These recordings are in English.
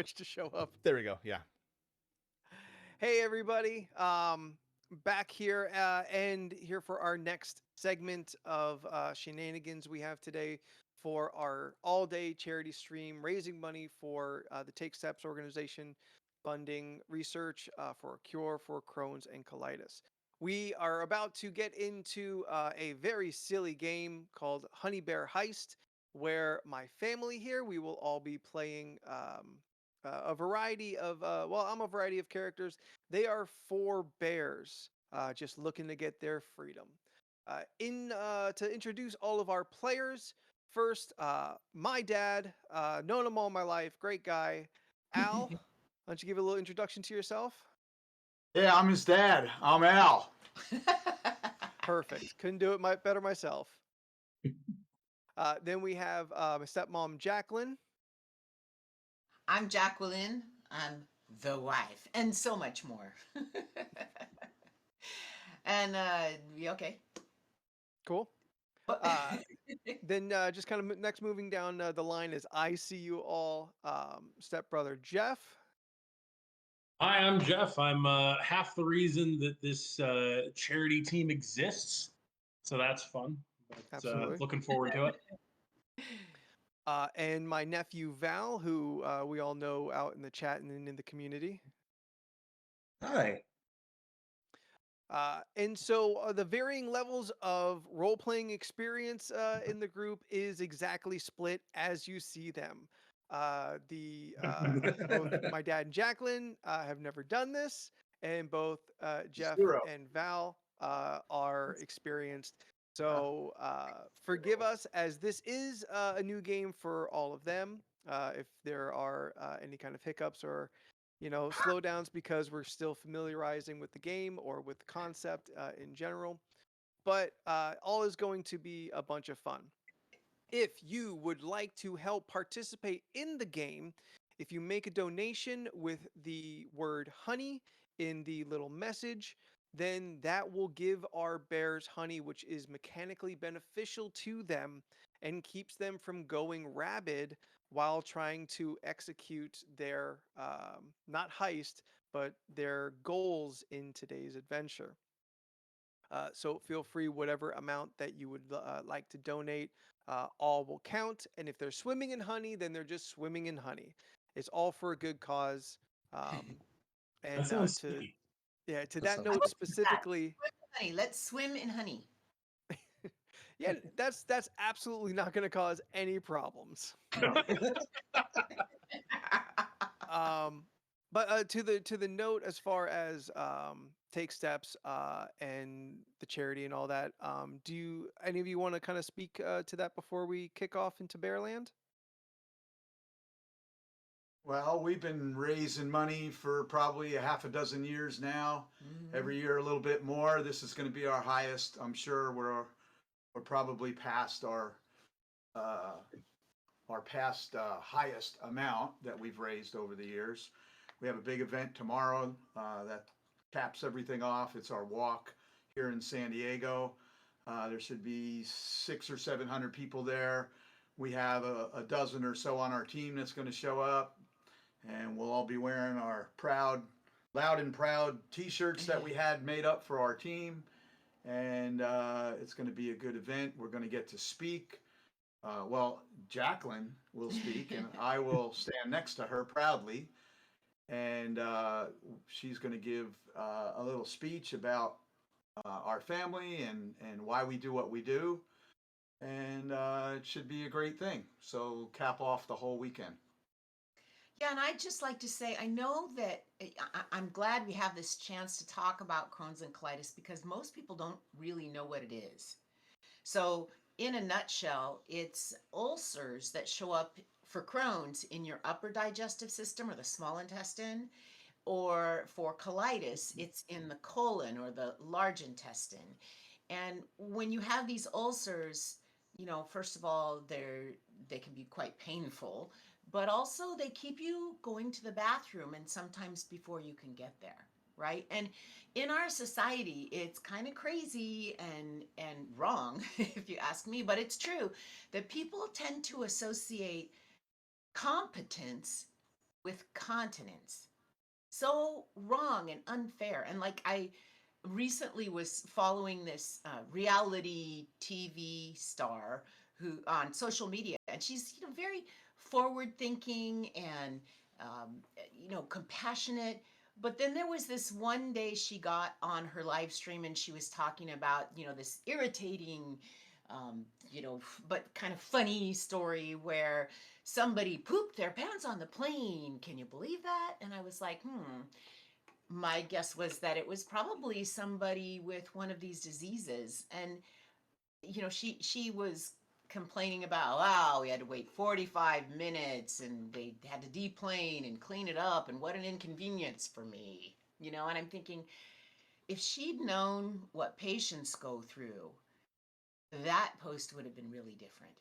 Twitch to show up. There we go. Yeah. Hey everybody, back here and here for our next segment of shenanigans we have today for our all-day charity stream, raising money for the Take Steps organization, funding research for a cure for Crohn's and colitis. We are about to get into a very silly game called Honey Bear Heist, where my family here, we will all be playing a variety of, well, I'm a variety of characters. They are four bears, just looking to get their freedom. In To introduce all of our players, first, my dad, known him all my life, great guy, Al. Why don't you give a little introduction to yourself? Yeah, I'm his dad. I'm Al. Perfect. Couldn't do it better myself. Then we have my stepmom, Jacqueline. I'm Jacqueline. I'm the wife, and so much more. And okay. Cool. But Then just kind of next moving down the line is I see you all, stepbrother Jeff. Hi, I'm Jeff. I'm half the reason that this charity team exists, so that's fun. But Absolutely. looking forward to it. And my nephew Val, who we all know out in the chat and in the community. Hi. And so the varying levels of role playing experience in the group is exactly split as you see them. Both my dad and Jacqueline have never done this, and both Jeff Zero. and Val are experienced. So forgive us, as this is a new game for all of them. If there are any kind of hiccups or slowdowns, because we're still familiarizing with the game or with the concept in general. But all is going to be a bunch of fun. If you would like to help participate in the game, if you make a donation with the word honey in the little message, then that will give our bears honey, which is mechanically beneficial to them and keeps them from going rabid while trying to execute their, not heist, but their goals in today's adventure. So feel free, whatever amount that you would like to donate, all will count. And if they're swimming in honey, then they're just swimming in honey. It's all for a good cause. Um, That and sounds to sweet. yeah, to That that sounds I note would good. do that. specifically, Honey, let's swim in honey. yeah, that's absolutely not going to cause any problems. Um, but to the note, as far as take steps and the charity and all that, do you any of you want to kind of speak to that before we kick off into Bearland? Well, we've been raising money for probably a half a dozen years now. Mhm. Every year a little bit more. This is going to be our highest. I'm sure we're probably past uh, our past highest amount that we've raised over the years. We have a big event tomorrow that caps everything off. It's our walk here in San Diego. There should be 600 or 700 people there. We have a dozen or so on our team that's going to show up, and we'll all be wearing our loud and proud T-shirts that we had made up for our team. And it's going to be a good event. We're going to get to speak. Well, Jacqueline will speak, and I will stand next to her proudly. And she's going to give a little speech about our family and why we do what we do. And it should be a great thing. So cap off the whole weekend. Yeah, and I'd just like to say, I know that I'm glad we have this chance to talk about Crohn's and colitis because most people don't really know what it is. So, in a nutshell, it's ulcers that show up for Crohn's in your upper digestive system or the small intestine, or for colitis, it's in the colon or the large intestine. And when you have these ulcers, first of all, they can be quite painful, but also they keep you going to the bathroom and sometimes before you can get there, right? And in our society, it's kind of crazy and wrong if you ask me, but it's true that people tend to associate competence with continence. So wrong and unfair. And like I recently was following this reality TV star who on social media, and she's very forward thinking and compassionate. But then there was this one day she got on her live stream and she was talking about this irritating, but kind of funny story where somebody pooped their pants on the plane. Can you believe that? And I was like, my guess was that it was probably somebody with one of these diseases. And she was complaining about, wow, we had to wait 45 minutes and they had to deplane and clean it up, and what an inconvenience for me. And I'm thinking, if she'd known what patients go through, that post would have been really different.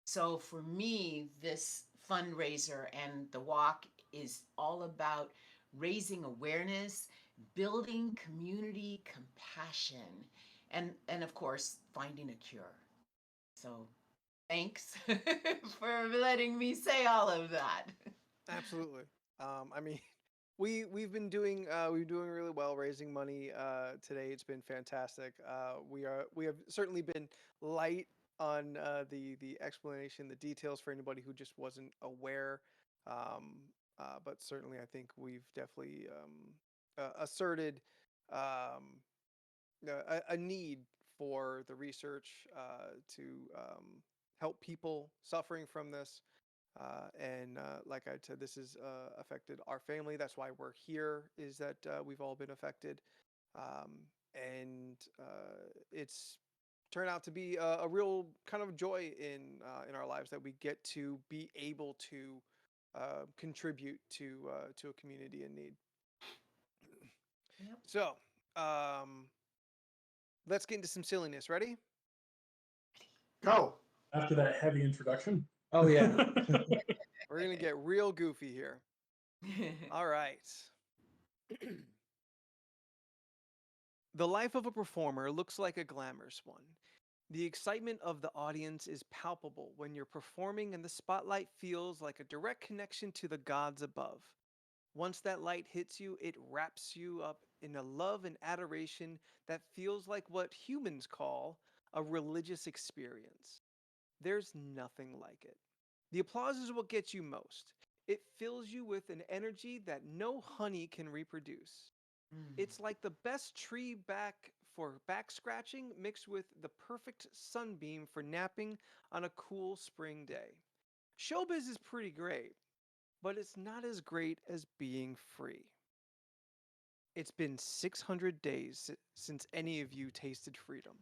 So for me, this fundraiser and the walk is all about raising awareness, building community compassion, and of course, finding a cure. So thanks for letting me say all of that. Absolutely. I mean, we've doing really well raising money today. It's been fantastic. We have certainly been light on the explanation, the details for anybody who just wasn't aware. Um, but certainly, I think we've definitely asserted um, a need for the research to help people suffering from this. And like I said, this has affected our family. That's why we're here, is that we've all been affected. Um, and it's turned out to be a real kind of joy in our lives that we get to be able to contribute to a community in need. Yep. So um, let's get into some silliness. Ready? Go. After that heavy introduction. Oh yeah. We're gonna get real goofy here. All right. The life of a performer looks like a glamorous one. The excitement of the audience is palpable when you're performing, and the spotlight feels like a direct connection to the gods above. Once that light hits you, it wraps you up in a love and adoration that feels like what humans call a religious experience. There's nothing like it. The applause is what gets you most. It fills you with an energy that no honey can reproduce. Mm. It's like the best tree back for back scratching mixed with the perfect sunbeam for napping on a cool spring day. Showbiz is pretty great, but it's not as great as being free. It's been 600 days since any of you tasted freedom.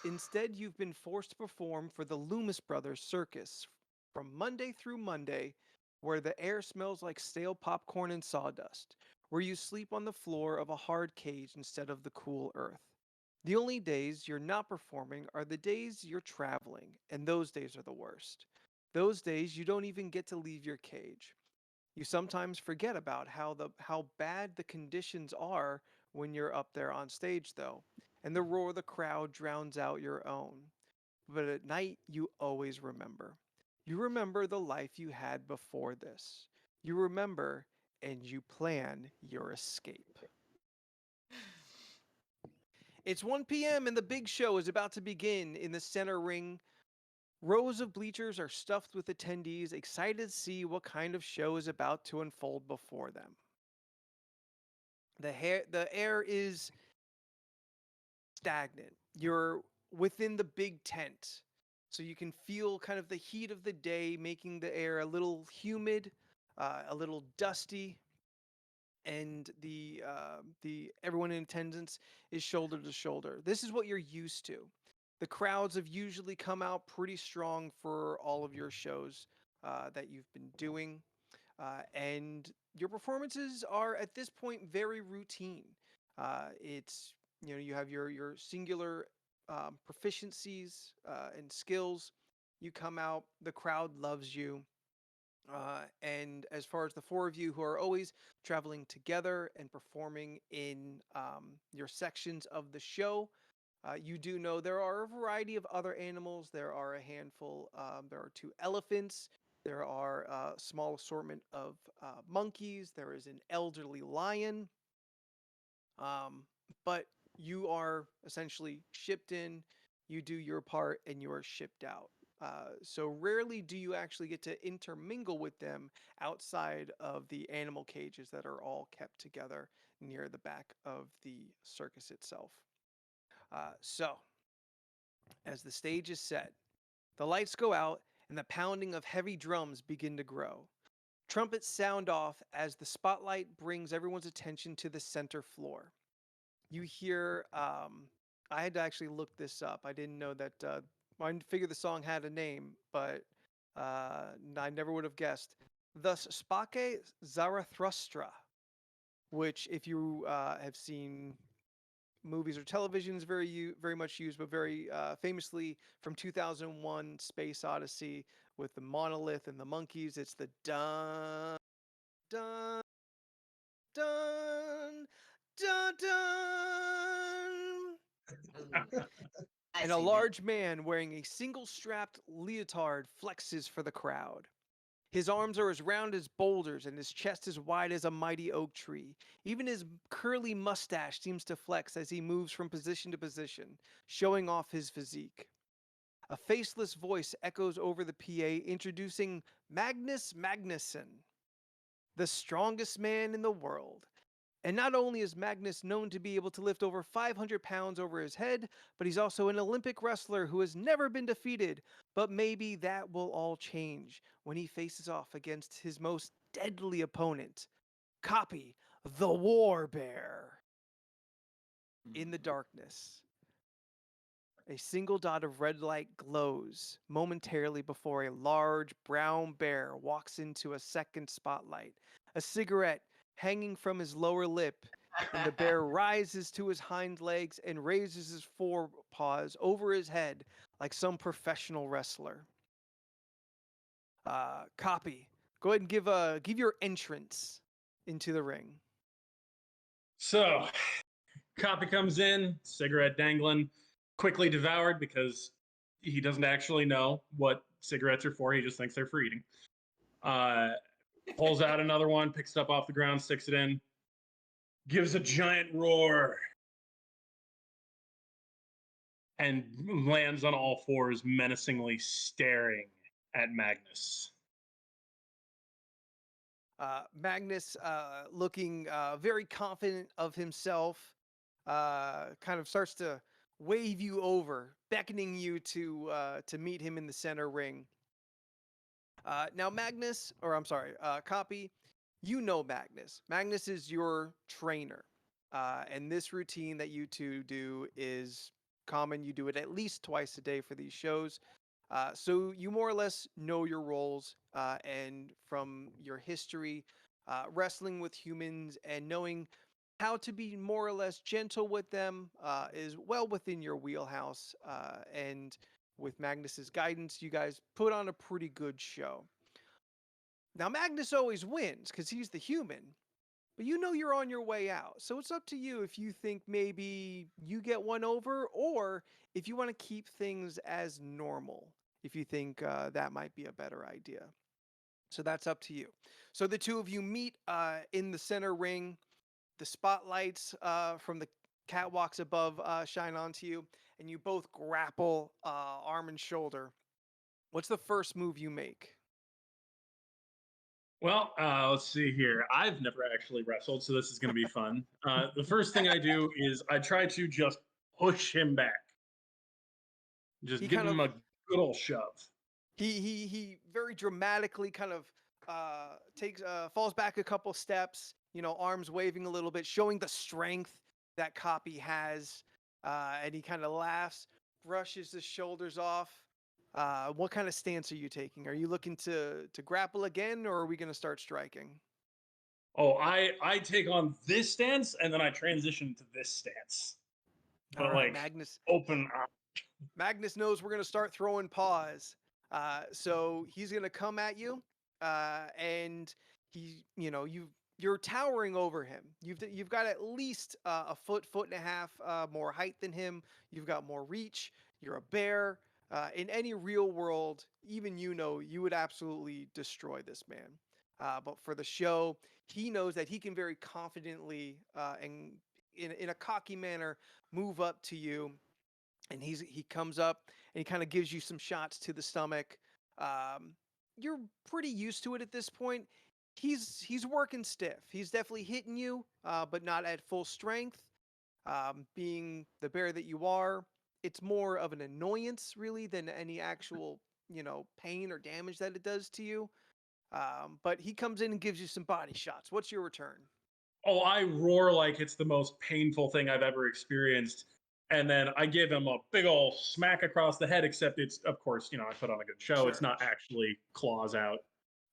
Instead, you've been forced to perform for the Loomis Brothers Circus from Monday through Monday, where the air smells like stale popcorn and sawdust, where you sleep on the floor of a hard cage instead of the cool earth. The only days you're not performing are the days you're traveling, and those days are the worst. Those days you don't even get to leave your cage. You sometimes forget about how bad the conditions are when you're up there on stage though, and the roar of the crowd drowns out your own. But at night you always remember. You remember the life you had before this. You remember and you plan your escape. It's 1 p.m. and the big show is about to begin. In the center ring, rows of bleachers are stuffed with attendees excited to see what kind of show is about to unfold before them. The air is stagnant. You're within the big tent, so you can feel kind of the heat of the day making the air a little humid, a little dusty, and the everyone in attendance is shoulder to shoulder. This is what you're used to. The crowds have usually come out pretty strong for all of your shows that you've been doing, and your performances are at this point very routine. It's you have your singular proficiencies and skills. You come out, the crowd loves you. And as far as the four of you who are always traveling together and performing in your sections of the show, you do know there are a variety of other animals. There are a handful. There are two elephants. There are a small assortment of monkeys. There is an elderly lion. Um, but you are essentially shipped in, you do your part, and you are shipped out. So rarely do you actually get to intermingle with them outside of the animal cages that are all kept together near the back of the circus itself. So, as the stage is set, the lights go out and the pounding of heavy drums begin to grow. Trumpets sound off as the spotlight brings everyone's attention to the center floor. You hear, I had to actually look this up. I didn't know that, I figured the song had a name, but I never would have guessed. Thus Spake Zarathustra, which, if you have seen movies or television, is very much used, but very famously from 2001 Space Odyssey with the monolith and the monkeys. It's the dun, dun, dun, dun, dun. Ooh, I And a see that. large man wearing a single strapped leotard flexes for the crowd. His arms are as round as boulders and his chest as wide as a mighty oak tree. Even his curly mustache seems to flex as he moves from position to position, showing off his physique. A faceless voice echoes over the PA introducing Magnus Magnusson, the strongest man in the world. And not only is Magnus known to be able to lift over 500 pounds over his head, but he's also an Olympic wrestler who has never been defeated. But maybe that will all change when he faces off against his most deadly opponent, Copy, the War Bear. In the darkness, a single dot of red light glows momentarily before a large brown bear walks into a second spotlight, a cigarette hanging from his lower lip, and the bear rises to his hind legs and raises his forepaws over his head like some professional wrestler. Copy. Go ahead and give your entrance into the ring. So, copy comes in, cigarette dangling, quickly devoured because he doesn't actually know what cigarettes are for. He just thinks they're for eating. Uh, Pulls out another one, picks it up off the ground, sticks it in, gives a giant roar, and lands on all fours, menacingly staring at Magnus. Magnus, looking very confident of himself, kind of starts to wave you over, beckoning you to meet him in the center ring. Now, Magnus, or I'm sorry, Copy, you know Magnus. Magnus is your trainer. And this routine that you two do is common. You do it at least twice a day for these shows. So you more or less know your roles, and from your history, wrestling with humans and knowing how to be more or less gentle with them is well within your wheelhouse. And with Magnus's guidance, you guys put on a pretty good show. Now, Magnus always wins because he's the human, but you know you're on your way out. So it's up to you if you think maybe you get one over or if you want to keep things as normal, if you think that might be a better idea. So that's up to you. So the two of you meet in the center ring. The spotlights from the catwalks above shine onto you, and you both grapple arm and shoulder. What's the first move you make? Well, let's see here. I've never actually wrestled, so this is going to be fun. The first thing I do is I try to just push him back, just He give kind him of a good old shove. he very dramatically kind of takes falls back a couple steps, arms waving a little bit, showing the strength that Copy has, and he kind of laughs, brushes his shoulders off. What kind of stance are you taking? Are you looking to grapple again, or are we going to start striking? Oh, I take on this stance and then I transition to this stance, All but right, like open. Magnus knows we're going to start throwing paws. So he's going to come at you, and you're towering over him. You've got at least a foot and a half more height than him. You've got more reach. You're a bear. In any real world, even you would absolutely destroy this man. But for the show, he knows that he can very confidently and in a cocky manner move up to you, and he comes up and he kind of gives you some shots to the stomach. Um, you're pretty used to it at this point. He's working stiff. He's definitely hitting you, but not at full strength. Being the bear that you are, it's more of an annoyance really than any actual pain or damage that it does to you. But he comes in and gives you some body shots. What's your return? Oh, I roar like it's the most painful thing I've ever experienced. And then I give him a big old smack across the head, except it's, of course, I put on a good show. It's Sure. not actually claws out.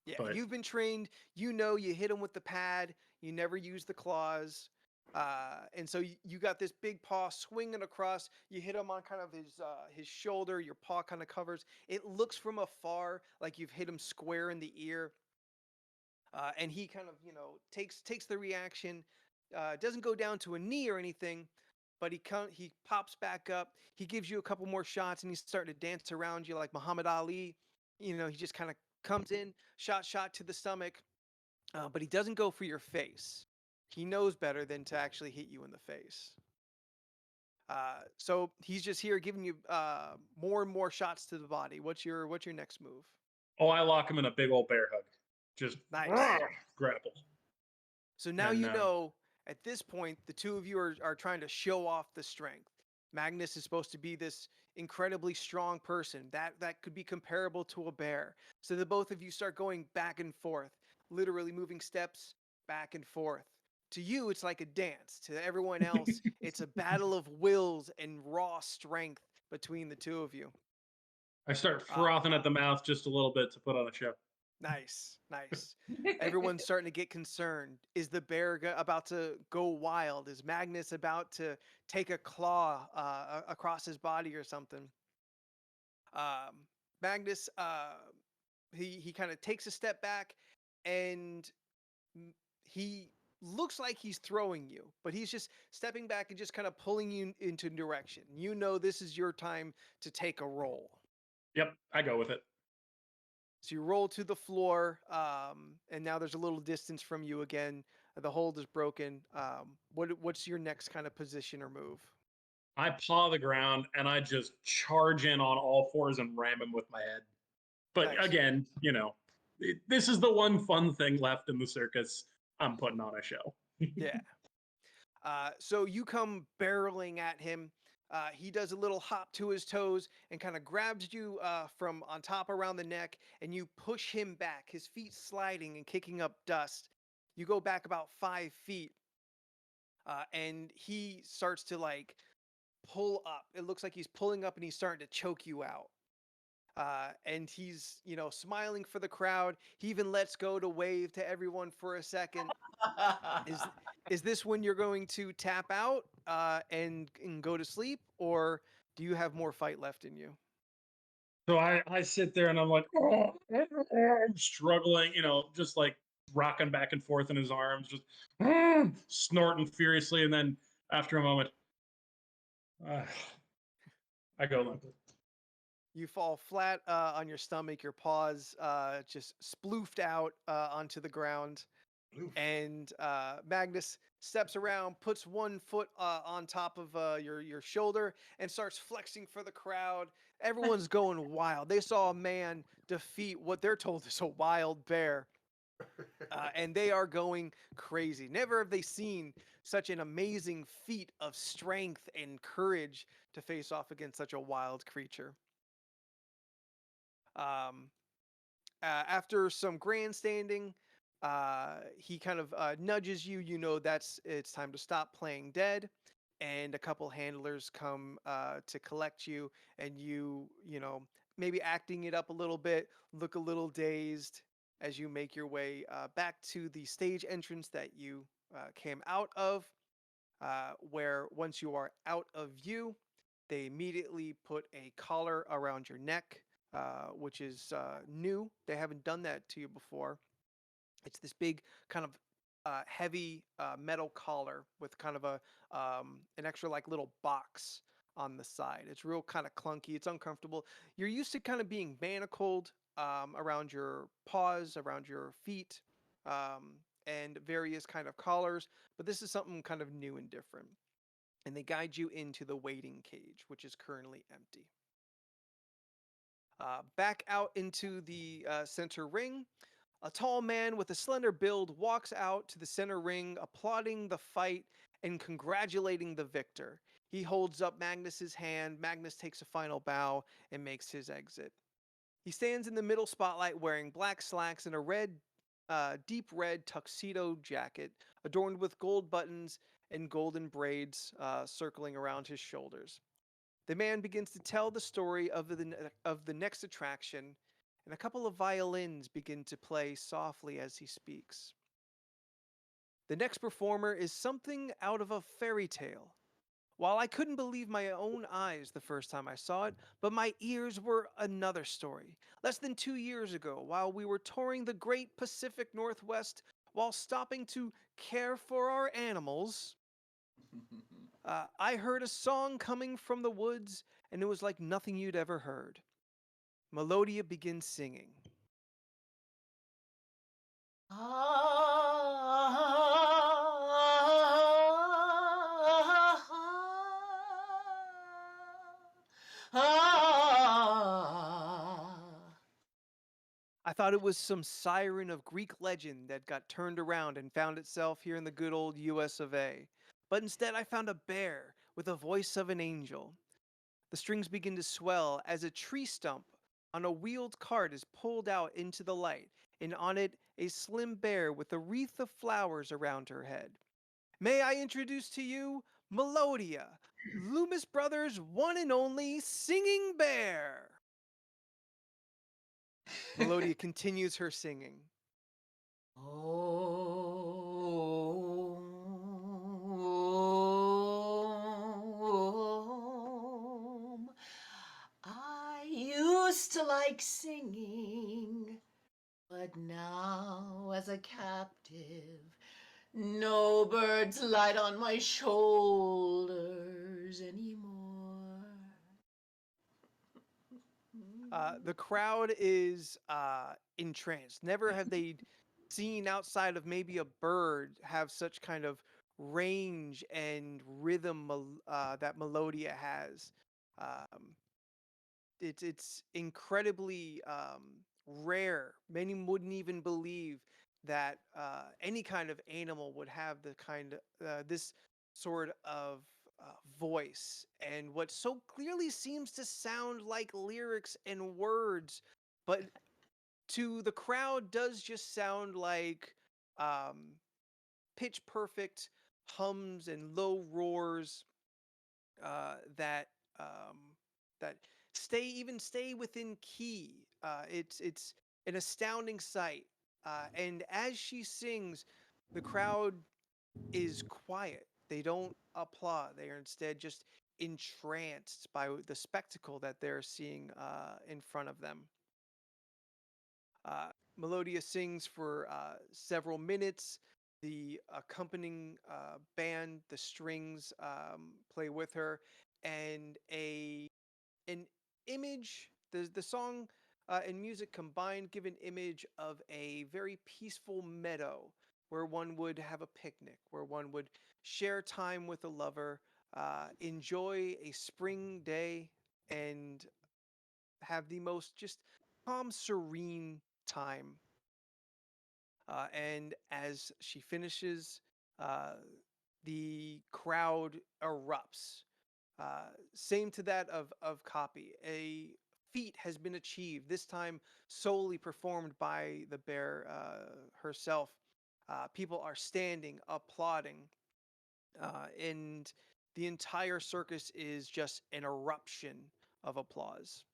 Yeah, But you've been trained. You hit him with the pad. You never use the claws. And so you got this big paw swinging across. You hit him on kind of his shoulder. Your paw kind of covers. It looks from afar like you've hit him square in the ear. And he kind of takes the reaction. Doesn't go down to a knee or anything, but he pops back up. He gives you a couple more shots, and he's starting to dance around you like Muhammad Ali. He just kind of comes in, shot to the stomach, but he doesn't go for your face. He knows better than to actually hit you in the face. So he's just here giving you more and more shots to the body. What's your next move? oh, I lock him in a big old bear hug. Just Nice. grapple. So now And at this point, the two of you are trying to show off the strength. Magnus is supposed to be this incredibly strong person that could be comparable to a bear. So the both of you start going back and forth, literally moving steps back and forth. To you, it's like a dance. To everyone else, it's a battle of wills and raw strength between the two of you. I start Uh, frothing at the mouth just a little bit to put on a show. Nice, nice. Everyone's starting to get concerned. Is the bear about to go wild? Is Magnus about to take a claw across his body or something? Magnus, he kind of takes a step back, and he looks like he's throwing you, but he's just stepping back and just kind of pulling you into direction. You know this is your time to take a roll. Yep, I go with it. So you roll to the floor, and now there's a little distance from you again. The hold is broken. What's your next kind of position or move? I paw the ground and I just charge in on all fours and ram him with my head. But Nice. again, this is the one fun thing left in the circus. I'm putting on a show. Yeah. So you come barreling at him. He does a little hop to his toes and kind of grabs you from on top around the neck, and you push him back, his feet sliding and kicking up dust. You go back about 5 feet, and he starts to like pull up. It looks like he's pulling up and he's starting to choke you out. And he's, smiling for the crowd. He even lets go to wave to everyone for a second. Is is this when you're going to tap out and go to sleep, or do you have more fight left in you? So I sit there and I'm like, oh, I'm struggling, just like rocking back and forth in his arms, just snorting furiously. And then after a moment, uh, I go limp. You fall flat on your stomach, your paws just sploofed out onto the ground, Oof. and Magnus steps around, puts one foot on top of your shoulder, and starts flexing for the crowd. Everyone's going wild. They saw a man defeat what they're told is a wild bear, and they are going crazy. Never have they seen such an amazing feat of strength and courage to face off against such a wild creature. Um, After some grandstanding, he kind of nudges you. You know it's time to stop playing dead, and a couple handlers come to collect you, and maybe acting it up a little bit, look a little dazed as you make your way back to the stage entrance that you came out of. Where once you are out of view, they immediately put a collar around your neck, which is new. They haven't done that to you before. It's this big kind of heavy metal collar with kind of an extra like little box on the side. It's real kind of clunky. It's uncomfortable. You're used to kind of being manacled around your paws, around your feet, and various kind of collars. But this is something kind of new and different. And they guide you into the waiting cage, which is currently empty. Back out into the center ring, a tall man with a slender build walks out to the center ring, applauding the fight and congratulating the victor. He holds up Magnus's hand. Magnus takes a final bow and makes his exit. He stands in the middle spotlight wearing black slacks and a deep red tuxedo jacket adorned with gold buttons and golden braids circling around his shoulders. The man begins to tell the story of the next attraction, and a couple of violins begin to play softly as he speaks. The next performer is something out of a fairy tale. While I couldn't believe my own eyes the first time I saw it, but my ears were another story. Less than 2 years ago, while we were touring the great Pacific Northwest, while stopping to care for our animals, I heard a song coming from the woods, and it was like nothing you'd ever heard. Melodia begins singing. I thought it was some siren of Greek legend that got turned around and found itself here in the good old US of A. But instead, I found a bear with the voice of an angel. The strings begin to swell as a tree stump on a wheeled cart is pulled out into the light, and on it, a slim bear with a wreath of flowers around her head. May I introduce to you Melodia, Loomis Brothers' one and only singing bear. Melodia continues her singing. I used to like singing, but now as a captive, no birds light on my shoulders anymore. The crowd is entranced. Never have they seen outside of maybe a bird have such kind of range and rhythm that Melodia has. Um, it's incredibly rare. Many wouldn't even believe that any kind of animal would have the kind this sort of voice, and what so clearly seems to sound like lyrics and words, but to the crowd does just sound like um, pitch perfect hums and low roars that um, that stay within key. It's an astounding sight, and as she sings, the crowd is quiet. They don't applaud. They are instead just entranced by the spectacle that they're seeing in front of them. Uh, Melodia sings for several minutes. The accompanying band, the strings play with her, and an image. The song and music combined give an image of a very peaceful meadow where one would have a picnic, where one would share time with a lover, enjoy a spring day, and have the most just calm, serene time. And as she finishes, uh, the crowd erupts. Same to that of Copy. A feat has been achieved, this time solely performed by the bear herself. People are standing, applauding, and the entire circus is just an eruption of applause.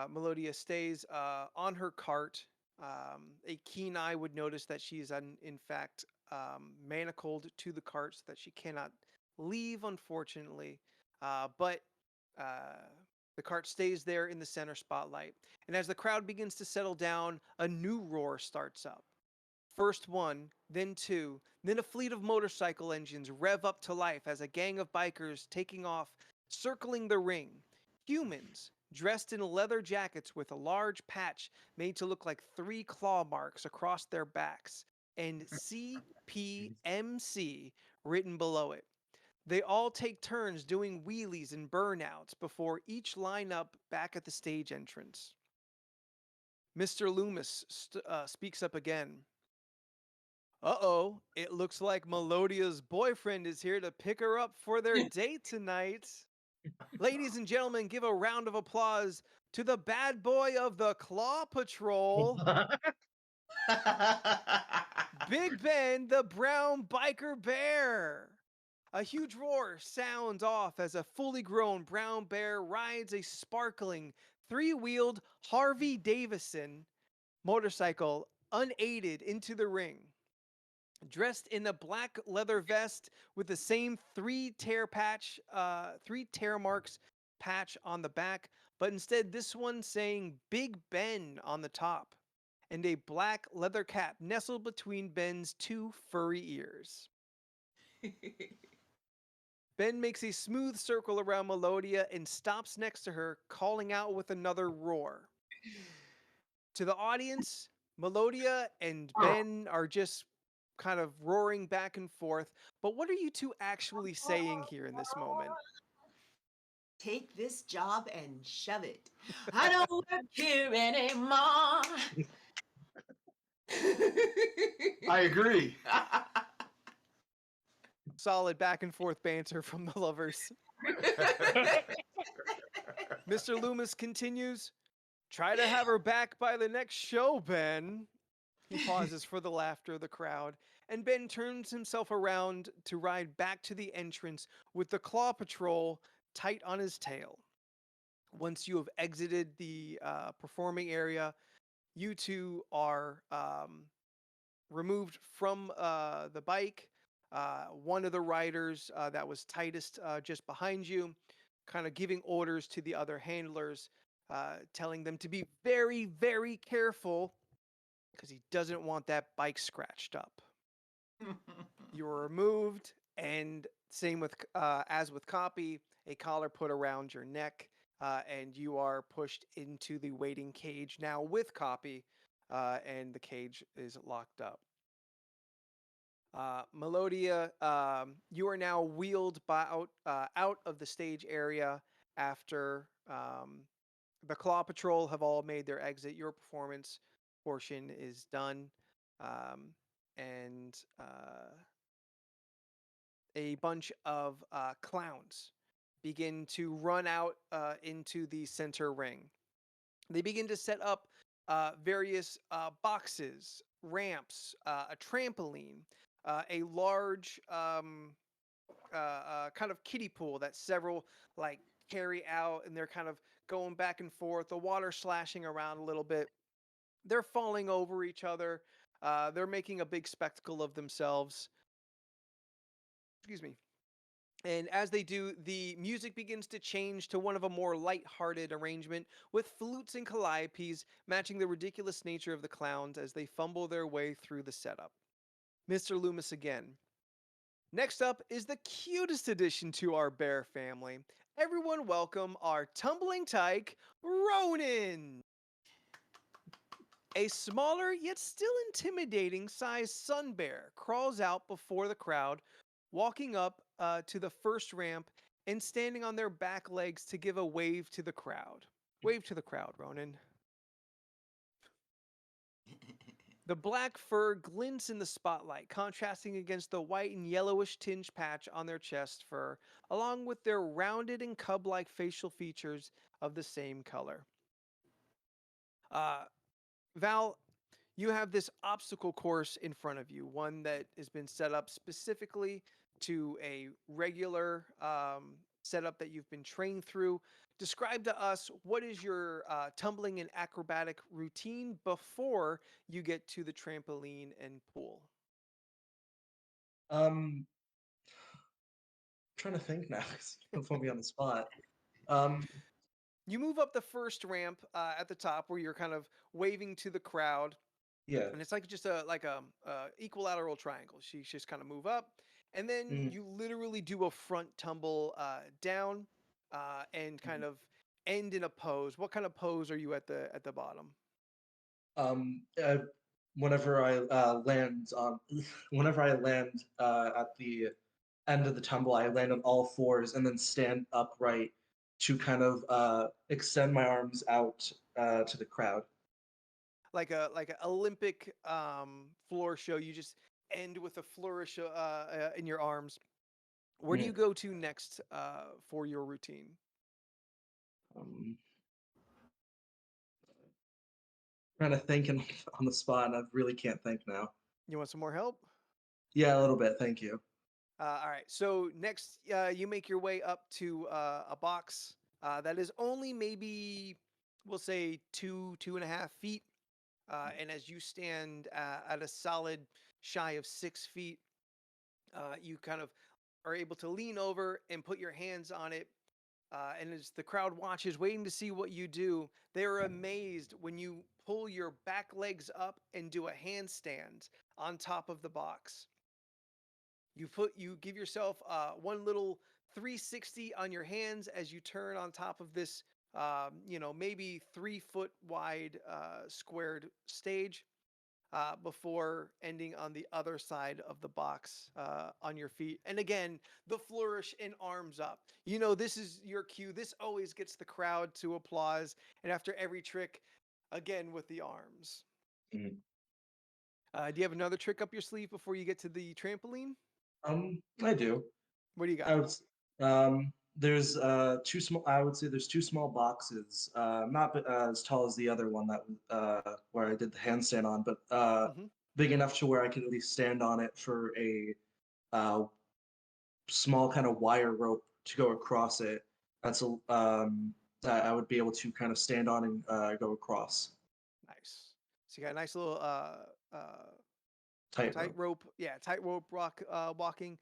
Melodia stays on her cart. A keen eye would notice that she is, in fact, manacled to the cart so that she cannot leave, unfortunately. But the cart stays there in the center spotlight. And as the crowd begins to settle down, a new roar starts up. First one, then two, then a fleet of motorcycle engines rev up to life as a gang of bikers taking off, circling the ring. Humans, dressed in leather jackets with a large patch made to look like 3 claw marks across their backs, and CPMC written below it. They all take turns doing wheelies and burnouts before each line up back at the stage entrance. Mr. Loomis speaks up again. Uh-oh, it looks like Melodia's boyfriend is here to pick her up for their date tonight. Ladies and gentlemen, give a round of applause to the bad boy of the Claw Patrol, Big Ben, the brown biker bear. A huge roar sounds off as a fully grown brown bear rides a sparkling 3-wheeled Harvey Davidson motorcycle unaided into the ring. Dressed in a black leather vest with the same 3 tear marks patch on the back, but instead this one saying Big Ben on the top, and a black leather cap nestled between Ben's 2 furry ears. Ben makes a smooth circle around Melodia and stops next to her, calling out with another roar. To the audience, Melodia and Ben are just kind of roaring back and forth. But what are you two actually saying here in this moment? Take this job and shove it. I don't work here anymore. I agree. Solid back and forth banter from the lovers. Mr. Loomis continues, try to have her back by the next show, Ben. He pauses for the laughter of the crowd, and Ben turns himself around to ride back to the entrance with the Claw Patrol tight on his tail. Once you have exited the performing area, you two are removed from the bike. One of the riders that was tightest just behind you, kind of giving orders to the other handlers, telling them to be very, very careful because he doesn't want that bike scratched up. You were removed, and same with as with Copy, a collar put around your neck, and you are pushed into the waiting cage now with Copy, and the cage is locked up. Melodia, you are now wheeled out of the stage area after the Claw Patrol have all made their exit. Your performance portion is done, and a bunch of clowns begin to run out into the center ring. They begin to set up various boxes, ramps, a trampoline, a large kind of kiddie pool that several like carry out, and they're kind of going back and forth. The water slashing around a little bit. They're falling over each other. They're making a big spectacle of themselves. Excuse me. And as they do, the music begins to change to one of a more light-hearted arrangement with flutes and calliopes matching the ridiculous nature of the clowns as they fumble their way through the setup. Mr. Loomis again. Next up is the cutest addition to our bear family. Everyone welcome our tumbling tyke, Ronan! A smaller yet still intimidating sized sun bear crawls out before the crowd, walking up to the first ramp and standing on their back legs to give a wave to the crowd. Wave to the crowd, Ronan. The black fur glints in the spotlight, contrasting against the white and yellowish tinge patch on their chest fur, along with their rounded and cub-like facial features of the same color. Val, you have this obstacle course in front of you, one that has been set up specifically to a regular setup that you've been trained through. Describe to us what is your tumbling and acrobatic routine before you get to the trampoline and pool. Trying to think now because you put me on the spot. Um, You move up the first ramp at the top where you're kind of waving to the crowd. Yeah. and it's like just a equilateral triangle. She's just kind of move up, and then Mm, you literally do a front tumble down, and kind mhm. of end in a pose. What kind of pose are you at the bottom? Um, uh, whenever I land on, whenever I land at the end of the tumble, I land on all fours and then stand upright to kind of extend my arms out to the crowd. Like a Olympic floor show. You just end with a flourish in your arms. Where do you Mm. go to next for your routine? Um, Trying to think and on the spot, and I really can't think now. You want some more help? Yeah, a little bit. Thank you. All right. So next, you make your way up to a box that is only maybe, we'll say, 2.5 feet. And as you stand at a solid shy of 6 feet, you kind of are able to lean over and put your hands on it. And as the crowd watches, waiting to see what you do, they are amazed when you pull your back legs up and do a handstand on top of the box. You give yourself one little 360 on your hands as you turn on top of this, maybe 3 foot wide squared stage, before ending on the other side of the box on your feet. And again, the flourish and arms up. This is your cue. This always gets the crowd to applause. And after every trick, again with the arms. Mm. Do you have another trick up your sleeve before you get to the trampoline? I do. What do you I got? would. There's two small. I would say there's two small boxes. Not as tall as the other one that where I did the handstand on, but Hmm. big enough to where I could at least stand on it for a uh, small kind of wire rope to go across it. That's a that I would be able to kind of stand on and go across. Nice. So you got a nice little Tightrope. tightrope walking.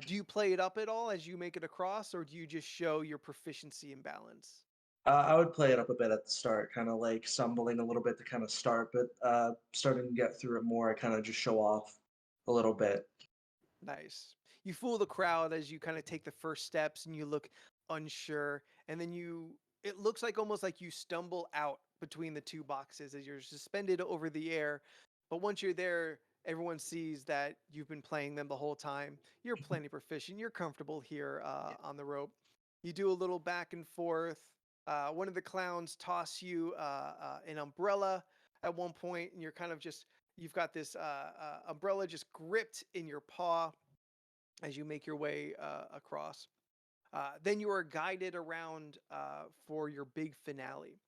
Do you play it up at all as you make it across, or do you just show your proficiency and balance? I would play it up a bit at the start, kind of like stumbling a little bit to kind of start, but starting to get through it more, I kind of just show off a little bit. Nice. You fool the crowd as you kind of take the first steps and you look unsure, and then it looks like almost like you stumble out between the two boxes as you're suspended over the air. But once you're there, everyone sees that you've been playing them the whole time. You're plenty proficient. You're comfortable here on the rope. You do a little back and forth. One of the clowns toss you an umbrella at one point, and you're kind of just you've got this umbrella just gripped in your paw as you make your way across. Then you are guided around for your big finale.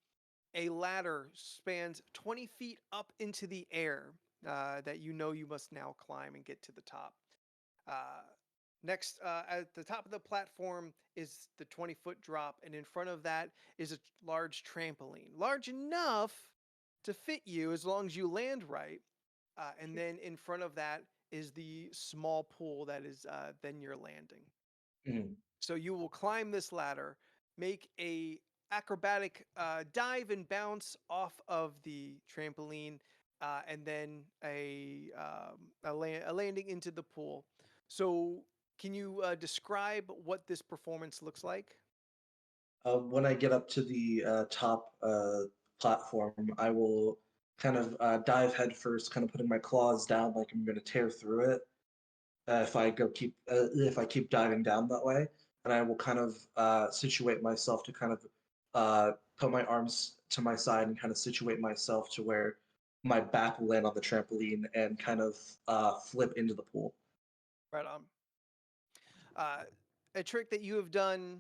A ladder spans 20 feet up into the air that you must now climb and get to the top. Uh, Next, at the top of the platform is the 20-foot drop, and in front of that is a large trampoline, large enough to fit you as long as you land right. And then in front of that is the small pool that is then your landing. Mhm. So you will climb this ladder, make a acrobatic dive and bounce off of the trampoline, and then a landing into the pool. So can you describe what this performance looks like? When I get up to the top platform, I will kind of dive head first, kind of putting my claws down like I'm going to tear through it. If I keep diving down that way, and I will kind of situate myself to kind of put my arms to my side and kind of situate myself to where my back will land on the trampoline and kind of flip into the pool. Right on. Uh, a trick that you have done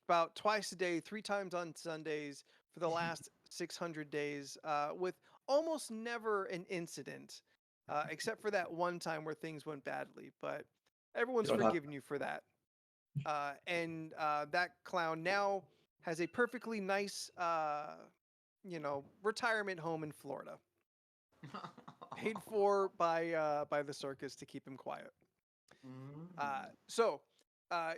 about twice a day, 3 times on Sundays for the last 600 days, with almost never an incident, except for that one time where things went badly. But You everyone's don't have. forgiven you for that. And that clown now has a perfectly nice, retirement home in Florida, paid for by the circus to keep him quiet. Mm.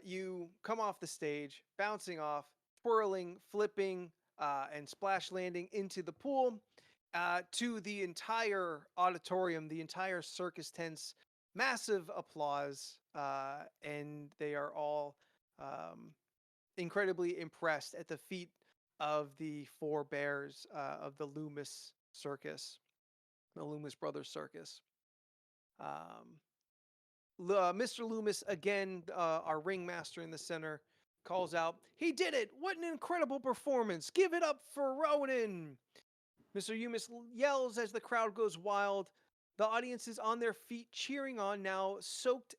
You come off the stage, bouncing off, twirling, flipping, and splash landing into the pool. to the entire auditorium, the entire circus tent's massive applause, and they are all um, incredibly impressed at the feat of the four bears of the Loomis Circus, the Loomis Brothers Circus. Um, Mr. Loomis, again, our ringmaster in the center, calls out, "He did it! What an incredible performance! Give it up for Ronan!" Mr. Loomis yells as the crowd goes wild. The audience is on their feet, cheering on the soaked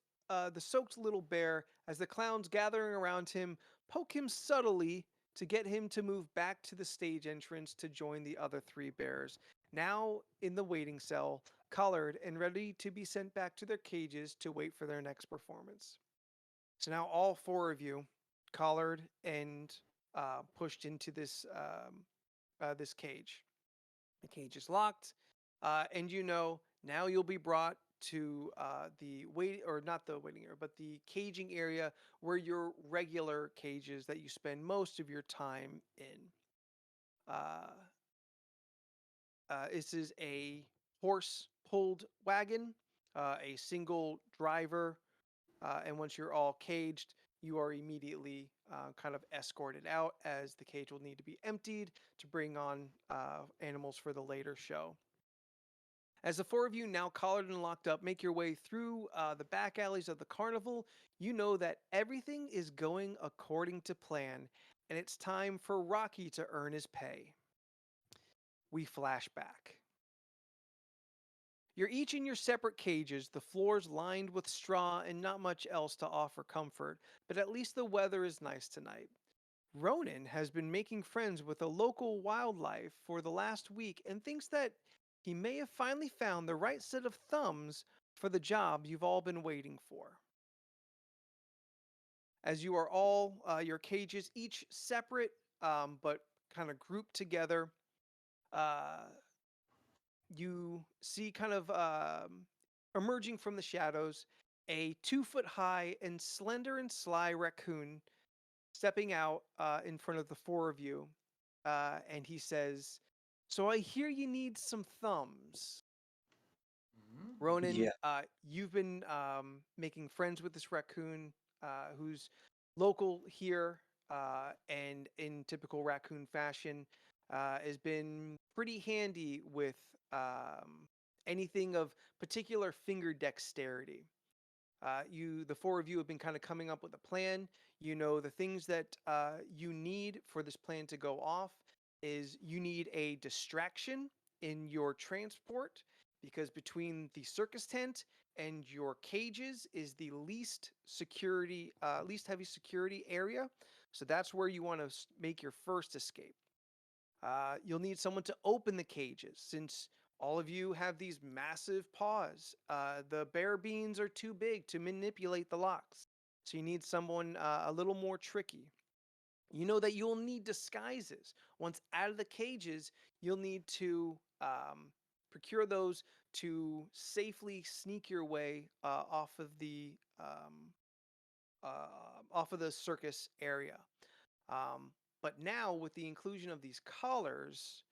little bear as the clowns gathering around him poke him subtly to get him to move back to the stage entrance to join the other three bears, now in the waiting cell, collared and ready to be sent back to their cages to wait for their next performance. So now all four of you, collared and pushed into this cage. The cage is locked, and now you'll be brought to the wait or not the waiting area, but the caging area where your regular cages that you spend most of your time in. Uh, this is a horse-pulled wagon, a single driver, and once you're all caged, you are immediately kind of escorted out as the cage will need to be emptied to bring on animals for the later show. As the four of you, now collared and locked up, make your way through the back alleys of the carnival, you know that everything is going according to plan, and it's time for Rocky to earn his pay. We flash back. You're each in your separate cages, the floors lined with straw and not much else to offer comfort, but at least the weather is nice tonight. Ronan has been making friends with a local wildlife for the last week and thinks that he may have finally found the right set of thumbs for the job you've all been waiting for. As you are all, your cages, each separate but kind of grouped together, uh, you see kind of emerging from the shadows a 2 foot high and slender and sly raccoon stepping out in front of the four of you. And he says, "So I hear you need some thumbs." Ronan, Yeah. you've been making friends with this raccoon who's local here and in typical raccoon fashion has been pretty handy with anything of particular finger dexterity. The four of you have been kind of coming up with a plan. You know the things that you need for this plan to go off is you need a distraction in your transport because between the circus tent and your cages is the least heavy security area. So that's where you want to make your first escape. You'll need someone to open the cages since all of you have these massive paws. The bear beans are too big to manipulate the locks. So you need someone a little more tricky. You know that you'll need disguises. Once out of the cages, you'll need to procure those to safely sneak your way off of the circus area. But now, with the inclusion of these collars,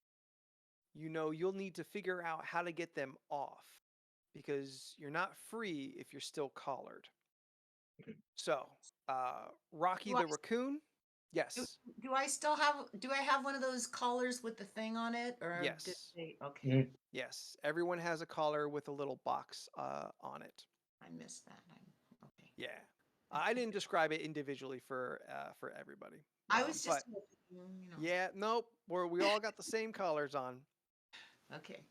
you'll need to figure out how to get them off because you're not free if you're still collared. So, Rocky Do I the raccoon, do, yes, do I have one of those collars with the thing on it, or did yes, they? Okay, Mhm. yes. Everyone has a collar with a little box on it. I missed that. Okay. Yeah, I didn't describe it individually for everybody, I was but just hoping. yeah, nope, we all got the same collars on. Okay.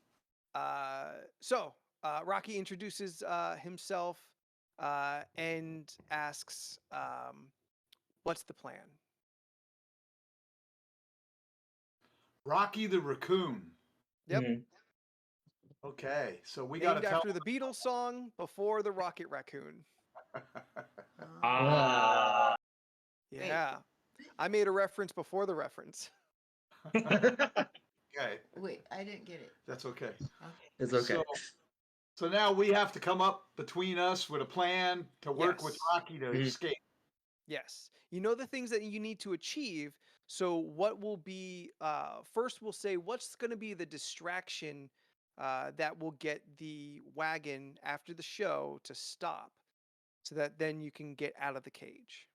So Rocky introduces himself and asks, "What's the plan?" Rocky the Raccoon. Yep, Mhm. Okay, so we got to named tell. after the Beatles song "Before the Rocket Raccoon." Ah. Yeah, I made a reference before the reference. Okay, Wait, I didn't get it. that's okay. Okay. It's okay. So now we have to come up between us with a plan to work with Yes. Rocky to Mhm. escape. Yes, you know the things that you need to achieve. So what will be first? We'll say what's going to be the distraction that will get the wagon after the show to stop, so that then you can get out of the cage.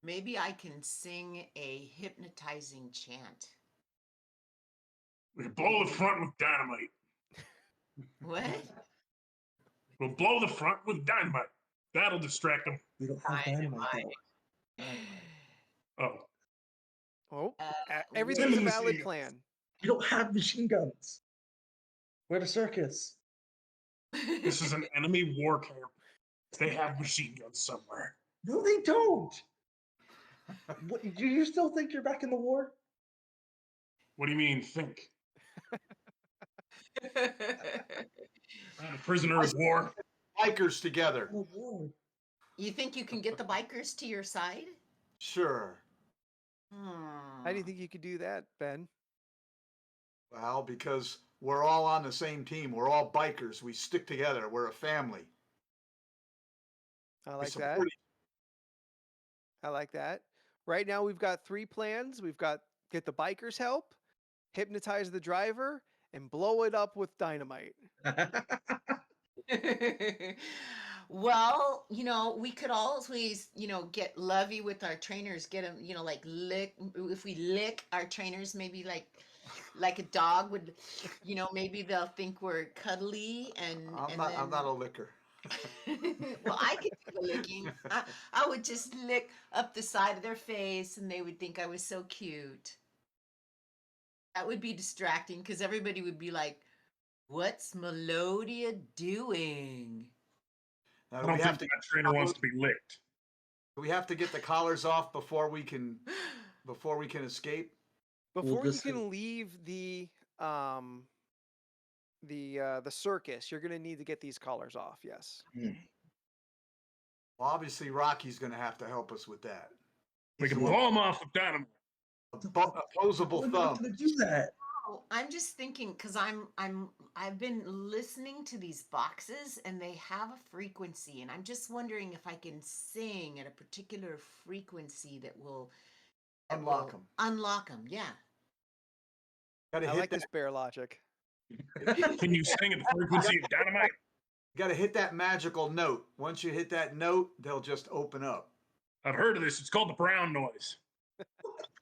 Maybe I can sing a hypnotizing chant. We can blow the front with dynamite. What? We'll blow the front with dynamite. That'll distract them. We don't have dynamite though. Oh, Oh, Uh, everything's a Send them valid machine plan. We don't have machine guns. We're at a circus. this is an enemy war camp. They have machine guns somewhere. No, they don't. What, do you still think you're back in the war? What do you mean, think? I'm a prisoner of war. Bikers together. Oh, war. You think you can get the bikers to your side? Sure. How do you think you could do that, Ben? Well, because we're all on the same team. We're all bikers. We stick together. We're a family. I We like that. support I like that. Right now we've got 3 plans. We've got get the bikers help, hypnotize the driver, and blow it up with dynamite. Well, we could always, get lovey with our trainers, get them, like lick. If we lick our trainers, maybe like a dog would, maybe they'll think we're cuddly I'm not a licker. well, I could do the licking. I would just lick up the side of their face and they would think I was so cute. That would be distracting because everybody would be like, what's Melodia doing? Now, I do don't we think have to that trainer wants to be licked. do we have to get the collars off before we can escape? Before this you can leave the circus, you're gonna need to get these collars off. Yes. Well, obviously Rocky's going to have to help us with that. We He's can a blow them off with dynamite. opposable We're not thumb. gonna do that. Oh, I'm just thinking because I've been listening to these boxes and they have a frequency, and I'm just wondering if I can sing at a particular frequency that will Unlock them. Unlock them. Yeah. Got to I hit like that. this bear logic. Can you sing at the frequency of dynamite? Got to hit that magical note. Once you hit that note, they'll just open up. I've heard of this. It's called the brown noise.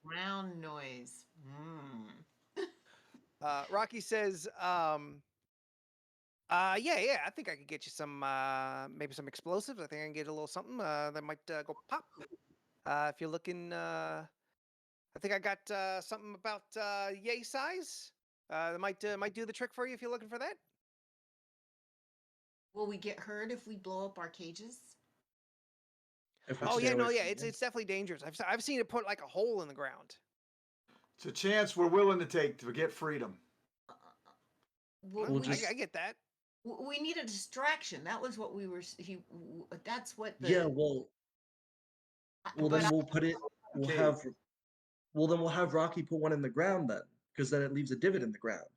Round noise. Rocky says, yeah, I think I could get you some, maybe some explosives. I think I can get a little something that might go pop. If you're looking, I think I got something about yay size. That might do the trick for you if you're looking for that. Will we get hurt if we blow up our cages? If we Oh stay yeah, no, away yeah, from it's them. definitely dangerous. I've seen it put like a hole in the ground. It's a chance we're willing to take to get freedom. Well, just- I get that. we need a distraction. That was what we were. That's what the. Yeah, well, but then we'll put it. We'll Okay. have. Well, then we'll have Rocky put one in the ground then, because then it leaves a divot in the ground.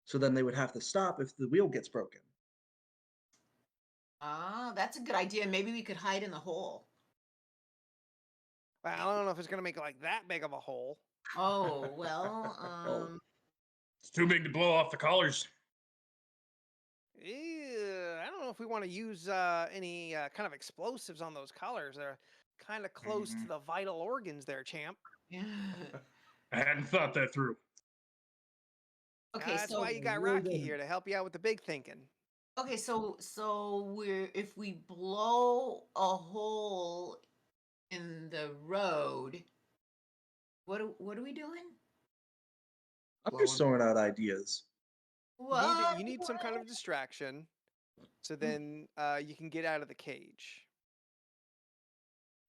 So then they would have to stop if the wheel gets broken. That's a good idea. Maybe we could hide in the hole. I don't know if it's gonna make like that big of a hole. Oh well. It's too big to blow off the collars. I don't know if we want to use any kind of explosives on those collars. They're kind of close to the vital organs there, champ. Yeah. I hadn't thought that through. Okay, That's so why you got really Rocky didn't. here to help you out with the big thinking. okay, so if we blow a hole in the road, what are we doing? I'm just throwing out ideas. You need some kind of distraction, so then you can get out of the cage.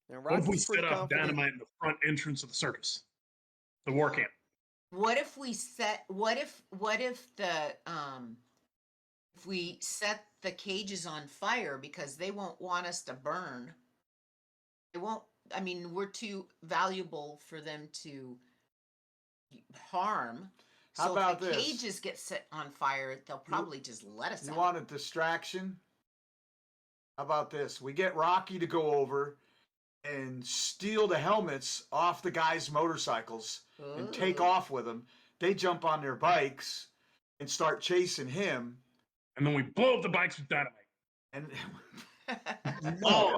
Now, What if we Rocky's pretty set off confident. dynamite in the front entrance of the circus? The war camp. What if we set if we set the cages on fire because they won't want us to burn? They won't. I mean, we're too valuable for them to harm. How So about if the this? cages get set on fire, they'll probably just let us You out. want a distraction? How about this? We get Rocky to go over. and steal the helmets off the guys' motorcycles and take Ooh. off with them. They jump on their bikes and start chasing him. And then we blow up the bikes with dynamite. And Oh,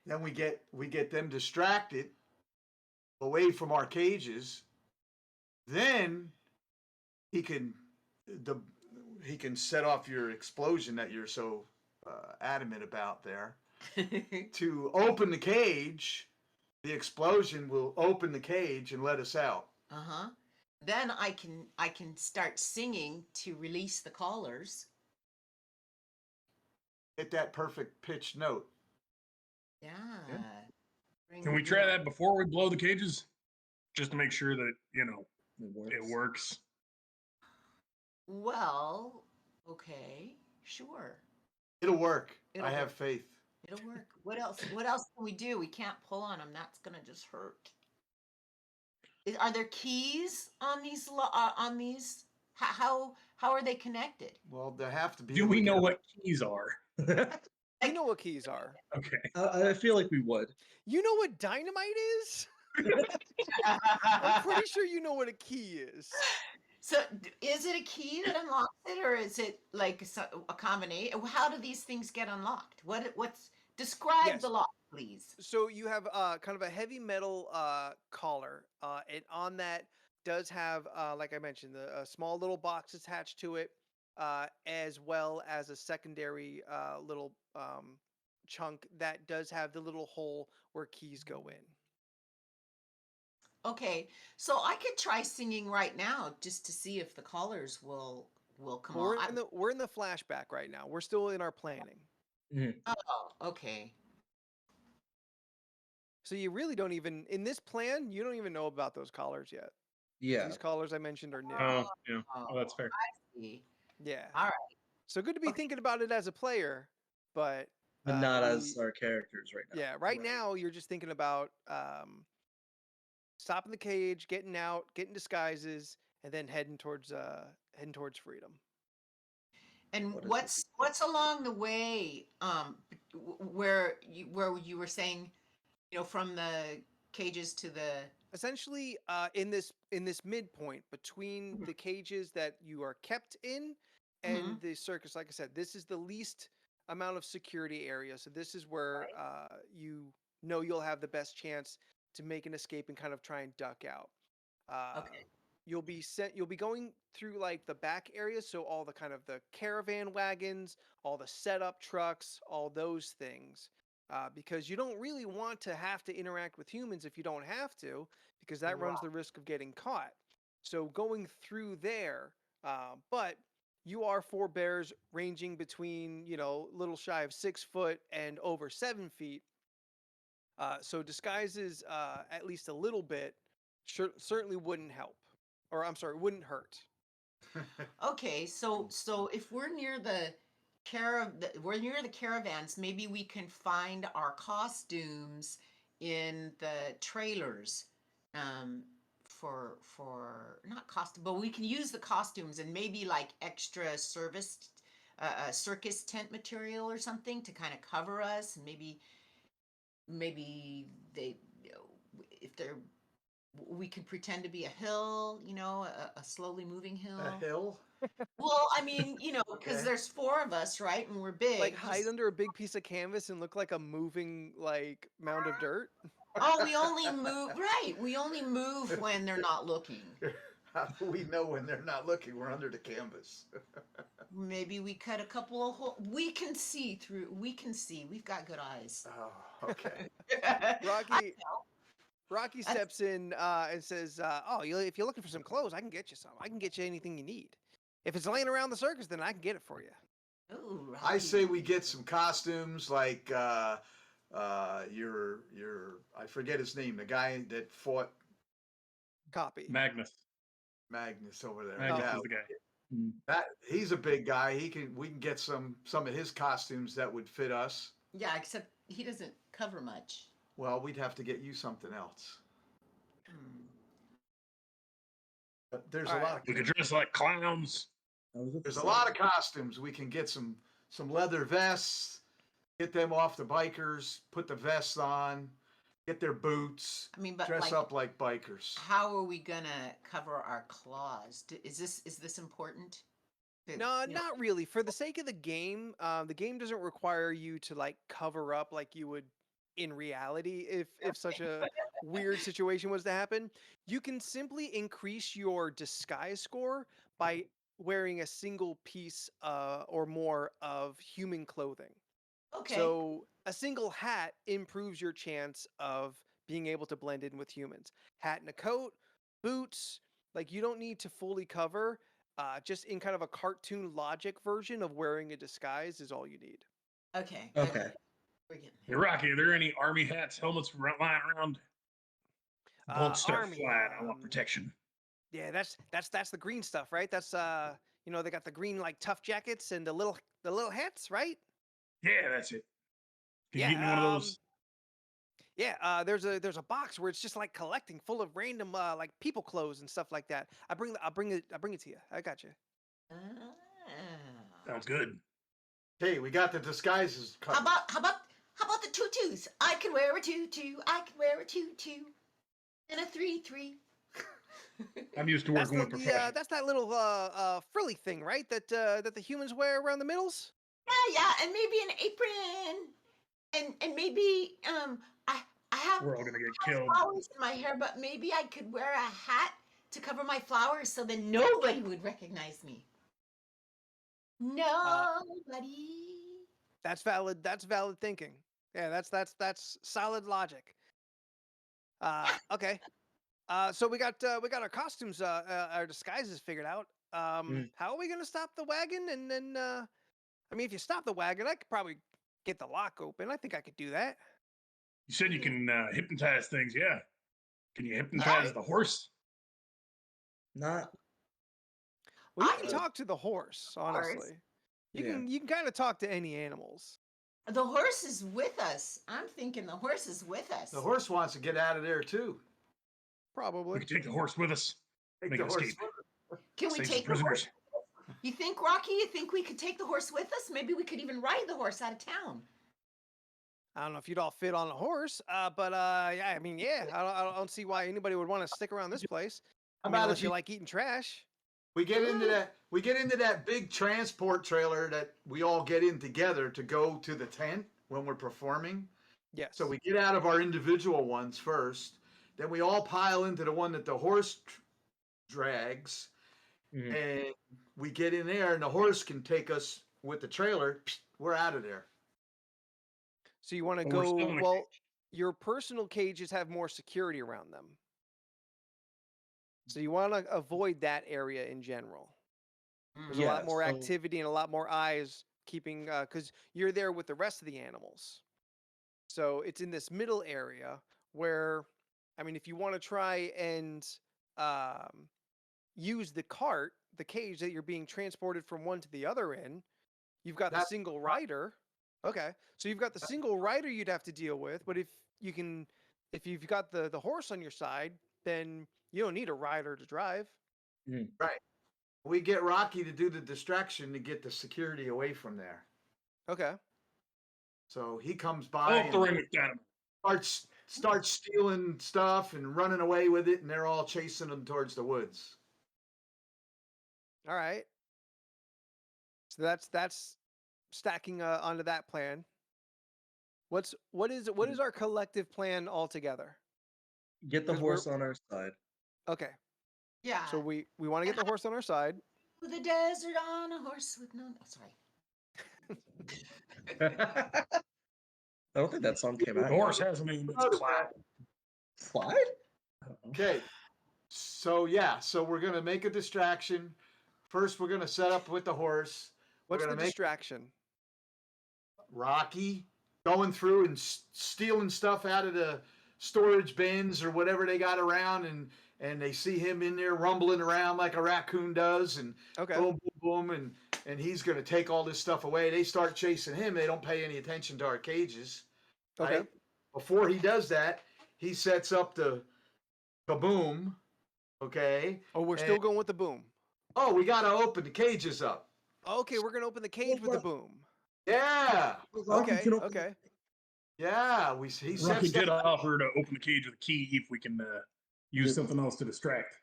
then we get them distracted away from our cages. Then he can set off your explosion that you're so adamant about there. To open the cage, the explosion will open the cage and let us out. Uh-huh. Then I can start singing to release the callers. Hit that perfect pitch note. Yeah. can we try that before we blow the cages? Just to make sure that, it works. Well, okay, sure. It'll work. It'll I have work. faith. It'll work. What else? What else can we do? We can't pull on them. That's gonna just hurt. Are there keys on these? On these? How are they connected? Well, there have to be. Do we know what keys are? You know what keys are. Okay. I feel like we would. You know what dynamite is? I'm pretty sure you know what a key is. So, is it a key that unlocks it, or is it like a combination? How do these things get unlocked? What's describe Yes. the lock, please? So you have kind of a heavy metal collar, and on that does have, like I mentioned, a small little box attached to it, as well as a secondary little chunk that does have the little hole where keys go in. Okay, so I could try singing right now just to see if the callers will come We're on. in the flashback right now. We're still in our planning. Oh, okay. So you really don't even in this plan. You don't even know about those collars yet. Yeah. These collars I mentioned are new. Oh, yeah. Oh, that's fair. I see. Yeah. All right. So good to be Okay. thinking about it as a player, but But not as our characters right now. yeah. Right now you're just thinking about stopping the cage, getting out, getting disguises, and then heading towards freedom. And What is what's along the way where you were saying, from the cages to the Essentially, in this midpoint between the cages that you are kept in and the circus, like I said, this is the least amount of security area. So this is where you'll have the best chance to make an escape and kind of try and duck out. Okay. You'll be going through like the back areas, so all the kind of the caravan wagons, all the setup trucks, all those things. Because you don't really want to have to interact with humans if you don't have to, because that runs the risk of getting caught. So going through there, but you are four bears ranging between, little shy of 6 foot and over 7 feet. So disguises, at least a little bit, certainly wouldn't help, or I'm sorry, wouldn't hurt. Okay, so if we're near the caravans, maybe we can find our costumes in the trailers. For not costume, but we can use the costumes and maybe like extra circus tent material or something to kind of cover us, and maybe they, if they're we could pretend to be a hill, a slowly moving hill. A hill? Well, I mean, because Okay. there's four of us, right? And we're big. Like hide under a big piece of canvas and look like a moving like mound of dirt. Oh, we only move, right. We only move when they're not looking. How do we know when they're not looking? We're under the canvas. Maybe we cut a couple of holes. We can see through. We can see. We've got good eyes. Oh, okay. Rocky steps in and says, if you're looking for some clothes, I can get you some. I can get you anything you need. If it's laying around the circus, then I can get it for you. Ooh, I Rocky. say we get some costumes like your I forget his name, the guy that fought Copy. Magnus. Magnus over there. Magnus Yeah, is the guy. that he's a big guy. We can get some of his costumes that would fit us. Yeah, except he doesn't cover much. Well, we'd have to get you something else. Hmm. But there's All a right. lot of We could dress like clowns. there's a lot of costumes. We can get some leather vests get them off the bikers, put the vests on, get their boots, I mean, but dress like, up like bikers. how are we gonna cover our claws? Is this important? No, You know, not really. For the sake of the game doesn't require you to like cover up like you would in reality if such a weird situation was to happen. You can simply increase your disguise score by wearing a single piece or more of human clothing. okay. So a single hat improves your chance of being able to blend in with humans. Hat and a coat, boots, like you don't need to fully cover. Just in kind of a cartoon logic version of wearing a disguise is all you need. Okay. Okay. We're getting Hey, there. Rocky, are there any army hats, helmets lying around? Bolt stuff Army, flat. I want protection. yeah, that's the green stuff, right? That's they got the green like tough jackets and the little hats, right? Yeah, that's it. Can you get me one of Yeah, those? yeah. There's a box where it's just like collecting full of random like people clothes and stuff like that. I'll bring it to you. I got you. Ah. Sounds good. Hey, we got the disguises How covered. about the tutus? I can wear a tutu. I can wear a tutu. And a 3-3. I'm used to That's working with professionals. that's that little frilly thing, right? That the humans wear around the middles. Yeah, and maybe an apron. And maybe I have We're all gonna get killed. flowers in my hair, but maybe I could wear a hat to cover my flowers so that nobody would recognize me. Uh, Nobody. that's valid. That's valid thinking. Yeah, that's solid logic. Okay. So we got our costumes, our disguises figured out. Mm. How are we gonna stop the wagon? And then, I mean, if you stop the wagon, I could probably get the lock open. I think I could do that. You said you can hypnotize things, yeah. Can you All hypnotize right. the horse? Not. Well, you I can think talk to the horse. horse. Honestly, Yeah. you can kind of talk to any animals. The horse is with us. I'm thinking the horse is with us. The horse wants to get out of there too. We Probably. can take the horse with us. Take Make the an horse. escape. Can we Save some take the horse? prisoners. You think, Rocky? You think we could take the horse with us? Maybe we could even ride the horse out of town. I don't know if you'd all fit on a horse, but yeah, I mean, yeah, I don't see why anybody would want to stick around this place. I How mean, about unless if you you, like eating trash. we get into that big transport trailer that we all get in together to go to the tent when we're performing? Yes. So we get out of our individual ones first, then we all pile into the one that the horse drags, Mhm. and we get in there, and the horse can take us with the trailer. We're out of there. So you want to But we're go? still in a Well, your personal cages have more security around them, so you want to avoid that area in general. There's a Yeah. lot more So activity and a lot more eyes keeping because you're there with the rest of the animals. So it's in this middle area where, I mean, if you want to try and um, use the cart, the cage that you're being transported from one to the other in, you've got the That's single rider. Okay, so you've got the single rider you'd have to deal with, but if you've got the horse on your side, then you don't need a rider to drive. right. We get Rocky to do the distraction to get the security away from there. Okay. So he comes Pull by up the and ring with dynamite. starts stealing stuff and running away with it, and they're all chasing him towards the woods. All right. So that's stacking onto that plan. What is our collective plan altogether? get the 'Cause we're horse on our side. okay. Yeah. So we want to get the horse on our side. To the desert on a horse with no. Oh, sorry. I don't think that song came The out. horse has a name. It's Clyde. Slide? Okay. So yeah, so we're gonna make a distraction. First, we're gonna set up with the horse. What's we're the gonna make distraction? Rocky going through and stealing stuff out of the storage bins or whatever they got around, and they see him in there rumbling around like a raccoon does, and Okay. boom, boom, boom, and he's gonna take all this stuff away. They start chasing him. They don't pay any attention to our cages. Okay. Right? Before he does that, he sets up the boom. Okay. Oh, we're still going with the boom. Oh, we gotta open the cages up. Okay, we're gonna open the cage with the boom. Yeah, Rocky Okay, can open okay. yeah. He Rocky sets did that. offer to open the cage with a key if we can use The- something else to distract.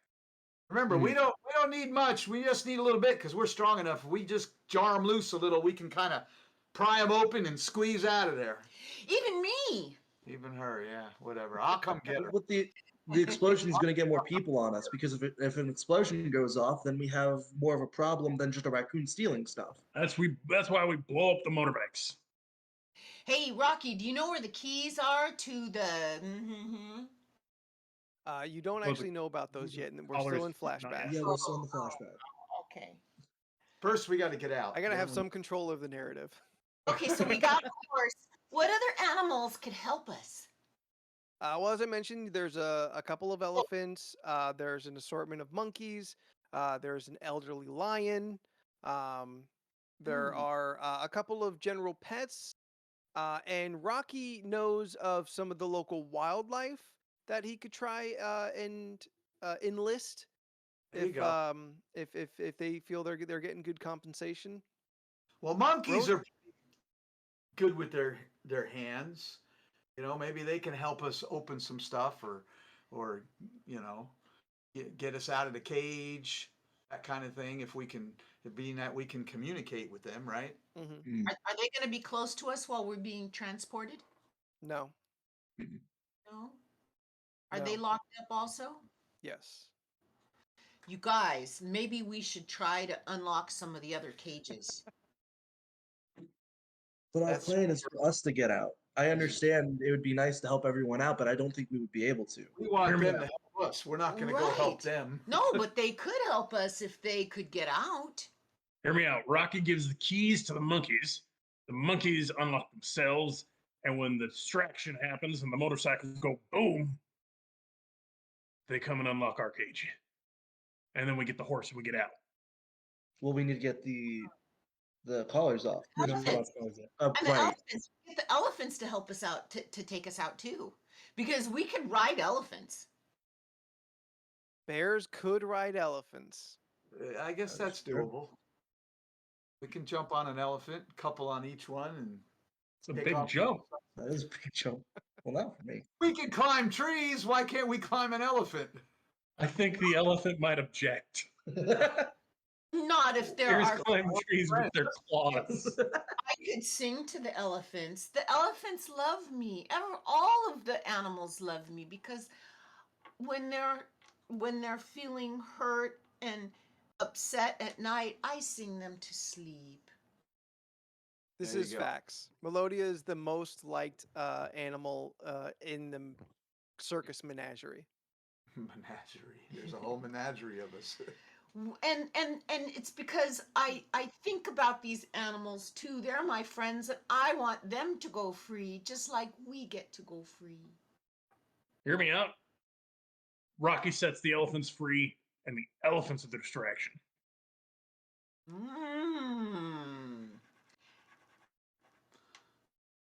Remember, we don't need much. We just need a little bit because we're strong enough. If we just jar them loose a little, we can kind of pry them open and squeeze out of there. Even me. Even her, yeah, whatever. I'll come get her. With the explosion is going to get more people on us because if an explosion goes off, then we have more of a problem than just a raccoon stealing stuff. That's why we blow up the motorbikes. Hey, Rocky, do you know where the keys are to the? Mm-hmm. You don't Well, actually know about those yet, and we're Colors, still in not flashback. yet. Yeah, we're still in the flashback. Okay. First, we got to get out. I gotta Then have we- some control of the narrative. Okay, so we got a horse. What other animals could help us? Well, as I mentioned, there's a couple of elephants. There's an assortment of monkeys. There's an elderly lion. Um, there Hmm. are a couple of general pets. And Rocky knows of some of the local wildlife that he could try and enlist There you go. if they feel they're getting good compensation. Well, monkeys Road- are good with their hands. You know, maybe they can help us open some stuff or you know, get us out of the cage, that kind of thing. If we can, being that we can communicate with them, right? Mhm. Mm. Are they going to be close to us while we're being transported? No, No. Are they no, locked up also? yes. You guys, maybe we should try to unlock some of the other cages. But our That's plan is for us to get out. I understand it would be nice to help everyone out, but I don't think we would be able to. we want Hear me them out. to help us. We're not going to go help Right. them. No, but they could help us if they could get out. Hear me out. Rocky gives the keys to the monkeys. The monkeys unlock themselves, and when the distraction happens and the motorcycles go boom, they come and unlock our cage. And then we get the horse and we get out. Well, we need to get the collars off. We don't know Elephants. what's yet. And the Right. elephants. Get the elephants to help us out to take us out too. Because we can ride elephants. Bears could ride elephants. I guess that's true. doable. We can jump on an elephant, couple on each one, and It's a take big off. jump. That is a big jump. Well, not for me. We can climb trees. Why can't we climb an elephant? I think the elephant might object. Not if there Bears are. climb trees with their claws. I could sing to the elephants. The elephants love me. All of the animals love me because when they're feeling hurt and upset at night, I sing them to sleep. This There you is go. facts. Melodia is the most liked animal in the circus menagerie. Menagerie. There's a whole menagerie of us. And it's because I think about these animals too. They're my friends and I want them to go free just like we get to go free. Hear me out. Rocky sets the elephants free, and the elephants are the distraction. Mm.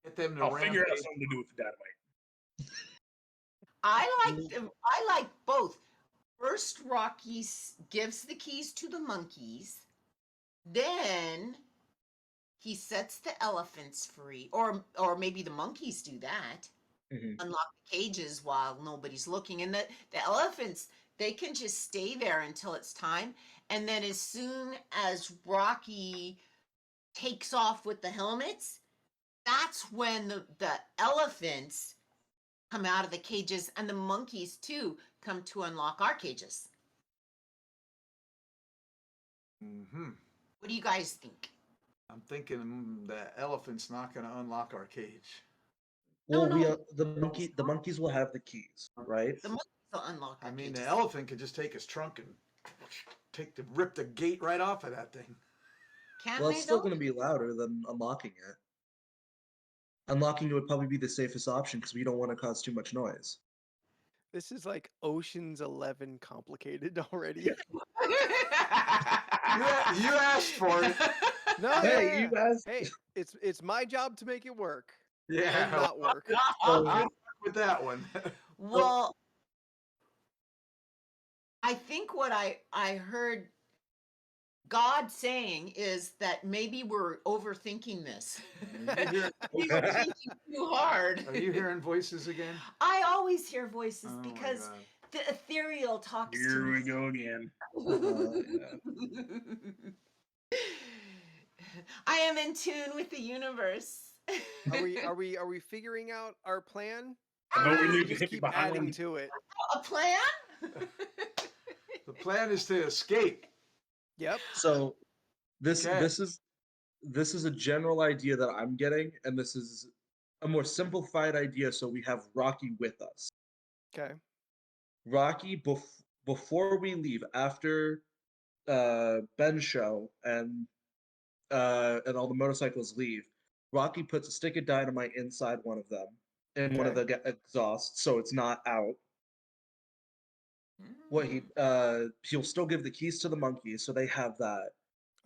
Get them to I'll figure out rampage. something to do with the dynamite. I like both. First, Rocky gives the keys to the monkeys. Then he sets the elephants free, or maybe the monkeys do that. Mhm. Unlock the cages while nobody's looking, and the elephants, they can just stay there until it's time. And then as soon as Rocky takes off with the helmets, that's when the elephants come out of the cages and the monkeys too come to unlock our cages. Mm-hmm. What do you guys think? I'm thinking the elephant's not going to unlock our cage. Well, No. the monkeys will have the keys, right? The monkeys will unlock our I mean, cages. the elephant could just take his trunk and rip the gate right off of that thing. Can Well, they it's still though? going to be louder than unlocking it. Unlocking it would probably be the safest option because we don't want to cause too much noise. This is like Ocean's 11 complicated already. You asked for it. No, Hey, yeah, you yeah. guys. Hey, it's my job to make it work Yeah. and not work. Good luck with that one. Well, I think what I heard God saying is that maybe we're overthinking this. You hear- We were thinking too hard. Are you hearing voices again? I always hear voices Oh my because God. the ethereal talks Here to we me. go again. I am in tune with the universe. Are we figuring out our plan? I vote we Or leave the just hippie keep behind. adding to it. A plan? The plan is to escape. Yep. So Okay. this is a general idea that I'm getting, and this is a more simplified idea. So we have Rocky with us. Okay. Rocky, before we leave, after Ben's show and all the motorcycles leave, Rocky puts a stick of dynamite inside one of them, in one of Okay. the exhausts, so it's not out. What he'll still give the keys to the monkeys, so they have that.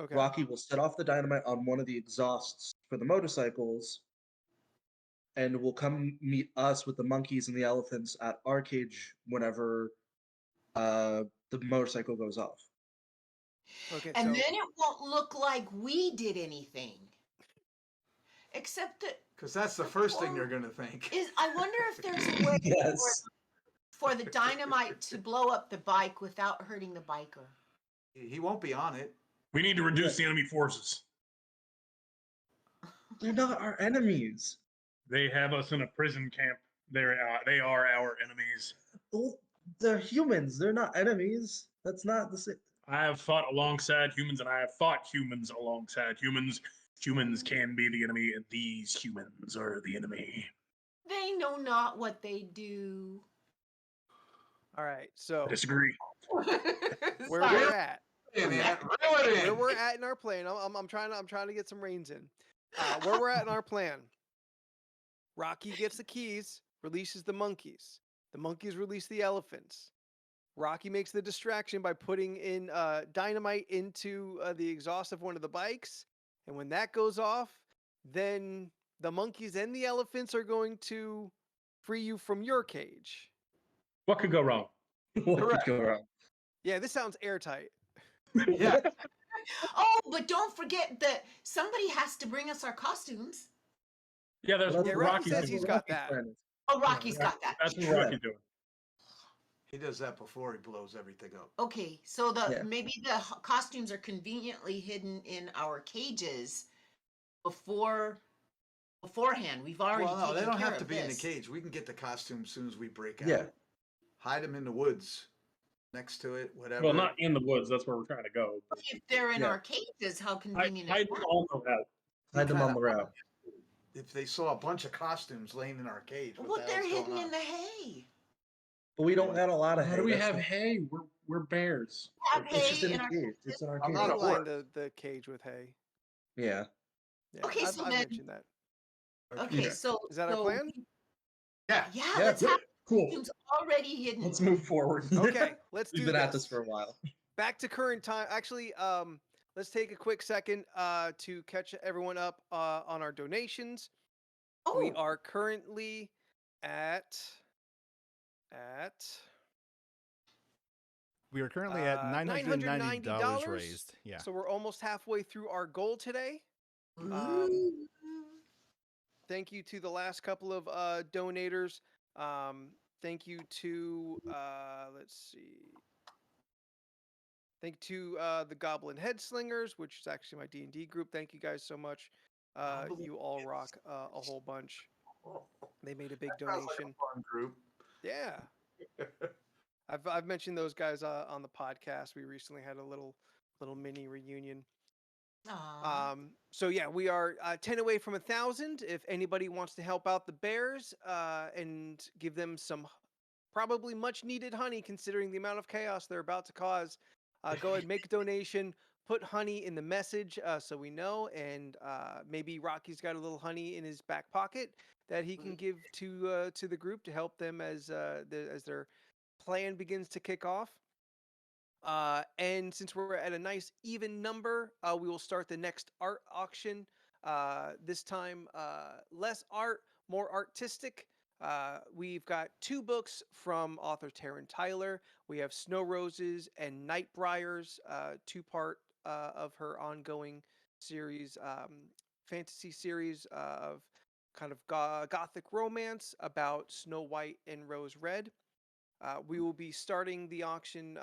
Okay. Rocky will set off the dynamite on one of the exhausts for the motorcycles, and will come meet us with the monkeys and the elephants at our cage whenever the motorcycle goes off. Okay. And So then it won't look like we did anything. Except that Because that's the first thing they're going to think. I wonder if there's a way Yes. for the dynamite to blow up the bike without hurting the biker. He won't be on it. We need to reduce the enemy forces. They're not our enemies. They have us in a prison camp. They are our enemies. Well, they're humans. They're not enemies. That's not the same. I have fought alongside humans, and I have fought humans alongside humans. Humans can be the enemy, and these humans are the enemy. They know not what they do. all right. So I disagree. where Sorry. we're at, In it. Reel it where in. we're at in our plan. I'm trying to get some reins in. Where we're at in our plan. Rocky gets the keys, releases the monkeys. The monkeys release the elephants. Rocky makes the distraction by putting in dynamite into the exhaust of one of the bikes, and when that goes off, then the monkeys and the elephants are going to free you from your cage. What could go wrong? What Correct. could go wrong? Yeah, this sounds airtight. Yeah. Oh, but don't forget that somebody has to bring us our costumes. Yeah, there's Well, Yeah, that's Rocky Rocky. says what he's Rocky's got that. plan is. Oh, Rocky's Yeah, got that. That's what Yeah. Rocky's doing. He does that before he blows everything up. Okay, so Yeah. maybe the costumes are conveniently hidden in our cages beforehand. We've already Well, no, they taken don't care have to of be in the this. cage. We can get the costume as soon as we break out. Yeah. Hide them in the woods, next to it, whatever. Well, not in the woods. That's where we're trying to go. but If they're in Yeah. our cages, how I convenient hide is them that? all around. Hide them on the route. If they saw a bunch of costumes laying in our cage, what Well, the they're hell's hidden going in on? the hay. But we don't have a lot of hay. How do we That's have the- hay? We're bears. Have It's just hay in in the our cage. It's in our I'm cage. not a They line horse. the cage with hay. Yeah. Yeah, Okay, I've so I've then- mentioned that. Okay, Yeah. so Is that our plan? Yeah. Yeah, Yeah. let's have Cool. costumes already hidden. Let's move forward. Okay, let's do We've been this. at this for a while. Back to current time. Actually, let's take a quick second to catch everyone up on our donations. We Oh, are currently at We are currently at $990 $990. raised. Yeah. So we're almost halfway through our goal today. ooh. Thank you to the last couple of donators. Thank you to let's see. Thank you to the Goblin Head Slingers, which is actually my D&D group. Thank you guys so much. Goblin You all Head rock a whole bunch. They made a big That sounds like donation. a fun group. Yeah. I've mentioned those guys on the podcast. We recently had a little mini reunion. Aw. So yeah, we are 10 away from 1,000. If anybody wants to help out the bears and give them some probably much needed honey, considering the amount of chaos they're about to cause, go ahead, make a donation, put honey in the message so we know, and maybe Rocky's got a little honey in his back pocket that he can give to the group to help them as their plan begins to kick off. And since we're at a nice even number, we will start the next art auction. This time, less art, more artistic. We've got 2 books from author Taryn Tyler. We have Snow Roses and Night Briars, 2-part of her ongoing series, fantasy series of kind of gothic romance about Snow White and Rose Red. We will be starting the auction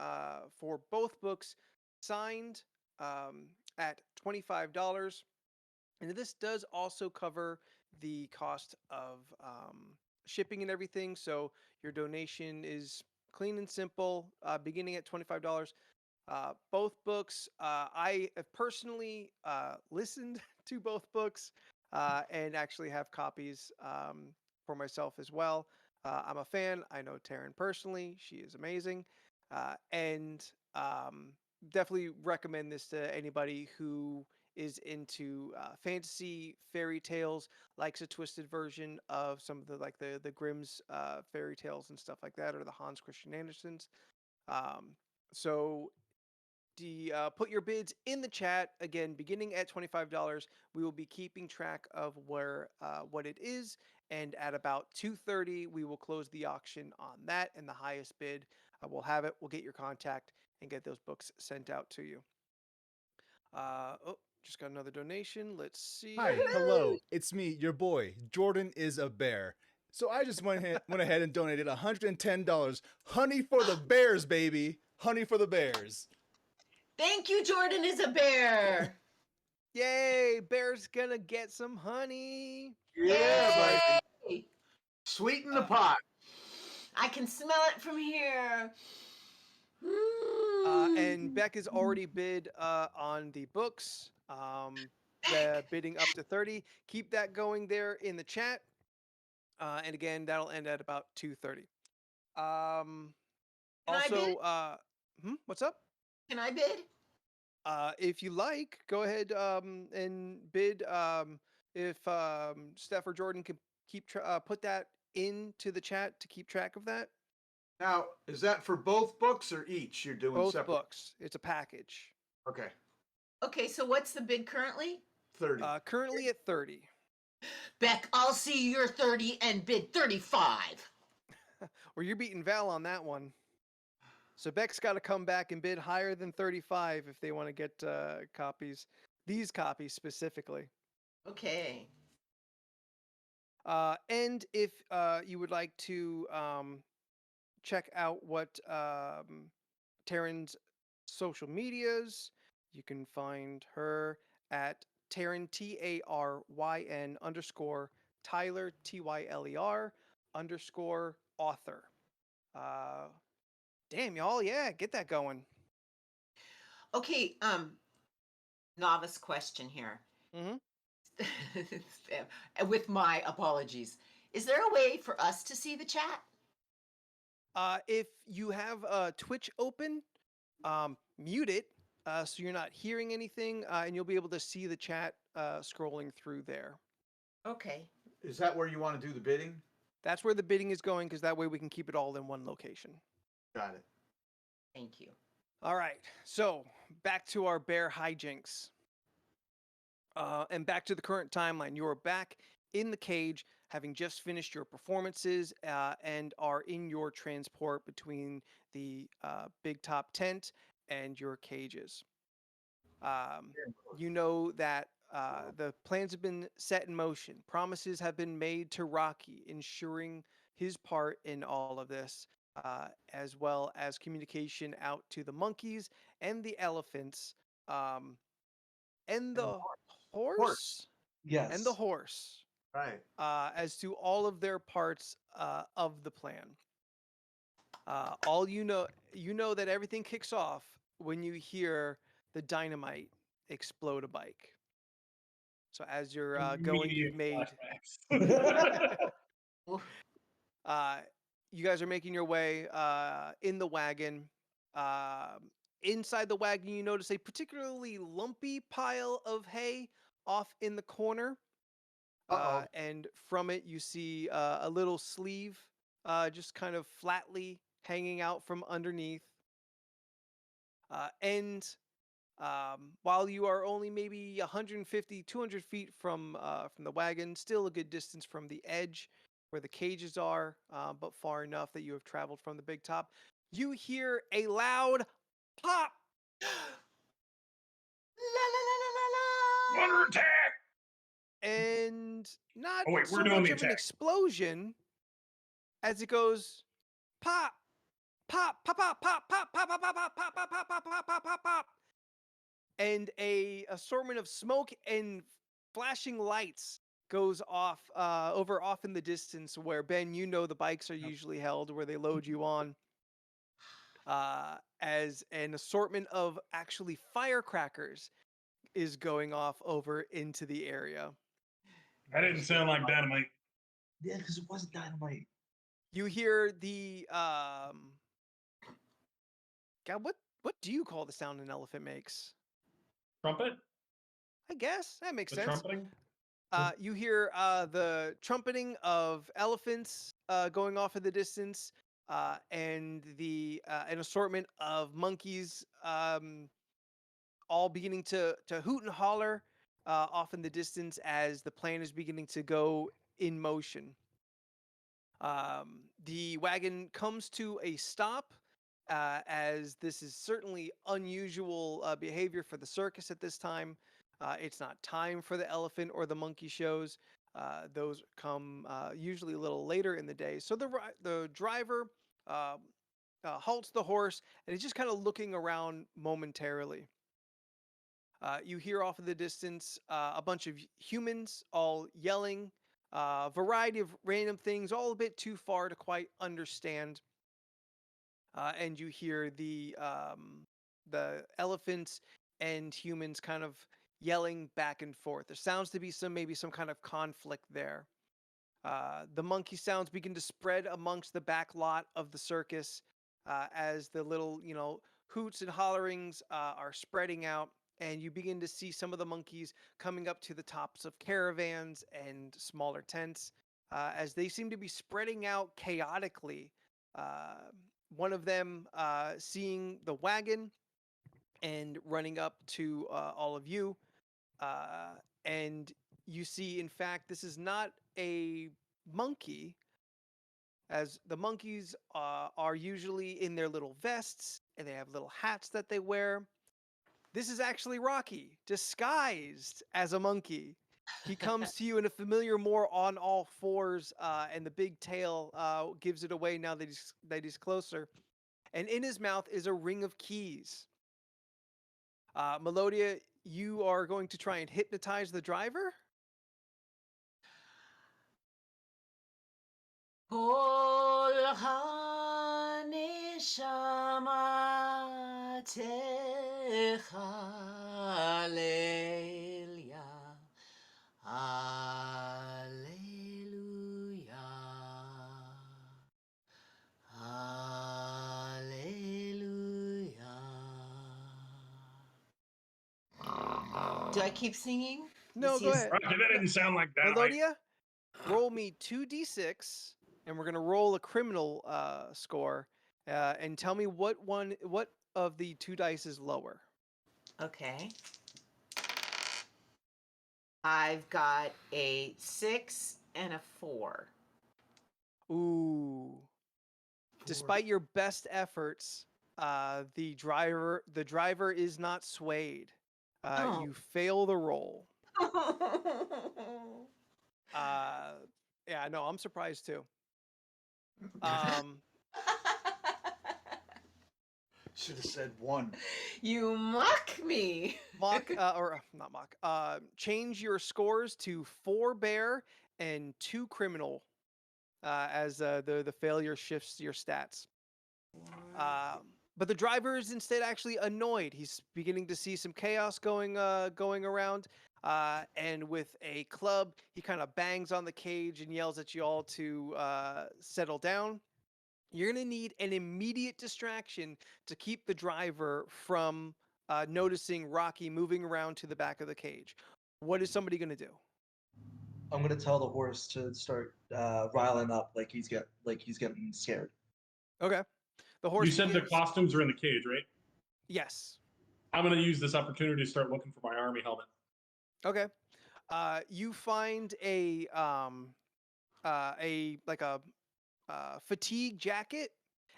for both books signed at $25. And this does also cover the cost of shipping and everything. So your donation is clean and simple, beginning at $25. Both books, I have personally listened to both books and actually have copies for myself as well. I'm a fan. I know Taryn personally. She is amazing. And definitely recommend this to anybody who is into fantasy fairy tales, likes a twisted version of some of the like the Grimm's fairy tales and stuff like that, or the Hans Christian Andersen's. Um, so put your bids in the chat again, beginning at $25. We will be keeping track of where what it is, and at about 2:30, we will close the auction on that, and the highest bid will have it. We'll get your contact and get those books sent out to you. Oh, just got another donation. Let's see. Hi, hello. It's me, your boy. Jordan is a bear. So I just went ahead and donated $110. Honey for the bears, baby. Honey for the bears. Thank you, Jordan is a bear. Yay! Bear's gonna get some honey. Yeah, buddy. Yay! Sweeten the pot. I can smell it from here. And Beck has already bid on the books. The bidding up to 30. Keep that going there in the chat. And again, that'll end at about 2:30. Can I bid? Also, what's up? Can I bid? If you like, go ahead and bid. If Steph or Jordan can put that into the chat to keep track of that. Now, is that for both books or each? You're doing Both separate. books. It's a package. Okay, Okay, so what's the bid currently? 30. Currently at 30. Beck, I'll see your 30 and bid 35. Well, you're beating Val on that one. So Beck's got to come back and bid higher than 35 if they want to get copies. These copies specifically. Okay. And if you would like to check out what Taryn's social medias, you can find her at Taryn, TARYN _ Tyler, TYLER _ author. Damn, y'all. Yeah, get that going. Okay, novice question here. Mhm. With my apologies. Is there a way for us to see the chat? If you have Twitch open, mute it so you're not hearing anything, and you'll be able to see the chat scrolling through there. Okay. Is that where you want to do the bidding? That's where the bidding is going, because that way we can keep it all in one location. Got it. Thank you. All right, so back to our bear hijinks. And back to the current timeline. You are back in the cage, having just finished your performances, and are in your transport between the big top tent and your cages. You know that the plans have been set in motion. Promises have been made to Rocky, ensuring his part in all of this, as well as communication out to the monkeys and the elephants, and the horse, Yes. and the horse, Right. as to all of their parts of the plan. All you know that everything kicks off when you hear the dynamite explode a bike. So as you're going, you've Immediate made. flashbacks. You guys are making your way in the wagon. Inside the wagon, you notice a particularly lumpy pile of hay off in the corner. Uh-oh. And from it, you see a little sleeve just kind of flatly hanging out from underneath. And while you are only maybe 150, 200 feet from the wagon, still a good distance from the edge where the cages are, but far enough that you have traveled from the big top, you hear a loud pop. Under attack! And not Oh, wait, we're so doing much the of an attack. explosion as it goes pop, pop, pop, pop, pop, pop, pop, pop, pop, pop, pop, pop, pop, pop, pop, pop, pop, pop, and a assortment of smoke and flashing lights goes off over off in the distance where Ben, you know, the bikes are usually held where they load you on. As an assortment of actually firecrackers is going off over into the area. That didn't sound like dynamite. Yeah, because it wasn't dynamite. You hear the God, what do you call the sound an elephant makes? Trumpet? I guess that makes The sense. trumpeting? You hear the trumpeting of elephants going off in the distance, and an assortment of monkeys all beginning to hoot and holler off in the distance as the plane is beginning to go in motion. The wagon comes to a stop, as this is certainly unusual behavior for the circus at this time. It's not time for the elephant or the monkey shows. Those come usually a little later in the day. So the driver halts the horse and is just kind of looking around momentarily. You hear off in the distance a bunch of humans all yelling, variety of random things, all a bit too far to quite understand. And you hear the elephants and humans kind of yelling back and forth. There sounds to be maybe some kind of conflict there. The monkey sounds begin to spread amongst the back lot of the circus as the little, hoots and hollerings are spreading out, and you begin to see some of the monkeys coming up to the tops of caravans and smaller tents as they seem to be spreading out chaotically. Uh, One of them seeing the wagon and running up to all of you. Uh, and you see, in fact, this is not a monkey, as the monkeys are usually in their little vests and they have little hats that they wear. This is actually Rocky, disguised as a monkey. He comes to you in a familiar more on all fours, and the big tail gives it away now that he's closer. And in his mouth is a ring of keys. Melodia, you are going to try and hypnotize the driver? Kol haneshama techalelia. Alleluia. Alleluia. Do I keep singing? No, Is he go a ahead. Rocky, that didn't sound like dynamite. Melodia, roll me 2d6, and we're going to roll a criminal score, and tell me what of the two dice is lower. Okay. I've got a 6 and a 4. Ooh. Despite your best efforts, the driver is not swayed. Oh. You fail the roll. Yeah, no, I'm surprised too. Should have said one. You mock me. Mock or not mock. Change your scores to 4 bear and 2 criminal, as the failure shifts your stats. But the driver is instead actually annoyed. He's beginning to see some chaos going around. And with a club, he kind of bangs on the cage and yells at you all to settle down. You're going to need an immediate distraction to keep the driver from noticing Rocky moving around to the back of the cage. What is somebody going to do? I'm gonna tell the horse to start riling up like he's getting scared. Okay. The horse You said the begins. costumes are in the cage, right? Yes. I'm going to use this opportunity to start looking for my army helmet. Okay. You find a fatigue jacket,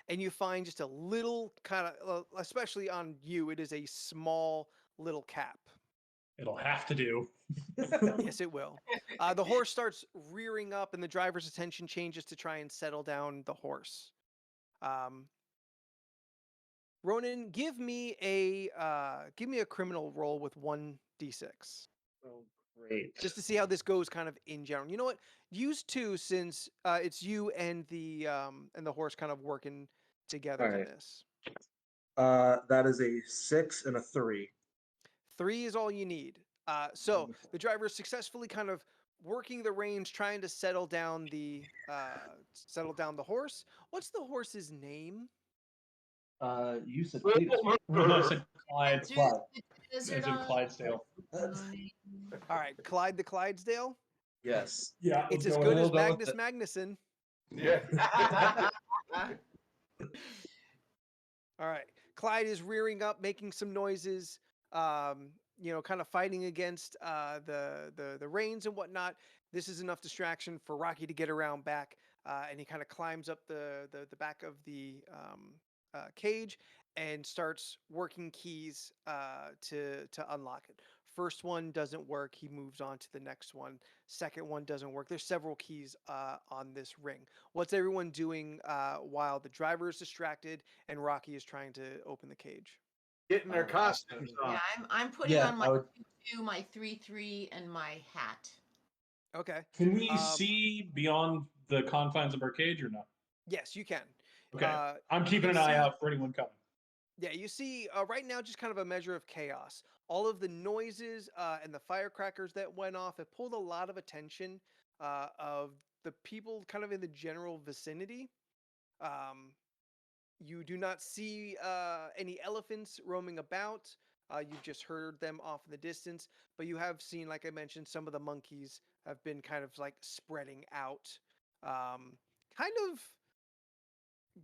and you find just a little kind of, especially on you, it is a small little cap. It'll have to do. Yes, it will. The horse starts rearing up, and the driver's attention changes to try and settle down the horse. Um, Ronan, give me a criminal roll with 1d6, Oh, great. just to see how this goes, kind of in general. You know what? Use 2 since it's you and the horse kind of working together All in right. this. That is a 6 and a 3. 3 is all you need. So the driver is successfully kind of working the reins, trying to settle down the horse. What's the horse's name? You said I Cletus. said Clyde, Dude, Clyde. the as desert in on Clydesdale. All right, Clyde the Clydesdale. Yes. Yeah, It's let's as go good with as We'll go with Magnus it. Magnuson. Yeah. All right, Clyde is rearing up, making some noises. Kind of fighting against the reins and whatnot. This is enough distraction for Rocky to get around back, and he kind of climbs up the back of the cage and starts working keys to unlock it. First one doesn't work. He moves on to the next one. Second one doesn't work. There's several keys on this ring. What's everyone doing while the driver is distracted and Rocky is trying to open the cage? Getting their costumes on. Yeah, I'm putting Yeah, on my I would. 2, my 3, and my hat. Okay. Can we Um, see beyond the confines of our cage or not? Yes, you can. Okay. I'm You keeping can an eye see- out for anyone coming. Yeah, you see right now just kind of a measure of chaos. All of the noises and the firecrackers that went off have pulled a lot of attention of the people kind of in the general vicinity. Um, you do not see any elephants roaming about. You've just heard them off in the distance, but you have seen, like I mentioned, some of the monkeys have been kind of like spreading out, kind of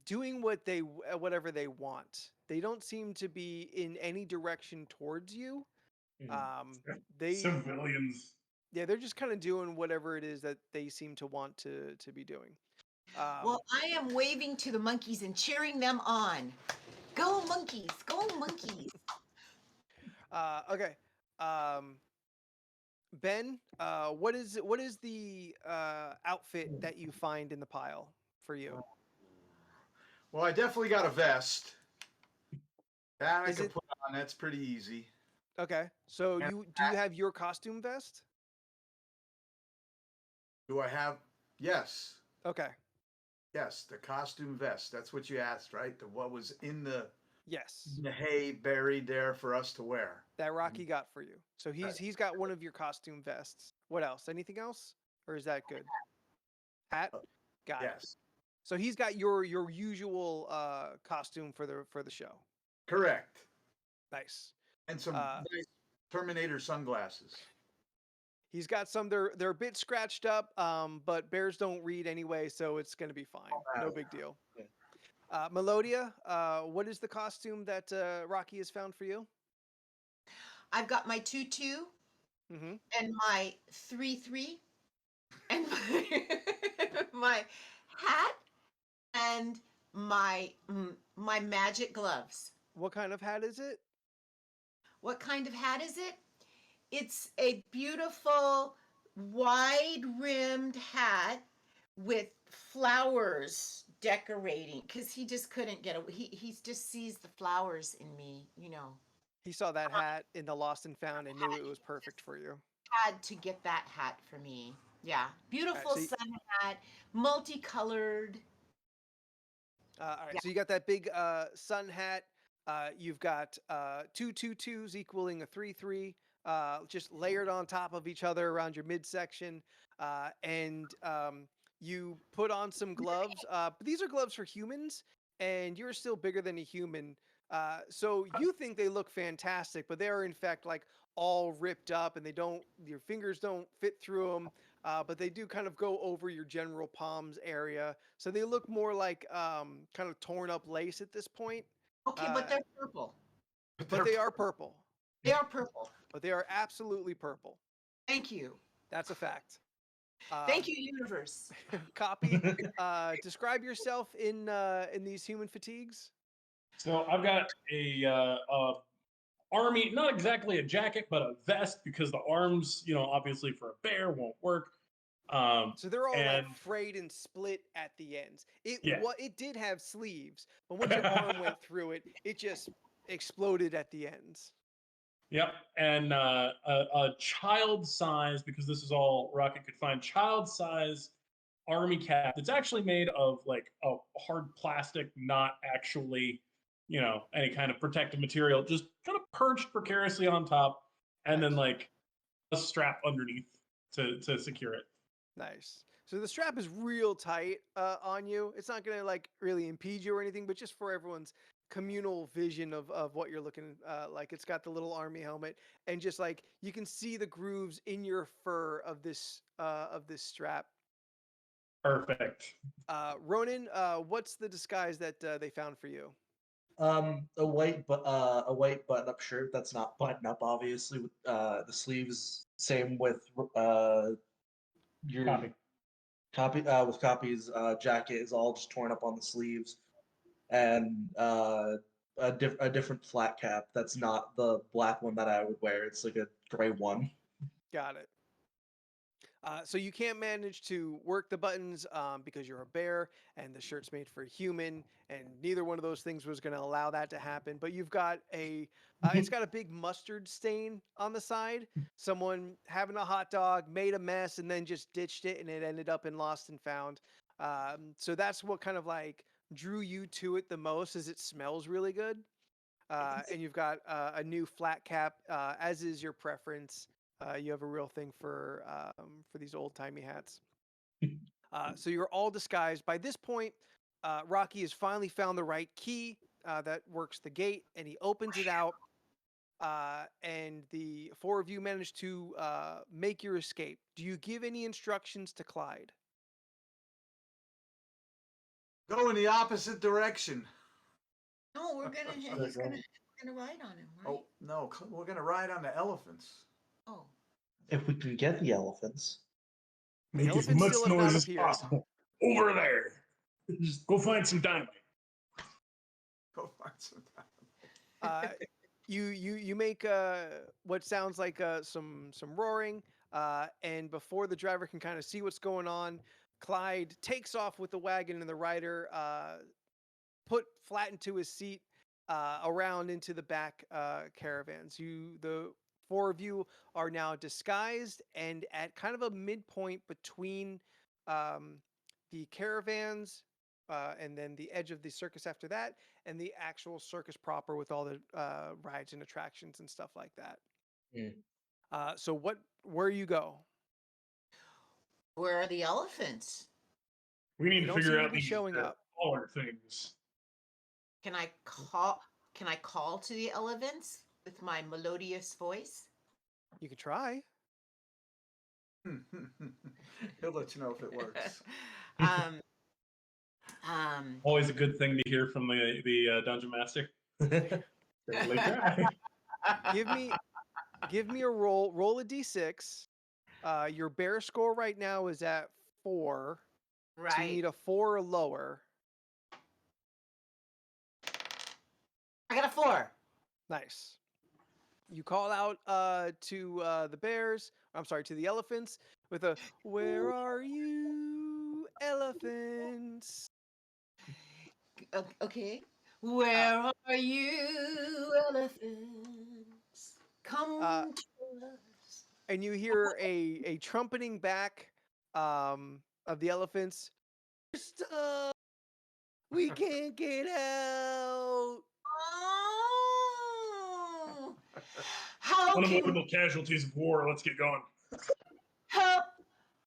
doing whatever they want. They don't seem to be in any direction towards you. They Civilians. yeah, they're just kind of doing whatever it is that they seem to want to be doing. Well, I am waving to the monkeys and cheering them on. Go monkeys! Go monkeys! Okay. Ben, what is the outfit that you find in the pile for you? Well, I definitely got a vest. That I Is could it- put on. That's pretty easy. Okay, so And do you have your costume vest? Do I have? Yes. Okay, Yes, the costume vest. That's what you asked, right? What was in yes, the hay buried there for us to wear. that Rocky got for you. So he's got one of your costume vests. What else? Anything else, or is that good? Hat, got it. Yes. So he's got your usual costume for the show. Correct. Nice. And some Uh, nice Terminator sunglasses. He's got some. They're a bit scratched up, but bears don't read anyway, so it's gonna be fine. No big deal. Yeah. Melodia, what is the costume that Rocky has found for you? I've got my 2 Mm-hmm. and my 3 and my hat and my magic gloves. What kind of hat is it? What kind of hat is it? It's a beautiful wide-rimmed hat with flowers decorating because he just couldn't get away. He just sees the flowers in me, He saw that hat in the Lost and Found and knew it was perfect for you. Had to get that hat for me. Yeah, beautiful so you- sun hat, multicolored. All right, Yeah. so you got that big sun hat. You've got 2 2 2s equaling a 3 3, just layered on top of each other around your midsection, and you put on some gloves. But these are gloves for humans, and you're still bigger than a human. So you think they look fantastic, but they are in fact like all ripped up, and your fingers don't fit through them. But they do kind of go over your general palms area, so they look more like kind of torn up lace at this point. Okay, but they're purple. But they are purple. They are purple. But they are absolutely purple. Thank you. That's a fact. Thank you, universe. Copy. Describe yourself in these human fatigues. So I've got a army, not exactly a jacket, but a vest because the arms, obviously for a bear won't work. So they're all like And frayed and split at the ends. Yeah. It did have sleeves, but once your arm went through it, it just exploded at the ends. Yep, and a child size, because this is all Rocket could find, child size army cap that's actually made of like a hard plastic, not actually, any kind of protective material, just kind of perched precariously on top, and then Nice. like a strap underneath to secure it. Nice. So the strap is real tight on you. It's not gonna like really impede you or anything, but just for everyone's communal vision of what you're looking like. It's got the little army helmet, and just like you can see the grooves in your fur of this strap. Perfect. Ronan, what's the disguise that they found for you? A white button-up shirt that's not buttoned up, obviously, with the sleeves. Same with your Copy. with Copy's jacket is all just torn up on the sleeves, and a different flat cap that's not the black one that I would wear. It's like a gray one. Got it. So you can't manage to work the buttons because you're a bear and the shirt's made for a human, and neither one of those things was going to allow that to happen. But you've got it's got a big mustard stain on the side. Someone having a hot dog made a mess and then just ditched it, and it ended up in Lost and Found. So that's what kind of like drew you to it the most, is it smells really good. And you've got a new flat cap, as is your preference. You have a real thing for these old timey hats. So you're all disguised. By this point, Rocky has finally found the right key that works the gate, and he opens it out. And the four of you manage to make your escape. Do you give any instructions to Clyde? Go in the opposite direction. No, he's gonna ride on him, right? Oh no, we're gonna ride on the elephants. Oh. If we can get the elephants. Make as elephants much still have noise not as appeared. possible. Over there. Just go find some dynamite. Go find some time. You make what sounds like some roaring, and before the driver can kind of see what's going on, Clyde takes off with the wagon, and the rider put flat into his seat around into the back caravans. The four of you are now disguised and at kind of a midpoint between the caravans and then the edge of the circus after that, and the actual circus proper with all the rides and attractions and stuff like that. So where you go? Where are the elephants? We need They to don't seem figure to out be these showing up. smaller things. Can I call to the elephants with my melodious voice? You can try. He'll let you know if it works. Always a good thing to hear from the dungeon master. Really try. Give me a roll. Roll a d6. Your bear score right now is at 4. So you Right. need a 4 or lower. I got a 4. Nice. You call out to the bears. I'm sorry, to the elephants with a "Where are you, elephants?" Okay. Where are you, elephants? Come to us. And you hear a trumpeting back of the elephants. "We're stuck. We can't get out." Oh, how can Unavoidable casualties of war. Let's get going. help?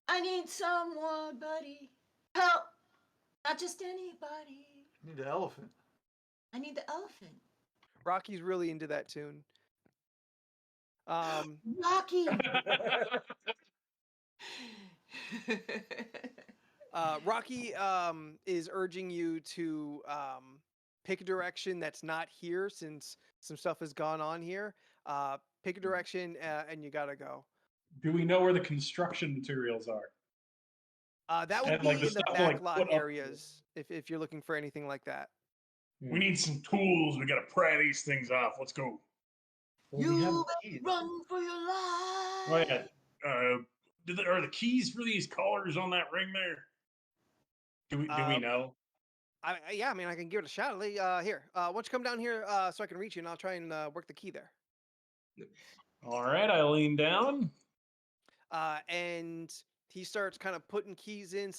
I need someone, buddy. Help! Not just anybody. Need the elephant. I need the elephant. Rocky's really into that tune. Rocky. Rocky is urging you to pick a direction that's not here, since some stuff has gone on here. Pick a direction and you gotta go. Do we know where the construction materials are? That would And, be like, the in the stuff to, back like, lot put up- areas if you're looking for anything like that. We need some tools. We got to pry these things off. Let's go. Well, we have You the keys. run for your life. Oh yeah. Are the keys for these collars on that ring there? Do we Uh, know? yeah, I mean, I can give it a shot. Here, why don't you come down here so I can reach you, and I'll try and work the key there. All right, I lean down. And he starts kind of putting keys in.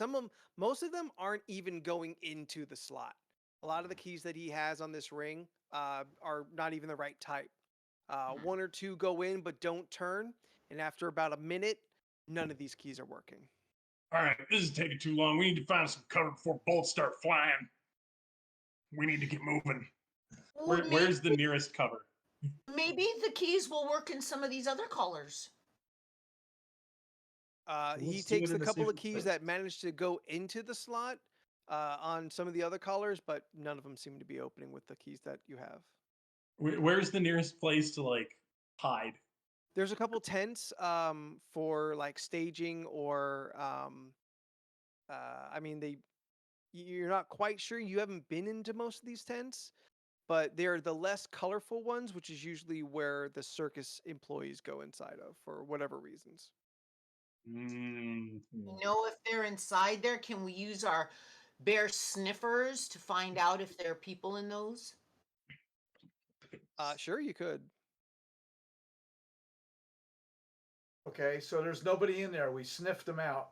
Most of them aren't even going into the slot. A lot of the keys that he has on this ring are not even the right type. One or two go in but don't turn, and after about a minute, none of these keys are working. All right, this is taking too long. We need to find some cover before bolts start flying. We need to get moving. Well, Where's the nearest cover? maybe the keys will work in some of these other collars. We'll He do it takes in the the couple of safest keys place. that managed to go into the slot on some of the other collars, but none of them seem to be opening with the keys that you have. Where's the nearest place to like hide? There's a couple tents for like staging or I mean you're not quite sure. You haven't been into most of these tents, but they're the less colorful ones, which is usually where the circus employees go inside of for whatever reasons. Mm. You know, if they're inside there, can we use our bear sniffers to find out if there are people in those? Sure, you could. Okay, so there's nobody in there. We sniffed them out.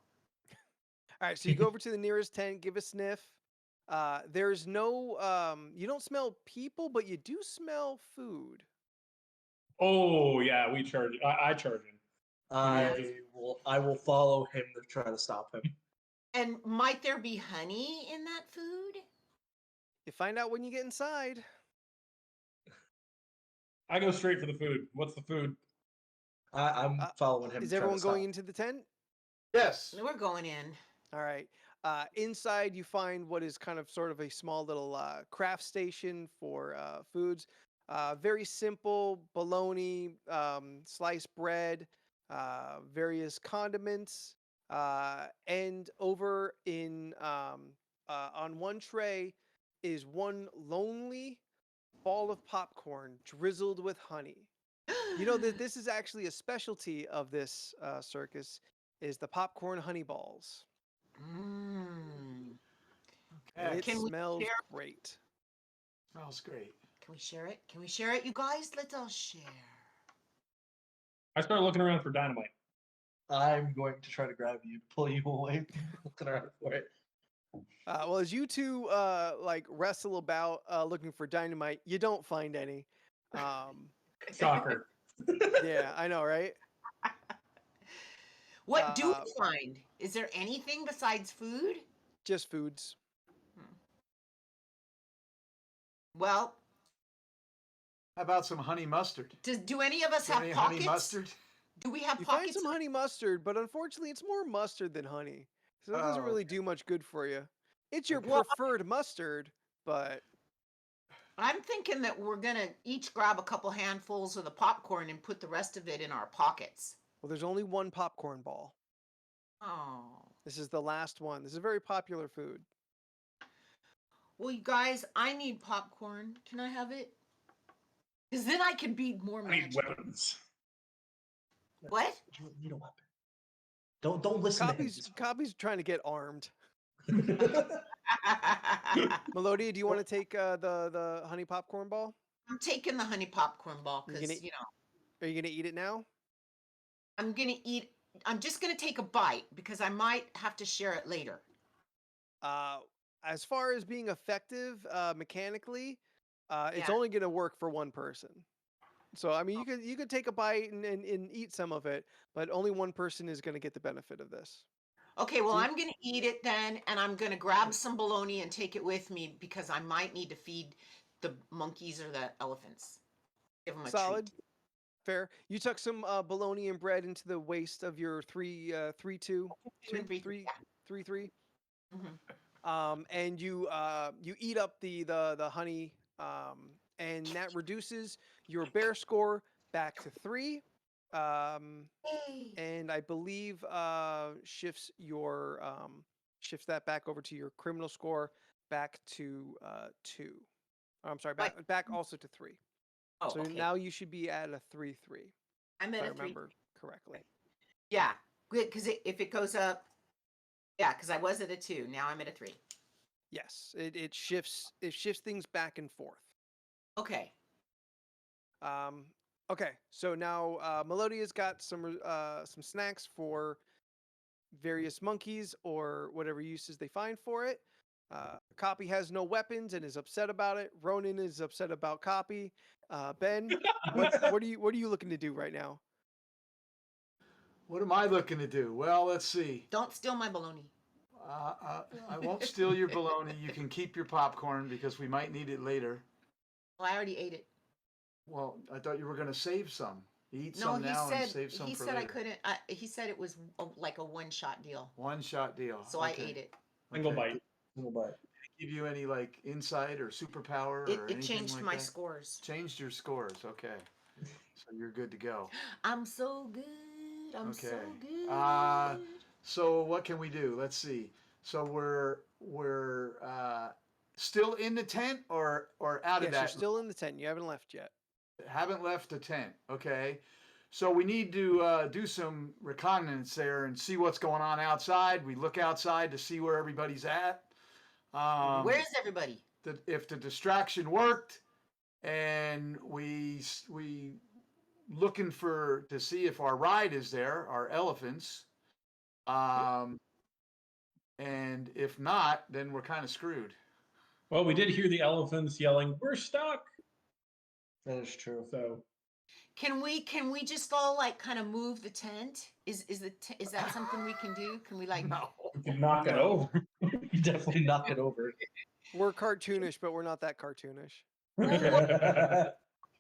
All right, so you go over to the nearest tent, give a sniff. There's no, you don't smell people, but you do smell food. Oh yeah, we charge. I charge him. I will follow him to try to stop him. And might there be honey in that food? You find out when you get inside. I go straight for the food. What's the food? I'm Uh, following him. Is to try everyone to stop going him. into the tent? Yes. We're going in. All right. Inside, you find what is kind of sort of a small little craft station for foods. Very simple bologna, sliced bread, various condiments, and over in on one tray is one lonely ball of popcorn drizzled with honey. You know that this is actually a specialty of this circus is the popcorn honey balls. Mm. Okay. It Can we smells share? great. Smells great. Can we share it? Can we share it, you guys? Let's all share. I start looking around for dynamite. I'm going to try to grab you, pull you away, looking around for it. Well, as you two like wrestle about looking for dynamite, you don't find any. Shocker. Yeah, I know, right? What do Uh, we find? Is there anything besides food? just foods. Well, How about some honey mustard? do any of us Is there have any pockets? honey mustard? Do we have You find pockets? some honey mustard, but unfortunately, it's more mustard than honey, so it doesn't Oh, really do much good for you. It's your Okay. Well, preferred mustard, but I'm thinking that we're gonna each grab a couple handfuls of the popcorn and put the rest of it in our pockets. well, there's only one popcorn ball. Oh. This is the last one. This is a very popular food. Well, you guys, I need popcorn. Can I have it? Because then I can be more I need magic. weapons. What? You don't need a weapon. Don't listen Copy's trying to get armed. to him. Melodia, do you want to take the honey popcorn ball? I'm taking the honey popcorn ball You because, gonna- Are you gonna eat it now? I'm going to eat. I'm just going to take a bite because I might have to share it later. As far as being effective mechanically, it's Yeah. only gonna work for one person. So I mean, you could take a bite and eat some of it, but only one person is gonna get the benefit of this. Okay, well, So you- I'm going to eat it then, and I'm going to grab some bologna and take it with me because I might need to feed the monkeys or the elephants. Give them a Solid, treat. fair. You tuck some bologna and bread into the waist of your 3-2, Two and three, yeah. 3-3. Mhm. And you eat up the honey, and that reduces your bear score back to 3. Yay. And I believe shifts that back over to your criminal score back to 2. I'm sorry, Right. back also to 3. Oh, So okay. now you should be at a 3-3, I'm if at I a 3. remember correctly. Yeah, good. Because if it goes up, yeah, because I was at a 2. Now I'm at a 3. Yes, it shifts things back and forth. Okay. Um, okay, so now Melodia's got some snacks for various monkeys or whatever uses they find for it. Copy has no weapons and is upset about it. Ronan is upset about Copy. Ben, what are you looking to do right now? What am I looking to do? Well, let's see. Don't steal my baloney. I won't steal your bologna. You can keep your popcorn because we might need it later. Well, I already ate it. Well, I thought you were going to save some. Eat No, some he now and said save some he for said I later. couldn't. He said it was like a one-shot deal. One shot deal. So I Okay. ate it. Single Okay. bite. Single bite. Give you any like insight or superpower It, or it anything changed like my that? scores. Changed your scores. Okay. So you're good to go. I'm so good. I'm so Okay. good. So what can we do? Let's see. So we're still in the tent or out of Yes, you're that? still in the tent. You haven't left yet. Haven't left the tent. Okay. So we need to do some reconnaissance there and see what's going on outside. We look outside to see where everybody's at. Where's everybody? If the distraction worked, and we looking to see if our ride is there, our elephants. And if not, then we're kind of screwed. Well, we did hear the elephants yelling, "We're stuck!" That is true. So Can we just all like kind of move the tent? Is that something we can do? Can we like? No. we can knock it No. over. You definitely knock it over. We're cartoonish, but we're not that cartoonish.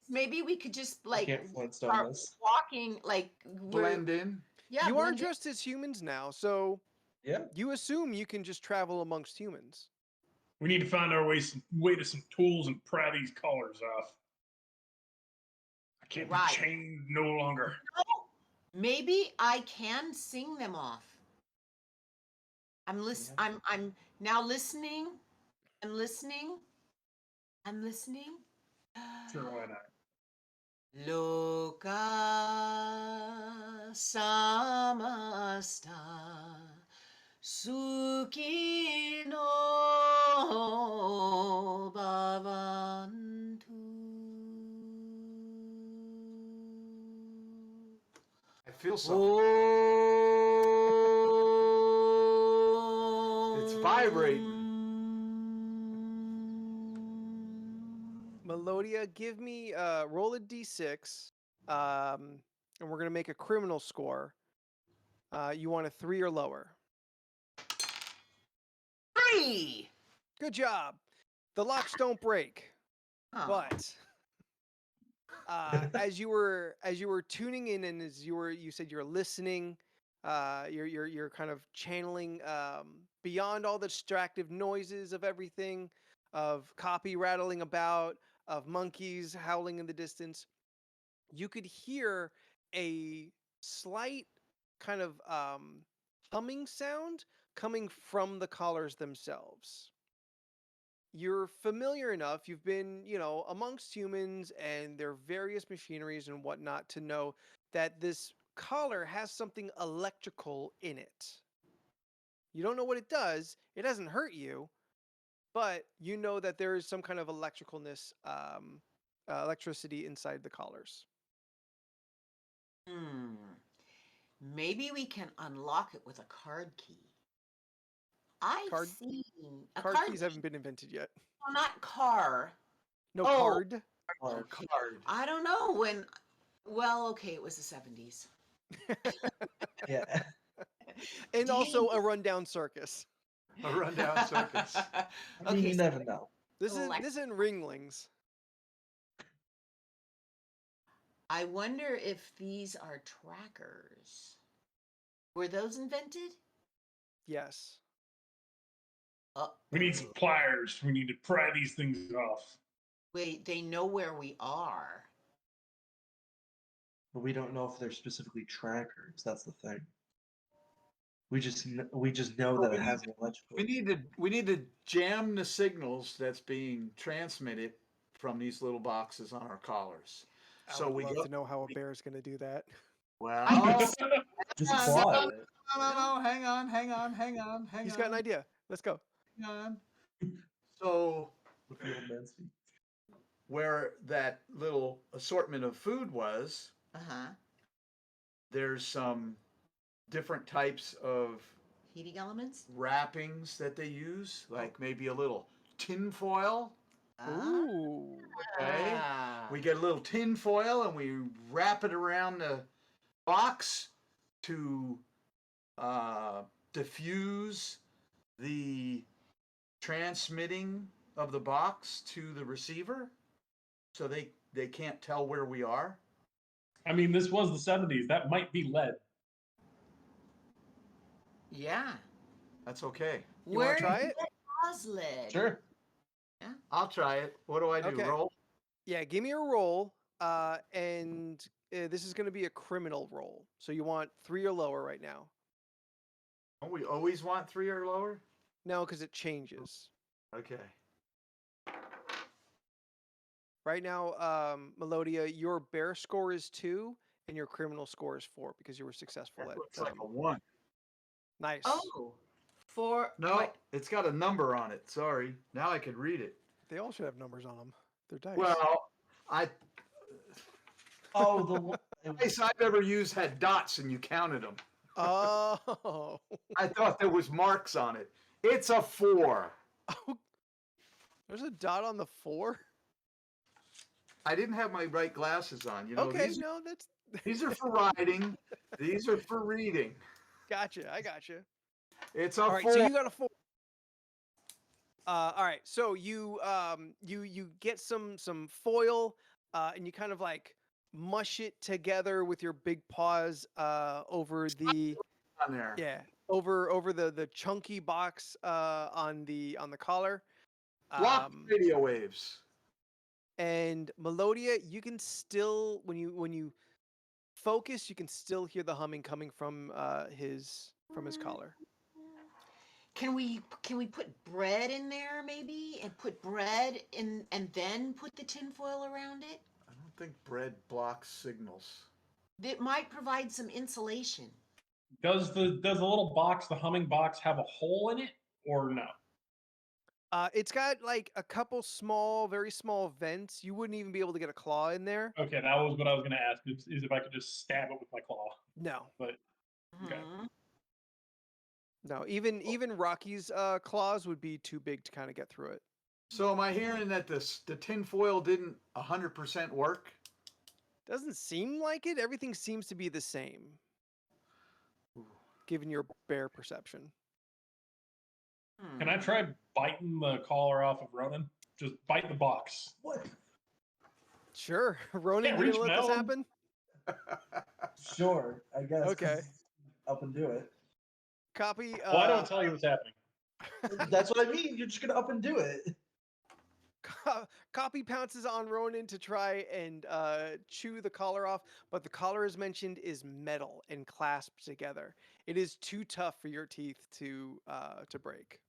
Maybe we could just like Can't Flintstone start this. walking like Blend in. Yeah, You are blend in. dressed as humans now, so Yeah. you assume you can just travel amongst humans. We need to find our way to some tools and pry these collars off. I can't Right. be chained no longer. Maybe I can sing them off. I'm now listening. I'm listening. I'm listening. Sure, why not? Loka samasta suki no bhavantu. I feel something. It's vibrating. Melodia, give me roll a d6, and we're gonna make a criminal score. You want a 3 or lower. 3. Good job. The locks don't break, Oh. but as you were tuning in and as you said you're listening, you're kind of channeling beyond all the distractive noises of everything, of Copy rattling about, of monkeys howling in the distance. You could hear a slight kind of humming sound coming from the collars themselves. You're familiar enough, you've been, amongst humans and their various machineries and whatnot to know that this collar has something electrical in it. You don't know what it does, it doesn't hurt you, but you know that there is some kind of electricity inside the collars. Maybe we can unlock it with a card key. I've seen a Card card keys haven't been invented yet. No, not car. No Oh. card. Card. I don't know when. Well, okay, it was the 70s. Yeah. And Do you also need- a rundown circus. A rundown circus. I mean, Okay, you so never know. This Elect- isn't Ringlings. I wonder if these are trackers. Were those invented? Yes. We need some pliers. We need to pry these things off. Wait, they know where we are. But we don't know if they're specifically trackers. That's the thing. We just know that it has an electrical. We need to jam the signals that's being transmitted from these little boxes on our collars. I So would we love go. to know how a bear is going to do that. Well, Just no, claw no, it. no, hang on. He's got an idea. Let's go. Hang on. So With the old man speak. where that little assortment of food was, Uh-huh. there's some different types of Heating elements? wrappings that they use, like maybe a little tin foil. Ooh. Okay. Ah. We get a little tin foil and we wrap it around the box to diffuse the transmitting of the box to the receiver so they can't tell where we are. I mean, this was the 70s. That might be lead. Yeah. That's okay. You want to try it? Was lead. Sure. I'll try it. What do I do? Okay. Roll? Yeah, give me a roll. And this is going to be a criminal roll. So you want 3 or lower right now. Don't we always want 3 or lower? No, because it changes. Okay. Right now, Melodia, your bear score is 2 and your criminal score is 4 because you were successful That at. looks like a 1. Nice. Oh. For No, what? it's got a number on it. Sorry. Now I could read it. They all should have numbers on them. They're dice. Well, I Oh, the one. dice I've ever used had dots and you counted them. Oh. I thought there was marks on it. It's a 4. Oh. There's a dot on the 4. I didn't have my right glasses on. You know, Okay, no, that's these are for riding. These are for reading. gotcha. I gotcha. It's a All right, 4. so you got a 4. All right, so you you get some foil, and you kind of like mush it together with your big paws over the on there. over the chunky box on the collar. Block radio waves. And Melodia, you can still when you focus, you can still hear the humming coming from his collar. Can we put bread in there maybe and put bread in and then put the tinfoil around it? I don't think bread blocks signals. That might provide some insulation. Does the little box, the humming box, have a hole in it or no? It's got like a couple small, very small vents. You wouldn't even be able to get a claw in there. Okay, that was what I was going to ask. Is if I could just stab it with my claw. No, But okay. Mhm. no. Even Rocky's claws would be too big to kind of get through it. So am I hearing that the tin foil didn't 100% work? Doesn't seem like it. Everything seems to be the same, given your bear perception. Can I try biting the collar off of Ronan? Just bite the box. What? Sure, Ronan, Can't you reach gonna let this metal. happen? Sure, I guess. Okay. Up and do it. Copy. Well, I don't tell you what's happening. That's what I mean. You're just gonna up and do it. Copy pounces on Ronan to try and chew the collar off, but the collar, as mentioned, is metal and clasped together. It is too tough for your teeth to break.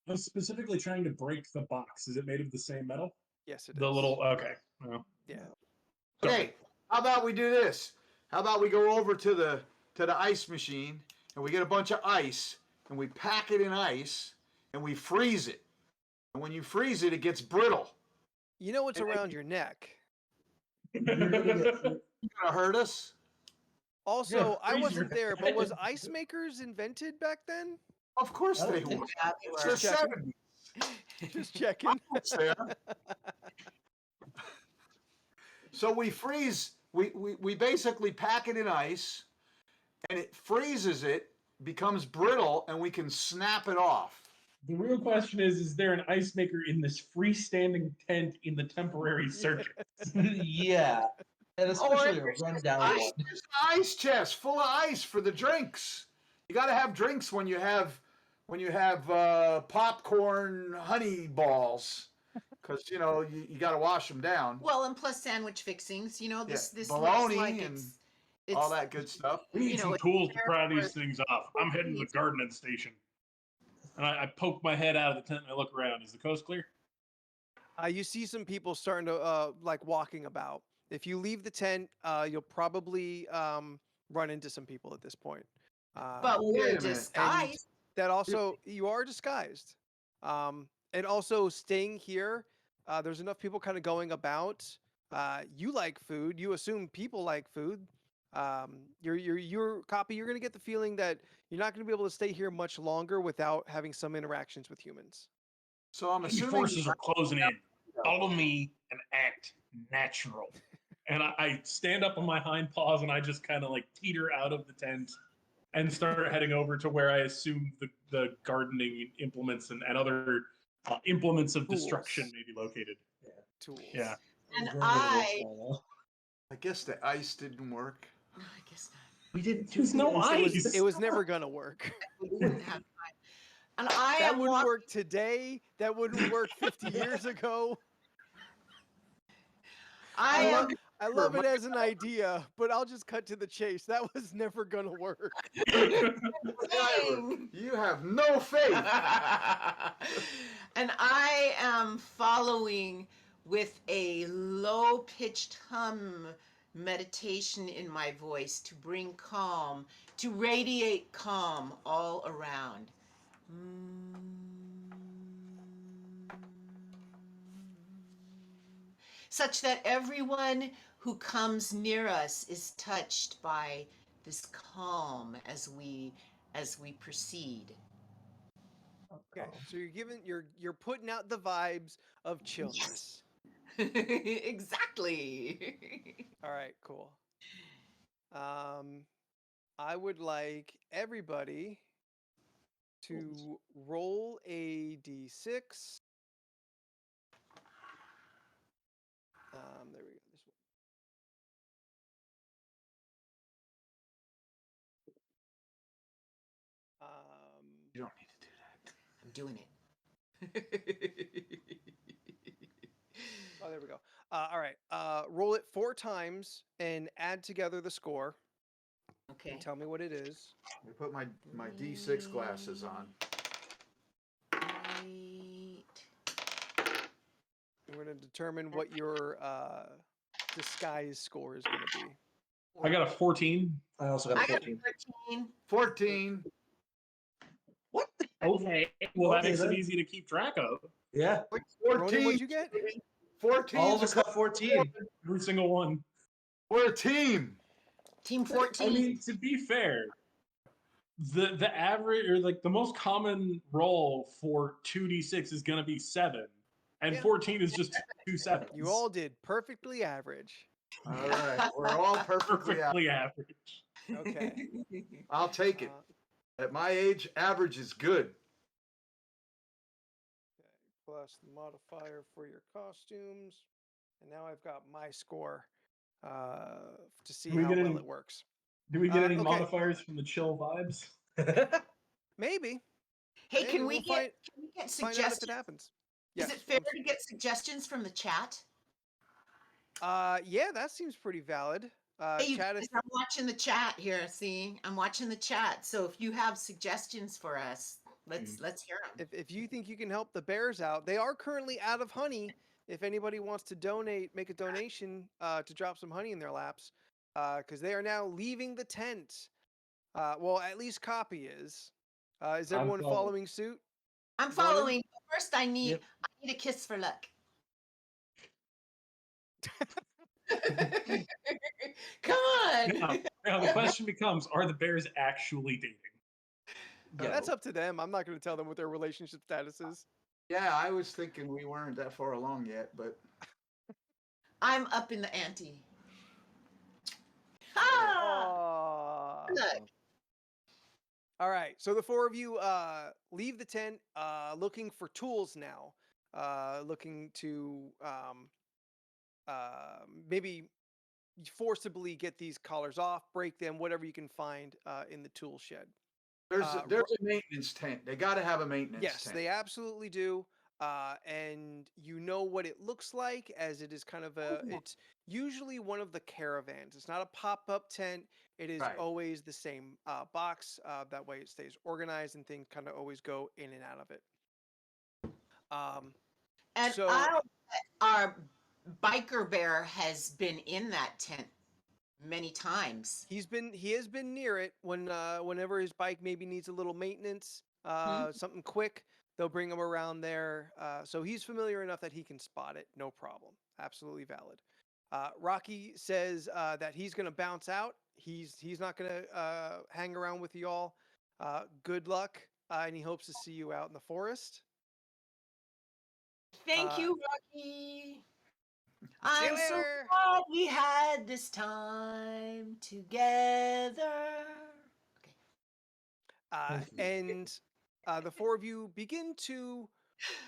I was specifically trying to break the box. Is it made of the same metal? Yes, it is. The little okay. Well, Yeah. Okay, how about we do this? How about we go over to the ice machine and we get a bunch of ice and we pack it in ice and we freeze it. And when you freeze it, it gets brittle. You know what's around your neck. You're gonna get It's gonna hurt us. Also, I freeze wasn't your there, but was head. ice makers invented back then? Of course I don't they think were. Yeah, they It's were. the Checking. 70s. Just checking. Sam. So we freeze, we basically pack it in ice and it freezes it, becomes brittle, and we can snap it off. The real question is there an ice maker in this freestanding tent in the temporary circuit? yeah, and especially a there's rundown ice, one. there's an ice chest full of ice for the drinks. You got to have drinks when you have popcorn honey balls, because you know you got to wash them down. Well, and plus sandwich fixings. You know, this bologna looks like and it's all that good stuff. We need You know, some it's tools to there pry for- these things off. I'm heading to the gardening station. And I poke my head out of the tent and I look around. Is the coast clear? You see some people starting to like walking about. If you leave the tent, you'll probably run into some people at this point. But Wait we're a minute. And disguised. that also you are disguised. And also staying here, there's enough people kind of going about. You like food. You assume people like food. Your copy. You're gonna get the feeling that you're not gonna be able to stay here much longer without having some interactions with humans. So I'm Enemy assuming forces are closing in. Follow me and act natural. And I stand up on my hind paws and I just kind of like teeter out of the tent and start heading over to where I assume the gardening implements and other implements of destruction Tools. may be located. Tools. Yeah. And Vermin will I follow. I guess the ice didn't work. no, I guess not. We didn't do There's no this. ice. It was never gonna work. We wouldn't have time. And I That am wouldn't walking. work today. That wouldn't work 50 years ago. I am. I love it as an idea, but I'll just cut to the chase. That was never gonna work. Dang. You have no faith. And I am following with a low pitched hum meditation in my voice to bring calm, to radiate calm all around. Such that everyone who comes near us is touched by this calm as we proceed. Okay, so you're putting out the vibes of chillness. Exactly. All right, cool. I would like everybody to roll a d6. There we go. This one. You don't need to do that. I'm doing it. Oh, there we go. All right. Roll it 4 times and add together the score. Okay. And tell me what it is. Let me put my D6 glasses on. 8. We're going to determine what your disguise score is going to be. I got a 14. I also got I a got 14. 13. 14. What? Okay. Well, that Okay, makes then. it easy to keep track of. Yeah. Ronan, 14. what'd you get? 14. All of us got 14. Every single one. We're a team. Team 14. I mean, to be fair, the average or like the most common roll for 2d6 is gonna be 7. And Yeah. 14 is just 2 sevens. You all did perfectly average. All right. We're all perfectly out. perfectly average. Okay. I'll take it. At my age, average is good. Okay, plus the modifier for your costumes. And now I've got my score to see Do we how get well any- it works. Do we get any okay. modifiers from the chill vibes? Maybe. Hey, Maybe can we we'll get find out if suggestions? it happens. Is Yes. it fair to get suggestions from the chat? Yeah, that seems pretty valid. Hey, you Chat guys, is I'm watching the chat here. See, I'm watching the chat. So if you have suggestions for us, let's hear them. if you think you can help the bears out, they are currently out of honey. If anybody wants to donate, make a donation to drop some honey in their laps, because they are now leaving the tent. Well, at least Copy is. Is everyone following. following suit? I'm Ronan? following. First, I need Yep. a kiss for luck. Come on. Now the question becomes: are the bears actually dating? That's up to them. I'm not going to tell them what their relationship status is. Yeah, I was thinking we weren't that far along yet, but I'm up in the ante. Ah! Aw. Look. All right, so the 4 of you leave the tent, looking for tools now, looking to maybe forcibly get these collars off, break them, whatever you can find in the tool shed. there's a maintenance tent. They got to have a maintenance Yes, tent. they absolutely do. And you know what it looks like, as it is kind of it's usually one of the caravans. It's not a pop-up tent. It is Right. always the same box. That way it stays organized and things kind of always go in and out of it. And So- I'll our biker bear has been in that tent many times. He has been near it whenever his bike maybe needs a little maintenance, Hmm? something quick. They'll bring him around there, so he's familiar enough that he can spot it. No problem. Absolutely valid. Rocky says that he's going to bounce out. He's not going to hang around with y'all. Good luck, and he hopes to see you out in the forest. Thank Uh, you, Rocky. See you I'm so later. glad we had this time together. Okay. Thank you. And the four of you begin to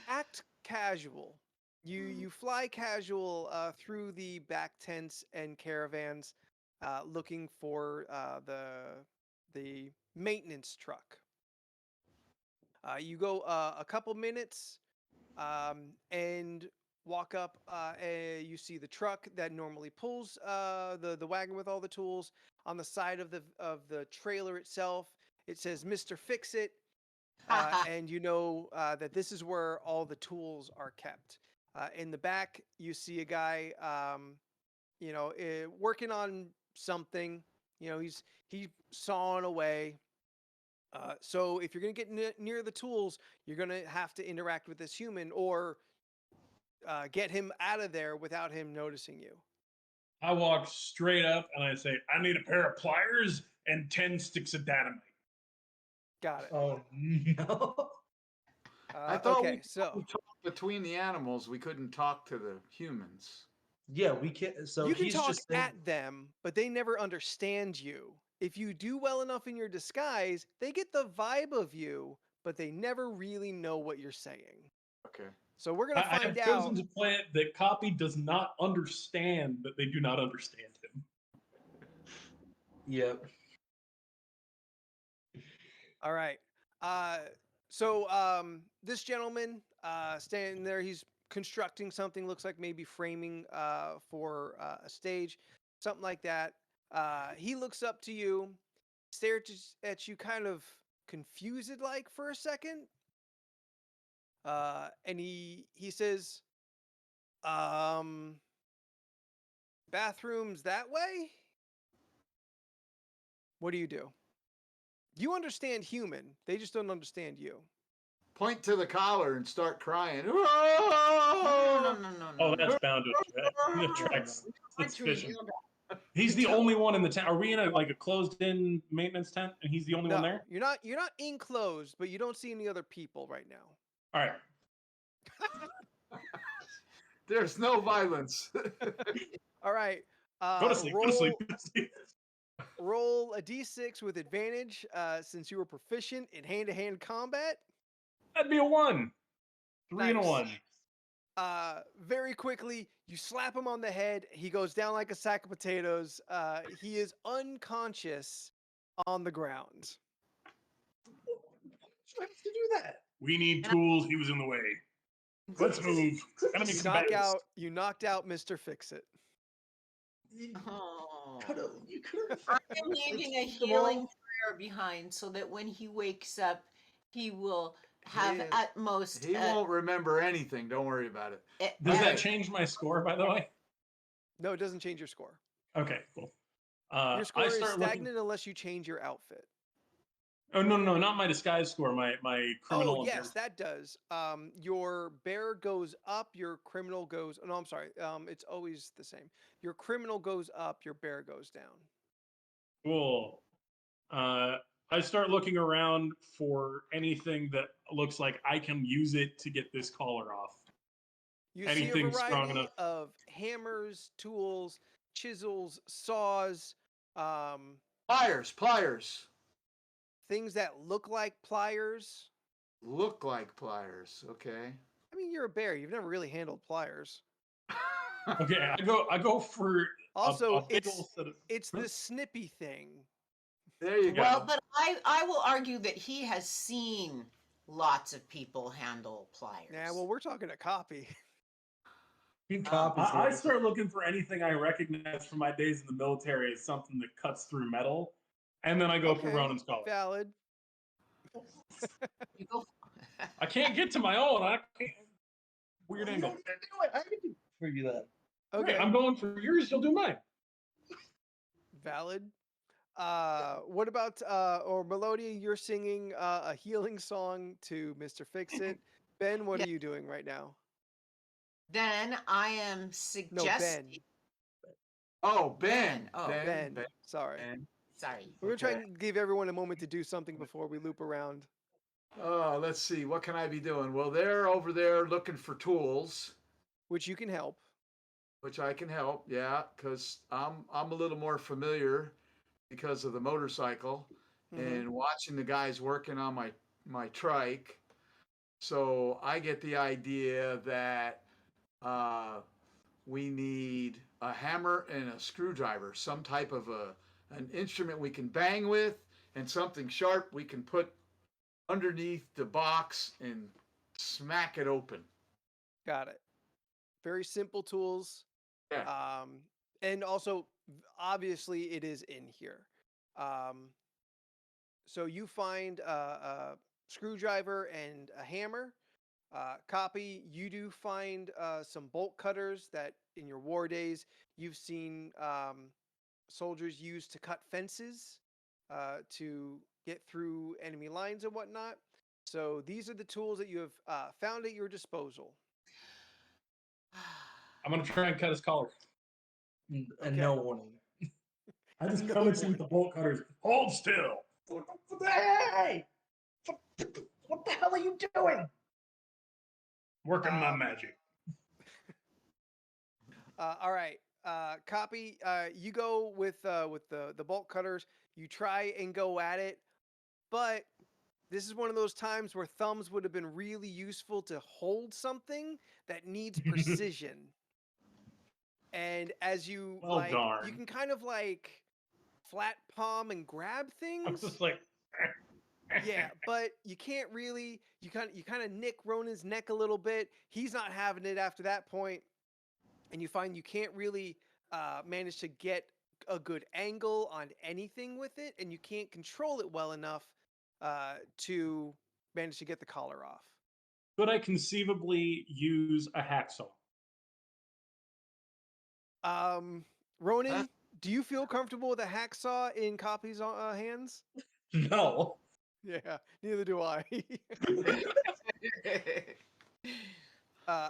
act casual. You fly casual through the back tents and caravans, looking for the maintenance truck. You go a couple minutes and walk up. You see the truck that normally pulls the wagon with all the tools. On the side of the trailer itself, it says "Mr. Fix It," and you know that this is where all the tools are kept. In the back, you see a guy, working on something. He's sawing away. So if you're gonna get near the tools, you're gonna have to interact with this human or get him out of there without him noticing you. I walk straight up and I say, I need a pair of pliers and 10 sticks of dynamite. Got it. Oh no. I thought Okay, we so could talk between the animals. We couldn't talk to the humans. Yeah, we can't. So you can he's talk just saying, at them, but they never understand you. If you do well enough in your disguise, they get the vibe of you, but they never really know what you're saying. Okay. So we're I gonna have find chosen out. to play it that Copy does not understand that they do not understand him. yep. All right. Uh, so this gentleman standing there, he's constructing something. Looks like maybe framing for a stage, something like that. He looks up to you, stares at you, kind of confused, like for a second, and he says, "Bathrooms that way." What do you do? You understand human. They just don't understand you. Point to the collar and start crying. No, no, no, no, no, Oh, no. that's bound to attract Trying to suspicion. reveal that. He's the only one in the tent. Are we in a closed-in maintenance tent, and he's the only one No, there? you're not enclosed, but you don't see any other people right now. All right. There's no violence. All right. Go to sleep. Go to sleep. Go to sleep. Roll a d6 with advantage since you were proficient in hand-to-hand combat. That'd be a 1. 3 and a Nice. 1. Very quickly, you slap him on the head. He goes down like a sack of potatoes. He is unconscious on the ground. Why did you do that? We need tools. He was in the way. Let's move. Enemy combatants. You knocked out Mr. Fix-It. Oh. You could have. I am leaving a healing prayer behind so that when he wakes up, he will have He- utmost. He won't remember anything. Don't worry about it. Does Okay. that change my score, by the way? No, it doesn't change your score. Okay, cool. Your score I is start stagnant looking. unless you change your outfit. Oh no, not my disguise score. My criminal. Oh yes, that does. Your bear goes up, your criminal goes. No, I'm sorry. It's always the same. Your criminal goes up, your bear goes down. Cool. I start looking around for anything that looks like I can use it to get this collar off. You see a Anything strong variety enough. of hammers, tools, chisels, saws, Pliers. things that look like pliers. Look like pliers. Okay. I mean, you're a bear. You've never really handled pliers. Okay, I go for Also, a big old set of. it's the snippy thing. There you go. Well, but I will argue that he has seen lots of people handle pliers. Yeah, well, we're talking a copy. I start looking for anything I recognize from my days in the military as something that cuts through metal, and then I go for Okay, Ronan's collar. Valid. You go. I can't get to my own. I can't. weird You angle. don't need to do it. I can do for you then. Okay, Right, I'm going for yours. You'll do mine. valid. What about or Melodia? You're singing a healing song to Mr. Fix It. Ben, what Yeah. are you doing right now? Then I am No, Ben. suggesting. Oh, Ben. Oh, Ben. Ben. Sorry. Ben. sorry. We're gonna try Okay. and give everyone a moment to do something before we loop around. Oh, let's see. What can I be doing? Well, they're over there looking for tools, Which you can help. which I can help. Yeah, because I'm a little more familiar because of the motorcycle Mhm. and watching the guys working on my trike. So I get the idea that uh, we need a hammer and a screwdriver, some type of an instrument we can bang with, and something sharp we can put underneath the box and smack it open. Got it. Very simple tools. Yeah. And also, obviously, it is in here. Um, so you find a screwdriver and a hammer. Copy, you do find some bolt cutters that in your war days you've seen soldiers use to cut fences to get through enemy lines and whatnot. So these are the tools that you have found at your disposal. I'm gonna try and cut his collar. And Okay. no warning. I just No come at you warning. with the bolt cutters. Hold still. Hey! What the hell are you doing? Working my magic. All right. Copy. You go with the bolt cutters. You try and go at it, but this is one of those times where thumbs would have been really useful to hold something that needs precision. And as you Well, like, you darn. can kind of like flat palm and grab I'm things. just like. Yeah, but you can't really. You kind of nick Ronan's neck a little bit. He's not having it after that point, and you find you can't really manage to get a good angle on anything with it, and you can't control it well enough to manage to get the collar off. Could I conceivably use a hacksaw? Ronan, do you feel comfortable with a hacksaw in Copy's hands? No. Yeah, neither do I.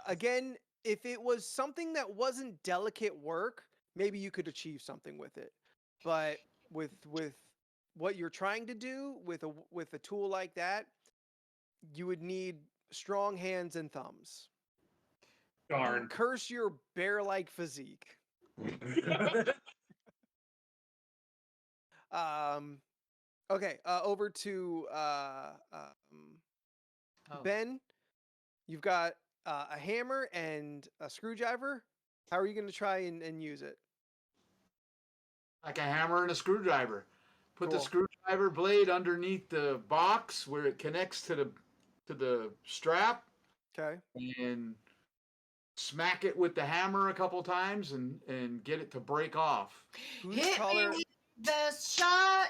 Again, if it was something that wasn't delicate work, maybe you could achieve something with it. But with what you're trying to do with a tool like that, you would need strong hands and thumbs. Darn. Curse your bear-like physique. Okay, over to Oh. Ben. You've got a hammer and a screwdriver. How are you going to try and use it? Like a hammer and a screwdriver. Put the Cool. screwdriver blade underneath the box where it connects to the strap, Okay. and smack it with the hammer a couple times and get it to break off. Whose Hit collar? me with the shot.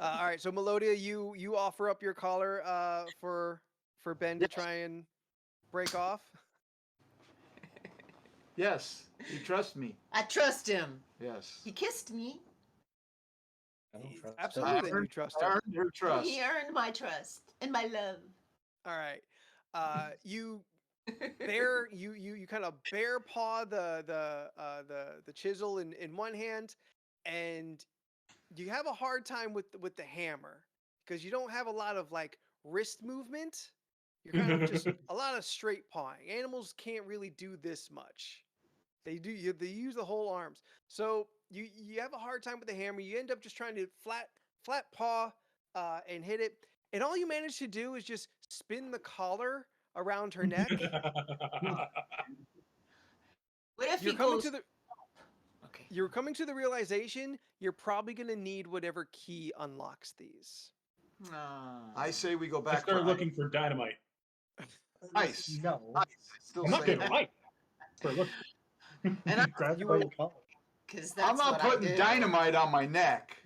All right. So Melodia, you offer up your collar for Ben to try and break off. Yes, you trust me. I trust him. Yes. He kissed me. I don't trust Absolutely, then you Earned- trust him. Earned her trust. He earned my trust and my love. All right. You bear you kind of bear paw the chisel in one hand, and you have a hard time with the hammer because you don't have a lot of like wrist movement. You're kind of just a lot of straight pawing. Animals can't really do this much. They use the whole arms. So you have a hard time with the hammer. You end up just trying to flat paw and hit it. And all you manage to do is just spin the collar around her neck. What if You're he coming goes? to the Okay. you're coming to the realization you're probably going to need whatever key unlocks these. I say we go I back start for looking for dynamite. ice. No. Ice. Still I'm not saying gonna that. lie. Start looking. And I, Grab You it by will- the collar. because that's I'm not what putting I do. dynamite on my neck.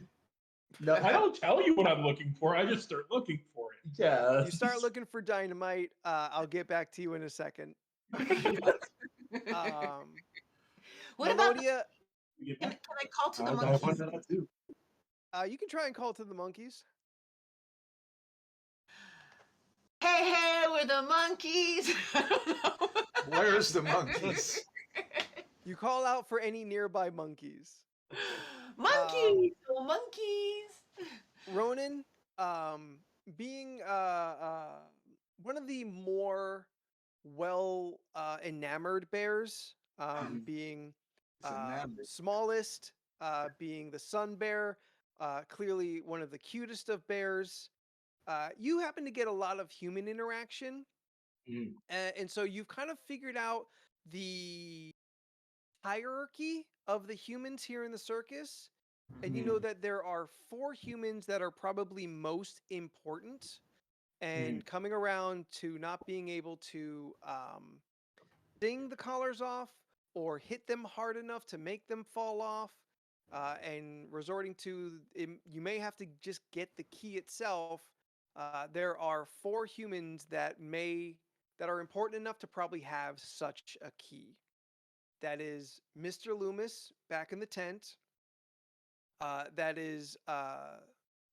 No, I don't tell you what I'm looking for. I just start looking for it. Yeah. You start looking for dynamite. I'll get back to you in a second. Um, What about Melodia, You get can that? I call to the I monkeys? wanted that too. you can try and call to the monkeys. Hey, hey, we're the monkeys. I don't know. Where's the monkeys? You call out for any nearby monkeys. Monkeys, oh monkeys. Ronan, being one of the more well enamored bears, being It's enamored. smallest, being the sun bear, clearly one of the cutest of bears. You happen to get a lot of human interaction, Mm. and so you've kind of figured out the hierarchy of the humans here in the circus. And you know that there are 4 humans that are probably most important, and coming around to not being able to sing the collars off or hit them hard enough to make them fall off, and resorting to you may have to just get the key itself. There are 4 humans that are important enough to probably have such a key. That is Mr. Loomis back in the tent. That is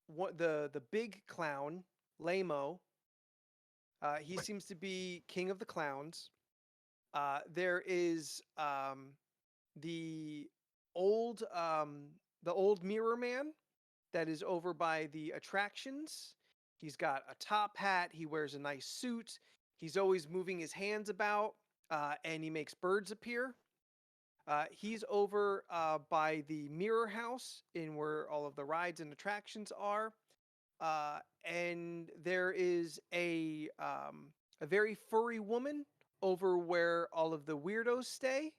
what the big clown, Lamo. He seems to be king of the clowns. There is the old the old mirror man that is over by the attractions. He's got a top hat. He wears a nice suit. He's always moving his hands about, and he makes birds appear. He's over by the mirror house in where all of the rides and attractions are. And there is a very furry woman over where all of the weirdos stay.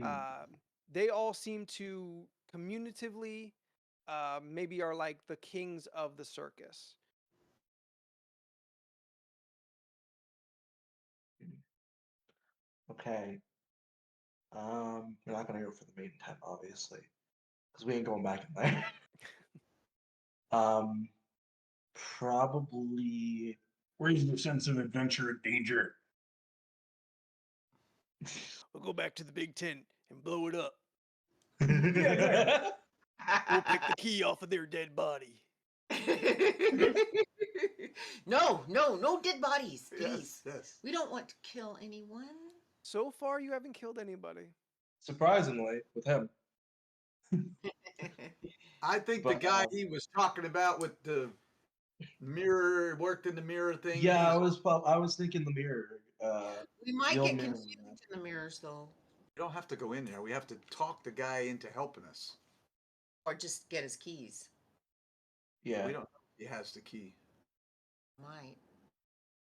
Um, they all seem to communitively maybe are like the kings of the circus. Okay. We're not gonna go for the main tent, obviously, because we ain't going back in there. um, Probably. Where's the sense of adventure and danger? We'll go back to the big tent and blow it up. Yeah. We'll pick the key off of their dead body. No dead bodies, Yes, please. yes. We don't want to kill anyone. So far, you haven't killed anybody. Surprisingly, with him. I think the But, guy he was talking about with the mirror, worked in the mirror thing. Yeah, I was thinking the mirror. We might The old get mirror confused man. in the mirrors though, We don't have to go in there. We have to talk the guy into helping us. or just get his keys. Yeah. We don't know if he has the key. Might.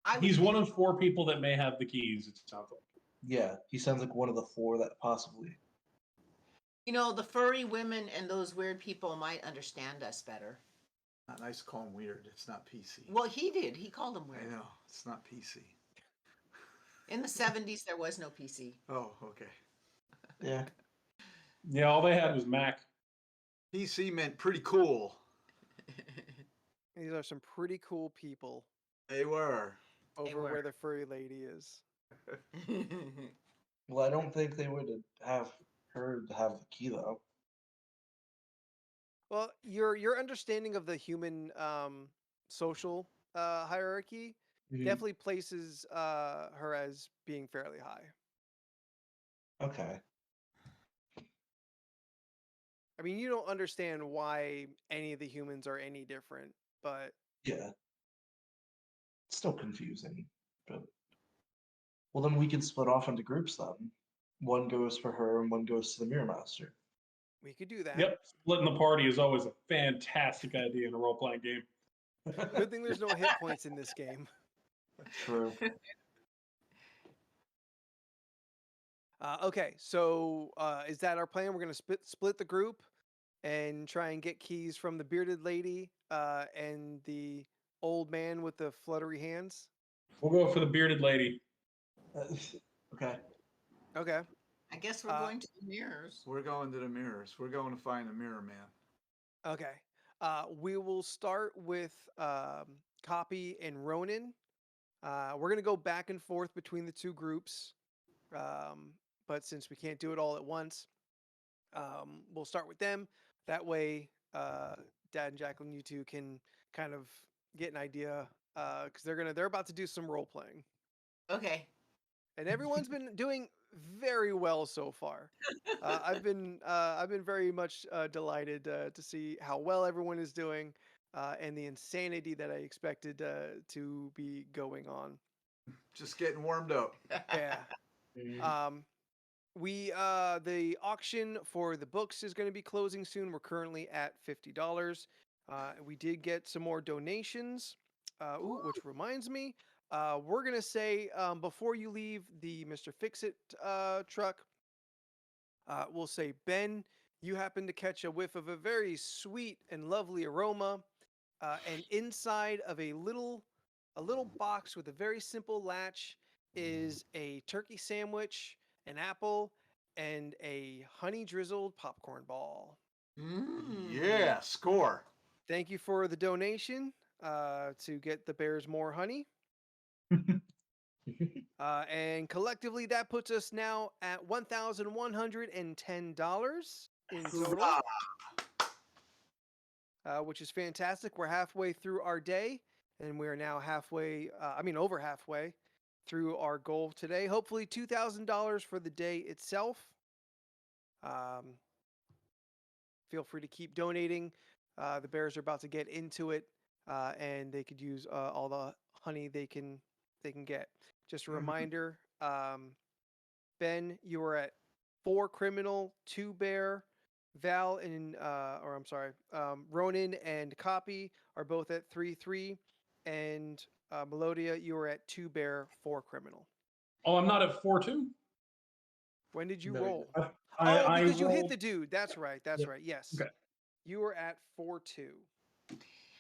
I would He's one think- of 4 people that may have the keys, it sounds like. Yeah, he sounds like one of the 4 that possibly. You know, the furry women and those weird people might understand us better. Not nice to call him weird. It's not PC. Well, he did. He called them I weird. know. It's not PC. In the 70s, there was no PC. Oh, okay. Yeah. Yeah, all they had was Mac. PC meant pretty cool. These are some pretty cool people They were. over were. where the furry lady is. Well, I don't think they would have her to have the key though. Well, your understanding of the human social hierarchy definitely places her as being fairly high. Okay. I mean, you don't understand why any of the humans are any different, but Yeah. It's still confusing, but well, then we can split off into groups then. One goes for her and one goes to the Mirror Master. we could do that. Yep, splitting the party is always a fantastic idea in a role-playing game. Good thing there's no hit points in this game. True. Okay, so is that our plan? We're gonna split the group and try and get keys from the bearded lady and the old man with the fluttery hands. We'll go for the bearded lady. Okay. Okay. I guess we're going to the mirrors. We're going to the mirrors. We're going to find the mirror man. Okay. We will start with Copy and Ronin. We're gonna go back and forth between the two groups, but since we can't do it all at once, we'll start with them. That way, Dad and Jacqueline, you two can kind of get an idea, because they're about to do some role playing, Okay. and everyone's been doing very well so far. I've been very much delighted to see how well everyone is doing, and the insanity that I expected to be going on. Just getting warmed up. Yeah. Mm. Um, the auction for the books is going to be closing soon. We're currently at $50. We did get some more donations. Which reminds me, we're gonna say, before you leave the Mr. Fix It truck, we'll say, Ben, you happen to catch a whiff of a very sweet and lovely aroma, and inside of a little box with a very simple latch is a turkey sandwich, an apple, and a honey drizzled popcorn ball. Yeah, score. Thank you for the donation to get the bears more honey. And collectively, that puts us now at $1,110 in total, Hoorah. which is fantastic. We're halfway through our day, and we are now over halfway through our goal today. Hopefully, $2,000 for the day itself. Um, Feel free to keep donating. The bears are about to get into it, and they could use all the honey they can get. Just a Mhm. reminder, Ben, you are at 4 criminal, 2 bear. Val and Ronan and Copy are both at 3-3, and Melodia, you are at 2 bear, 4 criminal. Oh, I'm not at 4-2. When did you No, roll? I Because you hit rolled. the dude. That's right. That's Yep. right. Yes. Okay. You were at 4-2.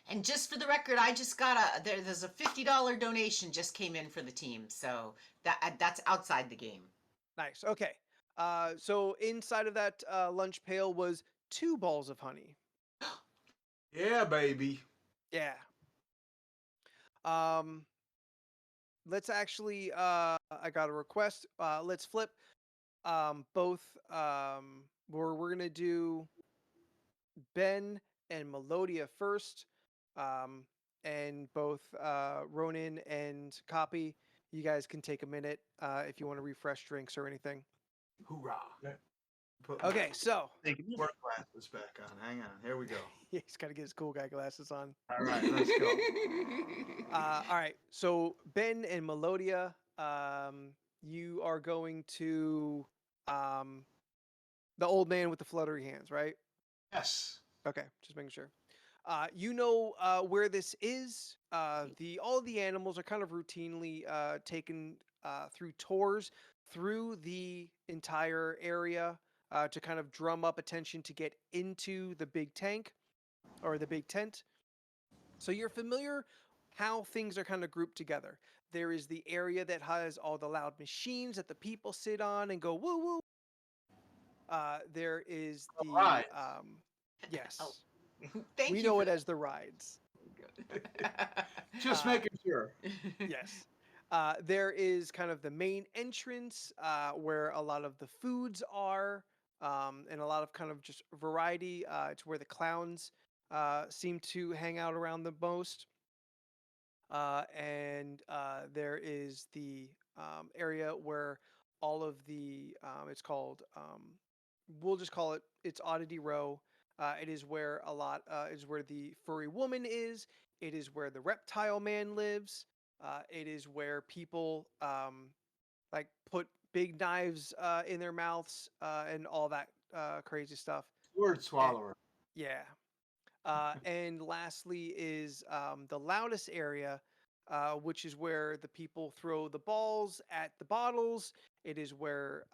And just for the record, I just got there's a $50 donation just came in for the team, so that's outside the game. Nice. Okay. So inside of that lunch pail was 2 balls of honey. Yeah, baby. Yeah. Let's actually. I got a request. Let's flip. Both. We're gonna do Ben and Melodia first. And both Ronan and Copy. You guys can take a minute if you want to refresh drinks or anything. Hoorah. Yeah. Put my Okay, so work glasses back on. Hang on. Here we go. he's got to get his cool guy glasses on. All right, let's go. All right, so Ben and Melodia, you are going to the old man with the fluttery hands, right? Yes. Okay, just making sure. You know where this is. All of the animals are kind of routinely taken through tours through the entire area to kind of drum up attention to get into the big tank or the big tent. So you're familiar how things are kind of grouped together. There is the area that has all the loud machines that the people sit on and go woo woo. There is the rides. yes. Oh, thank We you. know for it as the rides. Just Uh, making sure. Yes. There is kind of the main entrance where a lot of the foods are, and a lot of kind of just variety. It's where the clowns seem to hang out around the most. And there is the area where all of it's called, we'll just call it, it's Oddity Row. It is where is where the furry woman is. It is where the reptile man lives. It is where people like put big knives in their mouths and all that crazy stuff. Word And, swallower. yeah. And lastly is the loudest area, which is where the people throw the balls at the bottles. It is where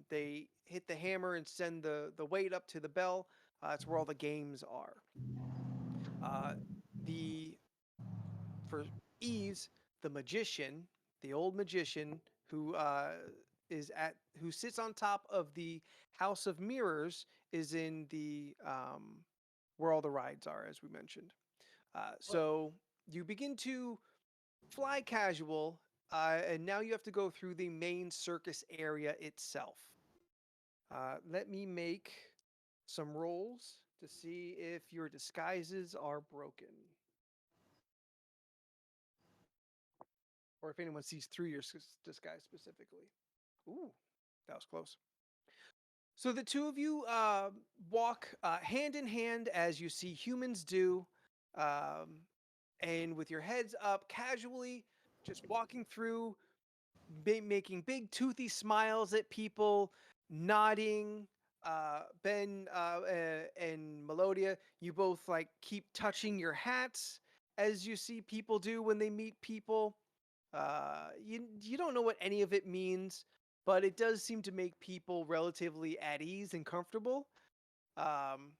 they hit the hammer and send the weight up to the bell. It's where all the games are. The For ease, the magician, the old magician who sits on top of the House of Mirrors, is in the where all the rides are, as we mentioned. So you begin to fly casual, and now you have to go through the main circus area itself. Let me make some rolls to see if your disguises are broken, or if anyone sees through your disguise specifically. Ooh, that was close. So the two of you walk hand in hand as you see humans do, um, and with your heads up, casually, just walking through, making big toothy smiles at people, nodding. Ben and Melodia, you both like keep touching your hats as you see people do when they meet people. You don't know what any of it means, but it does seem to make people relatively at ease and comfortable. Um,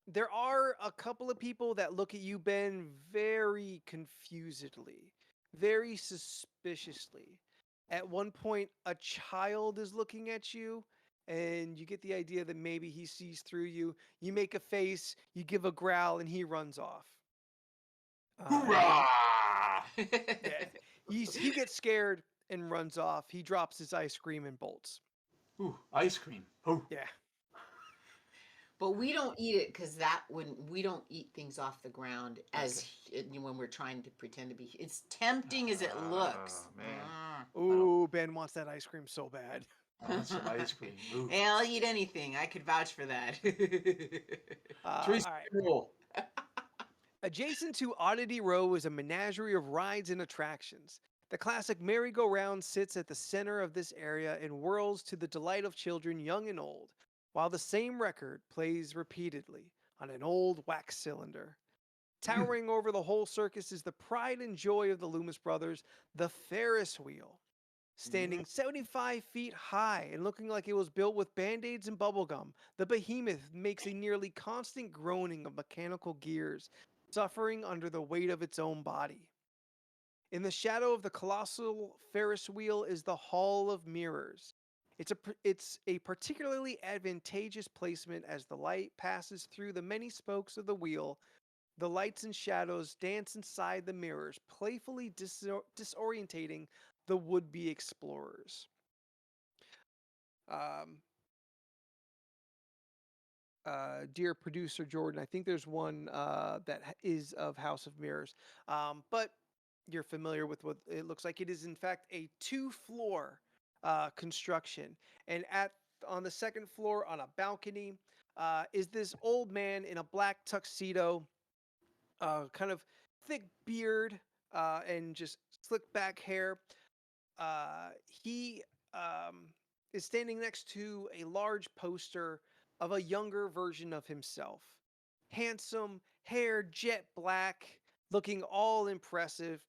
there are a couple of people that look at you, Ben, very confusedly, very suspiciously. At one point, a child is looking at you, and you get the idea that maybe he sees through you. You make a face, you give a growl, and he runs off. Hoorah! Yeah, he gets scared and runs off. He drops his ice cream and bolts. Ooh, ice cream. Oh, Yeah. But we don't eat it because we don't eat things off the ground as when we're trying to pretend to be. It's tempting as it looks. man. Ooh, Ben wants that ice cream so bad. I want some ice cream. Ooh. Hey, I'll eat anything. I could vouch for that. Three All right. rule. Adjacent to Oddity Row is a menagerie of rides and attractions. The classic merry-go-round sits at the center of this area and whirls to the delight of children young and old, while the same record plays repeatedly on an old wax cylinder. Towering over the whole circus is the pride and joy of the Loomis brothers, the Ferris wheel. Standing 75 feet high and looking like it was built with band-aids and bubblegum, the behemoth makes a nearly constant groaning of mechanical gears, suffering under the weight of its own body. In the shadow of the colossal Ferris wheel is the Hall of Mirrors. It's a particularly advantageous placement as the light passes through the many spokes of the wheel. The lights and shadows dance inside the mirrors, playfully disorientating the would-be explorers. Um, Dear producer Jordan, I think there's one that is of House of Mirrors, but you're familiar with what it looks like. It is in fact a two-floor construction, and on the second floor on a balcony is this old man in a black tuxedo, kind of thick beard and just slick back hair. He is standing next to a large poster of a younger version of himself. Handsome, hair jet black, looking all impressive.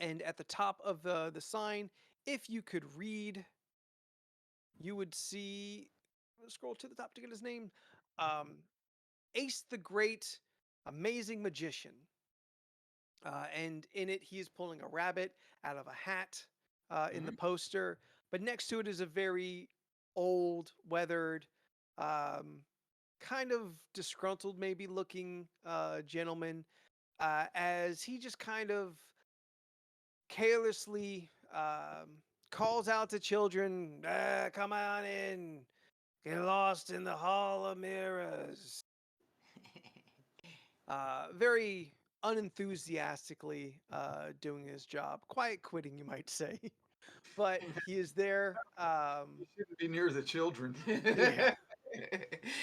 And at the top of the sign, if you could read, you would see. Scroll to the top to get his name. Um, Ace the Great, Amazing Magician. And in it, he is pulling a rabbit out of a hat in the poster. But next to it is a very old, weathered, kind of disgruntled, maybe looking gentleman, as he just kind of carelessly calls out to children, come on in, get lost in the Hall of Mirrors. Very unenthusiastically doing his job. Quiet quitting, you might say. But he is there. You shouldn't be near the children. Yeah.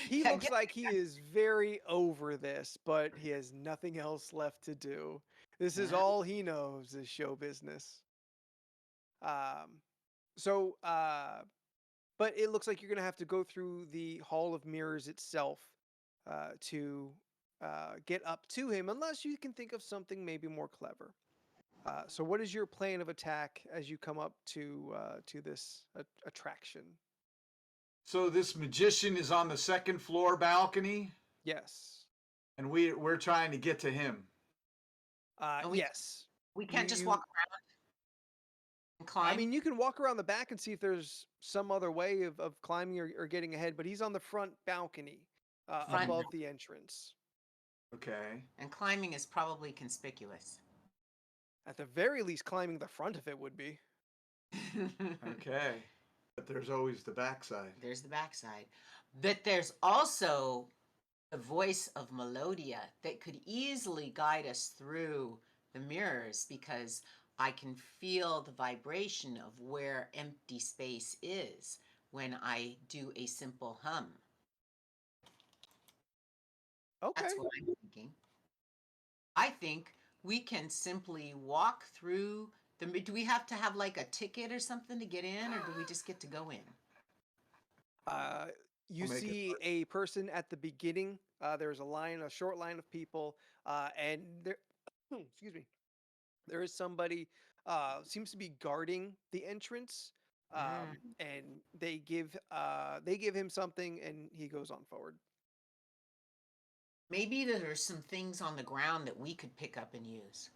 He Yeah, looks like he is very over this, but he has nothing else left to do. This is all he knows is show business. Um, so, but it looks like you're going to have to go through the Hall of Mirrors itself to get up to him, unless you can think of something maybe more clever. So, what is your plan of attack as you come up to this attraction? So this magician is on the second floor balcony, Yes. and we're trying to get to him. And we- Yes. we can't just you- walk around and climb. I mean, you can walk around the back and see if there's some other way of climbing or getting ahead, but he's on the front balcony. Front above the entrance. Okay. and climbing is probably conspicuous. At the very least, climbing the front of it would be. Okay. But there's always the backside. There's the backside. But there's also the voice of Melodia that could easily guide us through the mirrors because I can feel the vibration of where empty space is when I do a simple hum. Okay. That's what I'm thinking. I think we can simply walk through the. Do we have to have like a ticket or something to get in, or do we just get to go in? You I'll make it see a person at the beginning. There's a short line of people, and there, excuse me, there is somebody seems to be guarding the entrance, and they give him something, and he goes on forward. Maybe there's some things on the ground that we could pick up and use,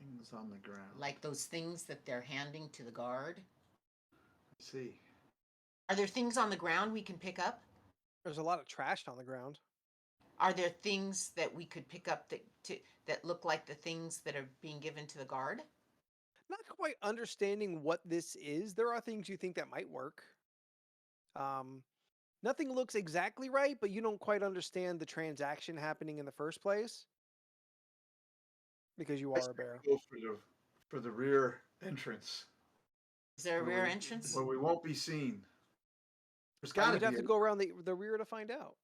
Things on the ground. like those things that they're handing to the guard. Let's see. Are there things on the ground we can pick up? There's a lot of trash on the ground. Are there things that we could pick up that look like the things that are being given to the guard? Not quite understanding what this is. There are things you think that might work. Nothing looks exactly right, but you don't quite understand the transaction happening in the first place because you are a bear. Go for the rear entrance. Is there a where rear we- entrance? Where we won't be seen. There's got to You'd be. have to go around the rear to find out.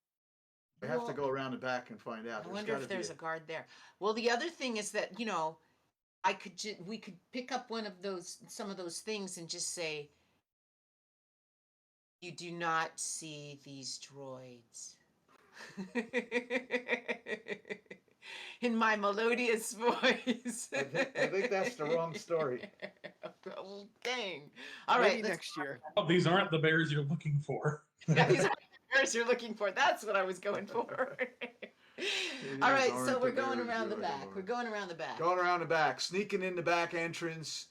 We have to Well, go around the back and find out. I wonder gotta if be there's a guard there. Well, the other thing is that we could pick up some of those things and just say, "You do not see these droids." In my melodious voice. I think that's the wrong story. Oh, dang. All Maybe right, let's next year. Oh, these aren't the bears you're looking for. Yeah, these are the bears you're looking for. That's what I was going for. All right, aren't so the we're going bears around the you're looking back. for. We're going around the back. Going around the back, sneaking in the back entrance,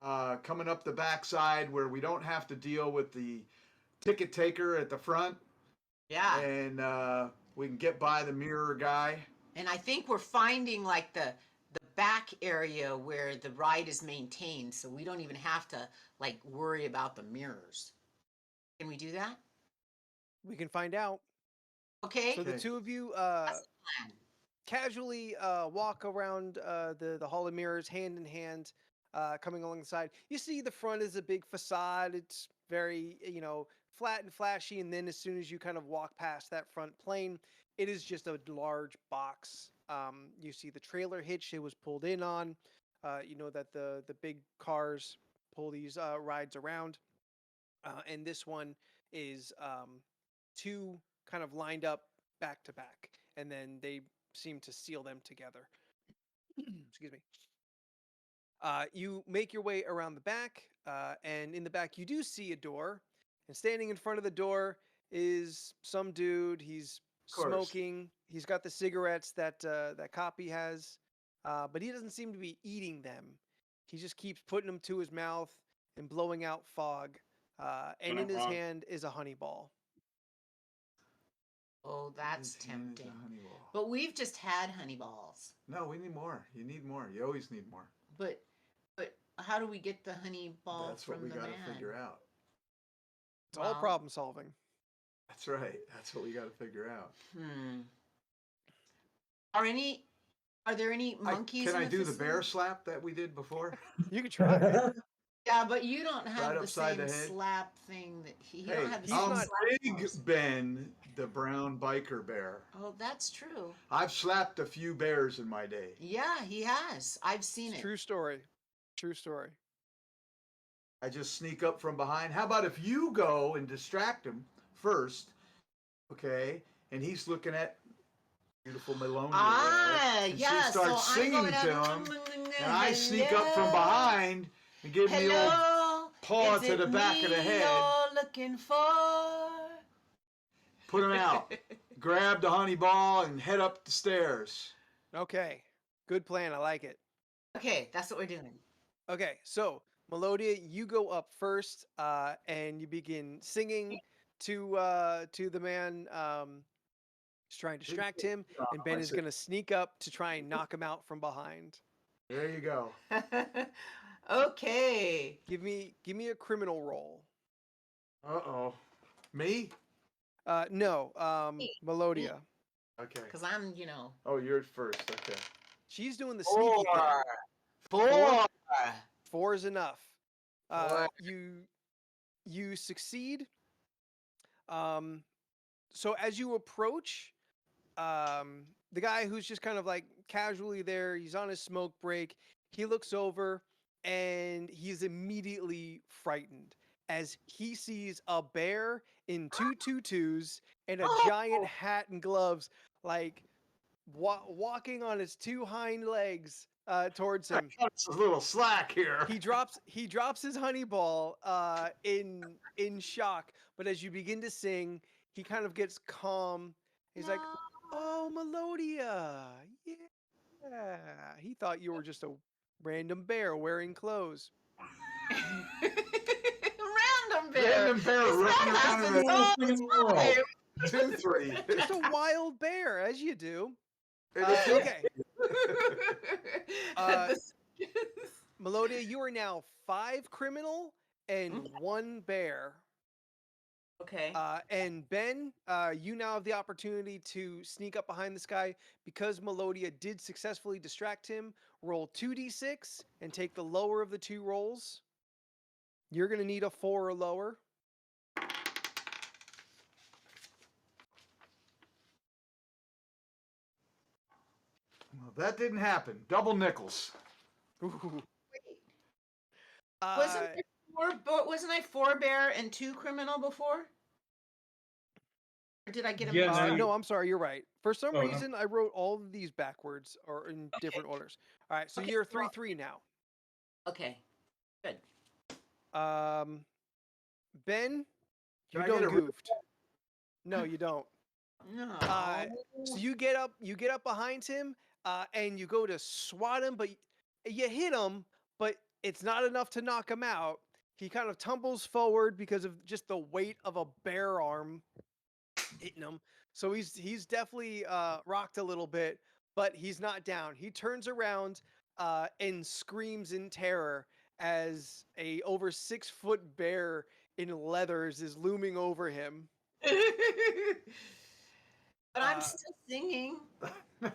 coming up the back side where we don't have to deal with the ticket taker at the front, Yeah. and we can get by the mirror guy. And I think we're finding like the back area where the ride is maintained, so we don't even have to like worry about the mirrors. Can we do that? We can find out. Okay. So the Okay. two of you That's the plan. casually walk around the hall of mirrors hand in hand, coming along the side. You see the front is a big facade. It's very, flat and flashy. And then as soon as you kind of walk past that front plane, it is just a large box. You see the trailer hitch it was pulled in on. You know that the big cars pull these rides around. And this one is two kind of lined up back to back. And then they seem to seal them together. Excuse me. You make your way around the back, and in the back you do see a door. And standing in front of the door is some dude. He's Of course. smoking. He's got the cigarettes that Copy has, but he doesn't seem to be eating them. He just keeps putting them to his mouth and blowing out fog. And in his hand is a honey ball. Oh, that's His hand is a tempting. honey ball. But we've just had honey balls. No, we need more. You need more. You always need more. But how do we get the honey ball That's from what we the got man? to figure out. It's all Well, problem solving. That's right. That's what we got to figure out. Are there any monkeys? Can in I do the facility? bear slap that we did before? You could try. Yeah, but you don't have Right the upside same the head? slap thing that he Hey, don't have the he's same not- slap Big force. Ben, the brown biker bear. Oh, that's true. I've slapped a few bears in my day. Yeah, he has. I've seen It's it. true story. True story. I just sneak up from behind. How about if you go and distract him first, okay? And he's looking at beautiful Melonia. there, and Yeah. she starts so singing I'm going to him, and I sneak up from behind and give him the old Hello. paw is to the it back of the me head. You're looking for. Put him out. Grab the honey ball and head up the stairs. Okay. Good plan. I like it. Okay, that's what we're doing. Okay, so Melodia, you go up first, and you begin singing to the man who's trying to distract him, and Ben is going to sneak up to try and knock him out from behind. There you go. Okay. Give me a criminal roll. Uh-oh. Me? No, Melodia. Okay. Because I'm, Oh, you're first. Okay. She's doing the sneaky thing. Four. 4 is enough. Four. You succeed. So as you approach, the guy who's just kind of like casually there, he's on his smoke break. He looks over and he's immediately frightened as he sees a bear in 2 tutus and a giant hat and gloves, like walking on his 2 hind legs towards him. It's a little slack here. He drops his honey ball in shock, but as you begin to sing, he kind of gets calm. He's like, "Oh, Melodia, yeah." He thought you were just a random bear wearing clothes. Random bear. Random bear This running that around in happens all in the the world. time. 2, 3. Just a wild bear, as you do. It is. Okay, The- Melodia, you are now 5 criminal and 1 bear. okay. And Ben, you now have the opportunity to sneak up behind this guy because Melodia did successfully distract him. Roll 2d6 and take the lower of the 2 rolls. You're going to need a 4 or lower. Well, that didn't happen. Double nickels. Ooh. Wasn't I 4 bear and 2 criminal before? Or did I get them? Yeah, mixed no, up? you- No, I'm sorry. You're right. For some Oh, no. reason, I wrote all of these backwards or in different orders. All right, so Okay, you're well- 3-3 now. Okay. Good. Ben, Can you I get done a re- goofed. No, you don't. No. So you get up behind him, and you go to swat him, but you hit him, but it's not enough to knock him out. He kind of tumbles forward because of just the weight of a bear arm hitting him. So he's definitely rocked a little bit, but he's not down. He turns around and screams in terror as a over 6-foot bear in leathers is looming over him. But I'm uh, still singing.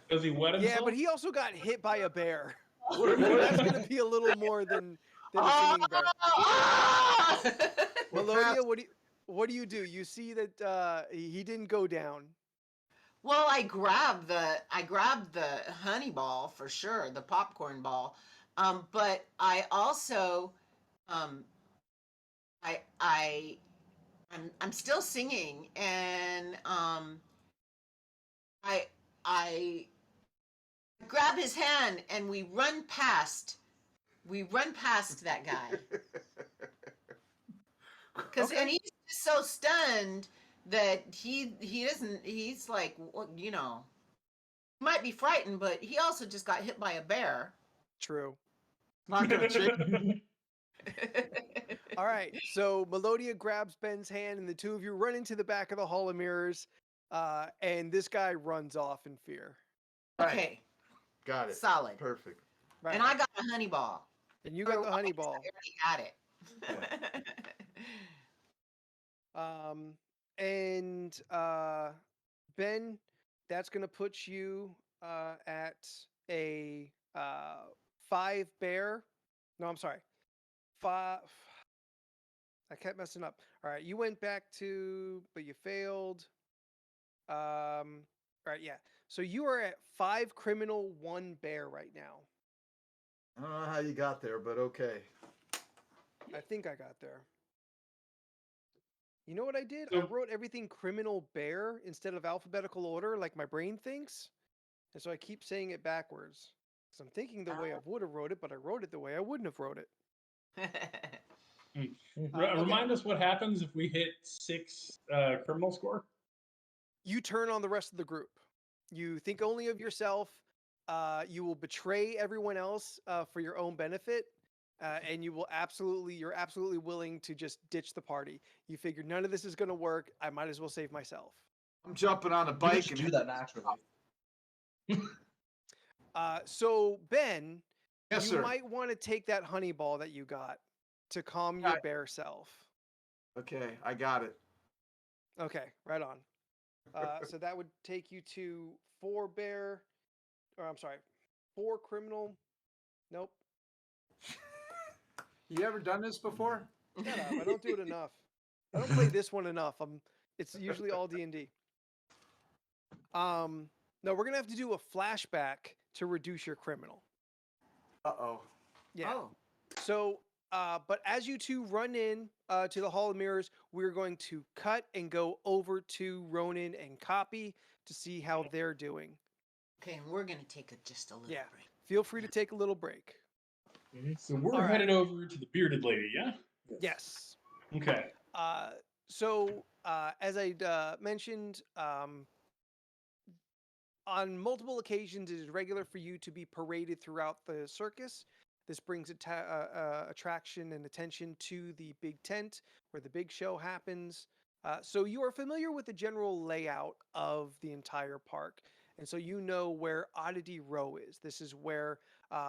Does he wet himself? Yeah, but he also got hit by a bear. What- So that's going to be a little more than a singing bear. Ah! What Melodia, what do you do? You see that he didn't go down. Well, I grabbed the honey ball for sure, the popcorn ball. But I also I'm still singing, and I grab his hand and we run past that guy. Because Okay. and he's just so stunned that he doesn't, he's like, well, he might be frightened, but he also just got hit by a bear. True. Not gonna change. All right. So Melodia grabs Ben's hand, and the two of you run into the back of the Hall of Mirrors, and this guy runs off in fear. Okay, Got it. solid. Perfect. Right. And I got a honey ball. And you got Or the honey I guess ball. I already had it. And Ben, that's gonna put you at a 5 bear. No, I'm sorry. 5. I kept messing up. All right, you went back to, but you failed. All right, yeah. So you are at 5 criminal, 1 bear right now. I don't know how you got there, but okay. I think I got there. You know what I did? I So- wrote everything criminal bear instead of alphabetical order, like my brain thinks. And so I keep saying it backwards. Because I'm thinking the way I would have wrote it, but I wrote it the way I wouldn't have wrote it. Okay. Remind us what happens if we hit 6 criminal score. You turn on the rest of the group. You think only of yourself. You will betray everyone else for your own benefit. and you're absolutely willing to just ditch the party. You figure none of this is going to work. I might as well save myself. I'm jumping on a You bike just and do that naturally. So Ben, yes, you sir. might want to take that honey ball that you got to calm your Got it. bear self. Okay, I got it. Okay, right on. So that would take you to 4 bear, or I'm sorry, 4 criminal. Nope. You ever done this before? Shut up. I don't do it enough. I don't play this one enough. It's usually all D&D. No, we're gonna have to do a flashback to reduce your criminal. Uh-oh. Yeah. Oh, So, but as you two run in to the Hall of Mirrors, we're going to cut and go over to Ronan and Copy to see how they're doing. okay. And we're gonna take just a little Yeah. break. Feel free to take a little break. So we're All right. headed over to the bearded lady, yeah? Yes. Okay. So, as I mentioned, on multiple occasions, it is regular for you to be paraded throughout the circus. This brings attraction and attention to the big tent where the big show happens. So you are familiar with the general layout of the entire park. And so you know where Oddity Row is. This is where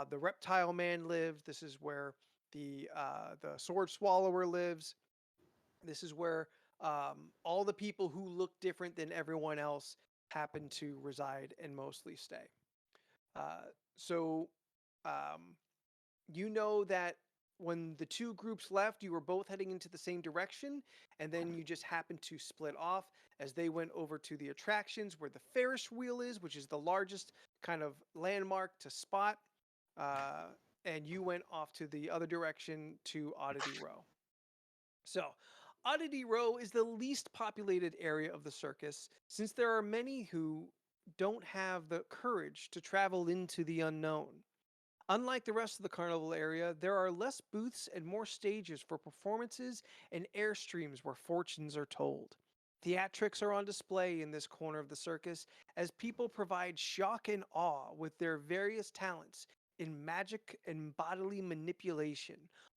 the reptile man lives. This is where the sword swallower lives. This is where all the people who look different than everyone else happen to reside and mostly stay. Uh, so um, you know that when the two groups left, you were both heading into the same direction, and then you just happened to split off as they went over to the attractions where the Ferris wheel is, which is the largest kind of landmark to spot. Uh, and you went off to the other direction to Oddity Row. So, Oddity Row is the least populated area of the circus, since there are many who don't have the courage to travel into the unknown. Unlike the rest of the carnival area, there are less booths and more stages for performances and airstreams where fortunes are told. Theatrics are on display in this corner of the circus as people provide shock and awe with their various talents in magic and bodily manipulation.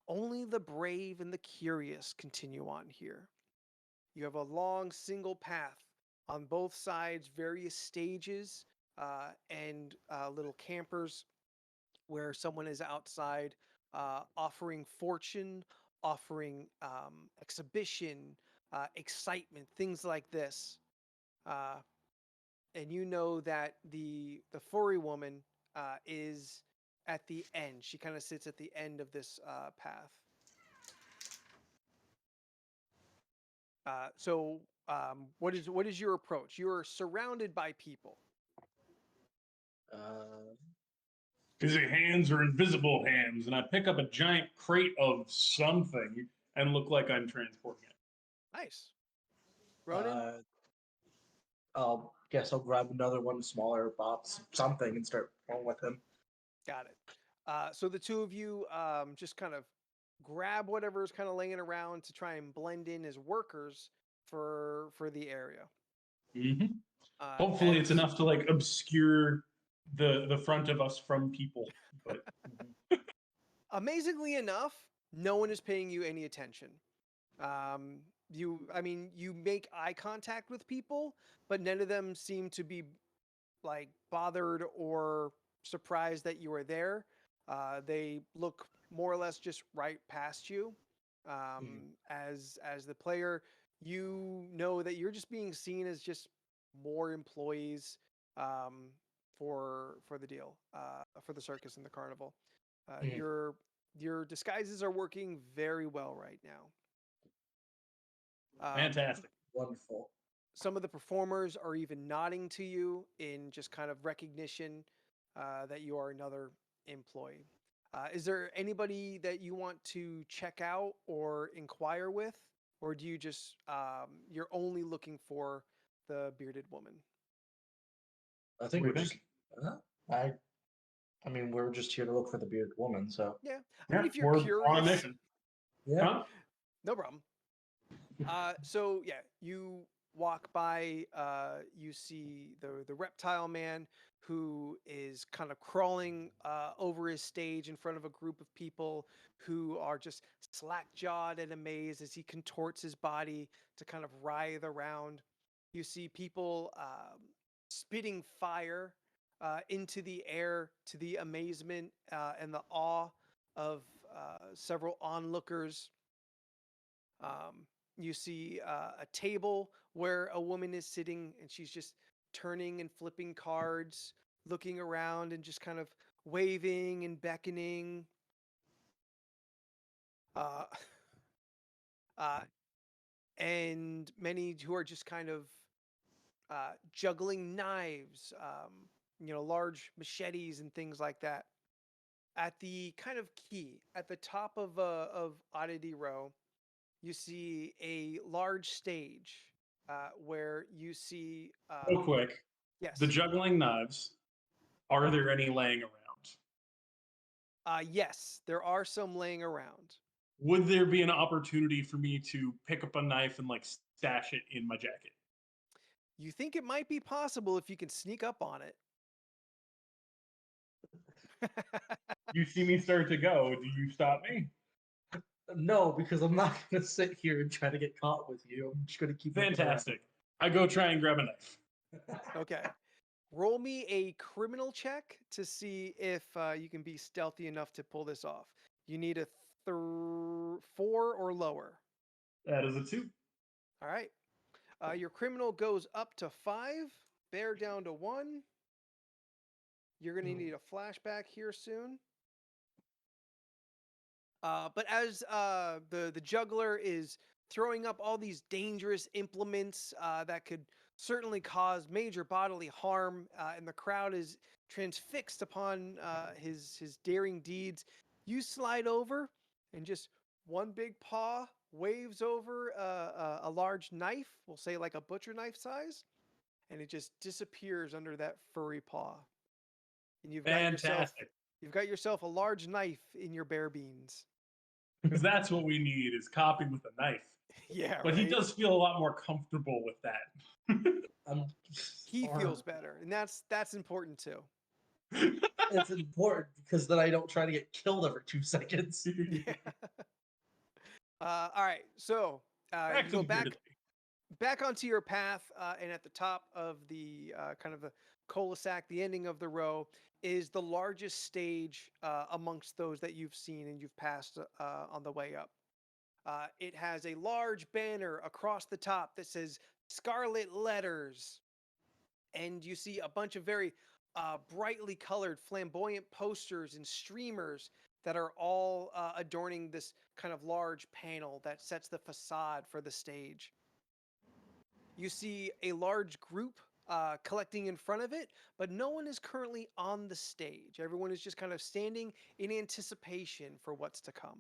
Only the brave and the curious continue on here. You have a long single path on both sides, various stages and little campers where someone is outside offering fortune, offering exhibition, excitement, things like this. Uh, and you know that the furry woman is at the end. She kind of sits at the end of this path. What is your approach? You're surrounded by people. Uh, His hands are invisible hands, and I pick up a giant crate of something and look like I'm transporting it. Nice. Ronan? I'll grab another one smaller box, something, and start rolling with him. Got it. So the two of you just kind of grab whatever's kind of laying around to try and blend in as workers for the area. Mm-hmm. Hopefully, it's as- enough to like obscure the front of us from people. But Amazingly enough, no one is paying you any attention. You make eye contact with people, but none of them seem to be like bothered or surprised that you are there. They look more or less just right past you. As the player, you know that you're just being seen as just more employees for the deal for the circus and the carnival. Mhm. Your disguises are working very well right now. fantastic. Wonderful. Some of the performers are even nodding to you in just kind of recognition that you are another employee. Is there anybody that you want to check out or inquire with, or do you just you're only looking for the bearded woman? I think What we're do you just. I mean, we're just here to look for the bearded woman. So Yeah, I Yeah, mean, if you're we're curious, on a mission. yeah. Huh? no problem. So yeah, you walk by, you see the reptile man who is kind of crawling over his stage in front of a group of people who are just slack jawed and amazed as he contorts his body to kind of writhe around. You see people spitting fire into the air to the amazement and the awe of several onlookers. You see a table where a woman is sitting and she's just turning and flipping cards, looking around and just kind of waving and beckoning. Uh, uh, and many who are just kind of juggling knives, large machetes and things like that. At the kind of key at the top of Oddity Row, you see a large stage where you see Real quick, the yes, juggling knives. Are there any laying around? yes, there are some laying around. Would there be an opportunity for me to pick up a knife and like stash it in my jacket? You think it might be possible if you can sneak up on it. You see me start to go. Do you stop me? No, because I'm not gonna sit here and try to get caught with you. I'm just gonna keep looking around. Fantastic. I go try and grab a knife. Okay, roll me a criminal check to see if you can be stealthy enough to pull this off. You need a 4 or lower. That is a 2. All right. Your criminal goes up to 5, bear down to 1. You're going to need a flashback here soon. But as the juggler is throwing up all these dangerous implements that could certainly cause major bodily harm, and the crowd is transfixed upon his daring deeds, you slide over and just one big paw waves over a large knife, we'll say like a butcher knife size, and it just disappears under that furry paw. And Fantastic. you've got yourself a large knife in your bare beans. Because that's what we need is copy with a knife. Yeah, But he right? does feel a lot more comfortable with that. I'm He armed. feels better, and that's important too. It's important because then I don't try to get killed every 2 seconds. Yeah. All right, so Back you to go the bearded lady. back onto your path, and at the top of the kind of the cul-de-sac, the ending of the row, is the largest stage amongst those that you've seen and you've passed on the way up. It has a large banner across the top that says Scarlet Letters, and you see a bunch of very brightly colored, flamboyant posters and streamers that are all adorning this kind of large panel that sets the facade for the stage. You see a large group collecting in front of it, but no one is currently on the stage. Everyone is just kind of standing in anticipation for what's to come.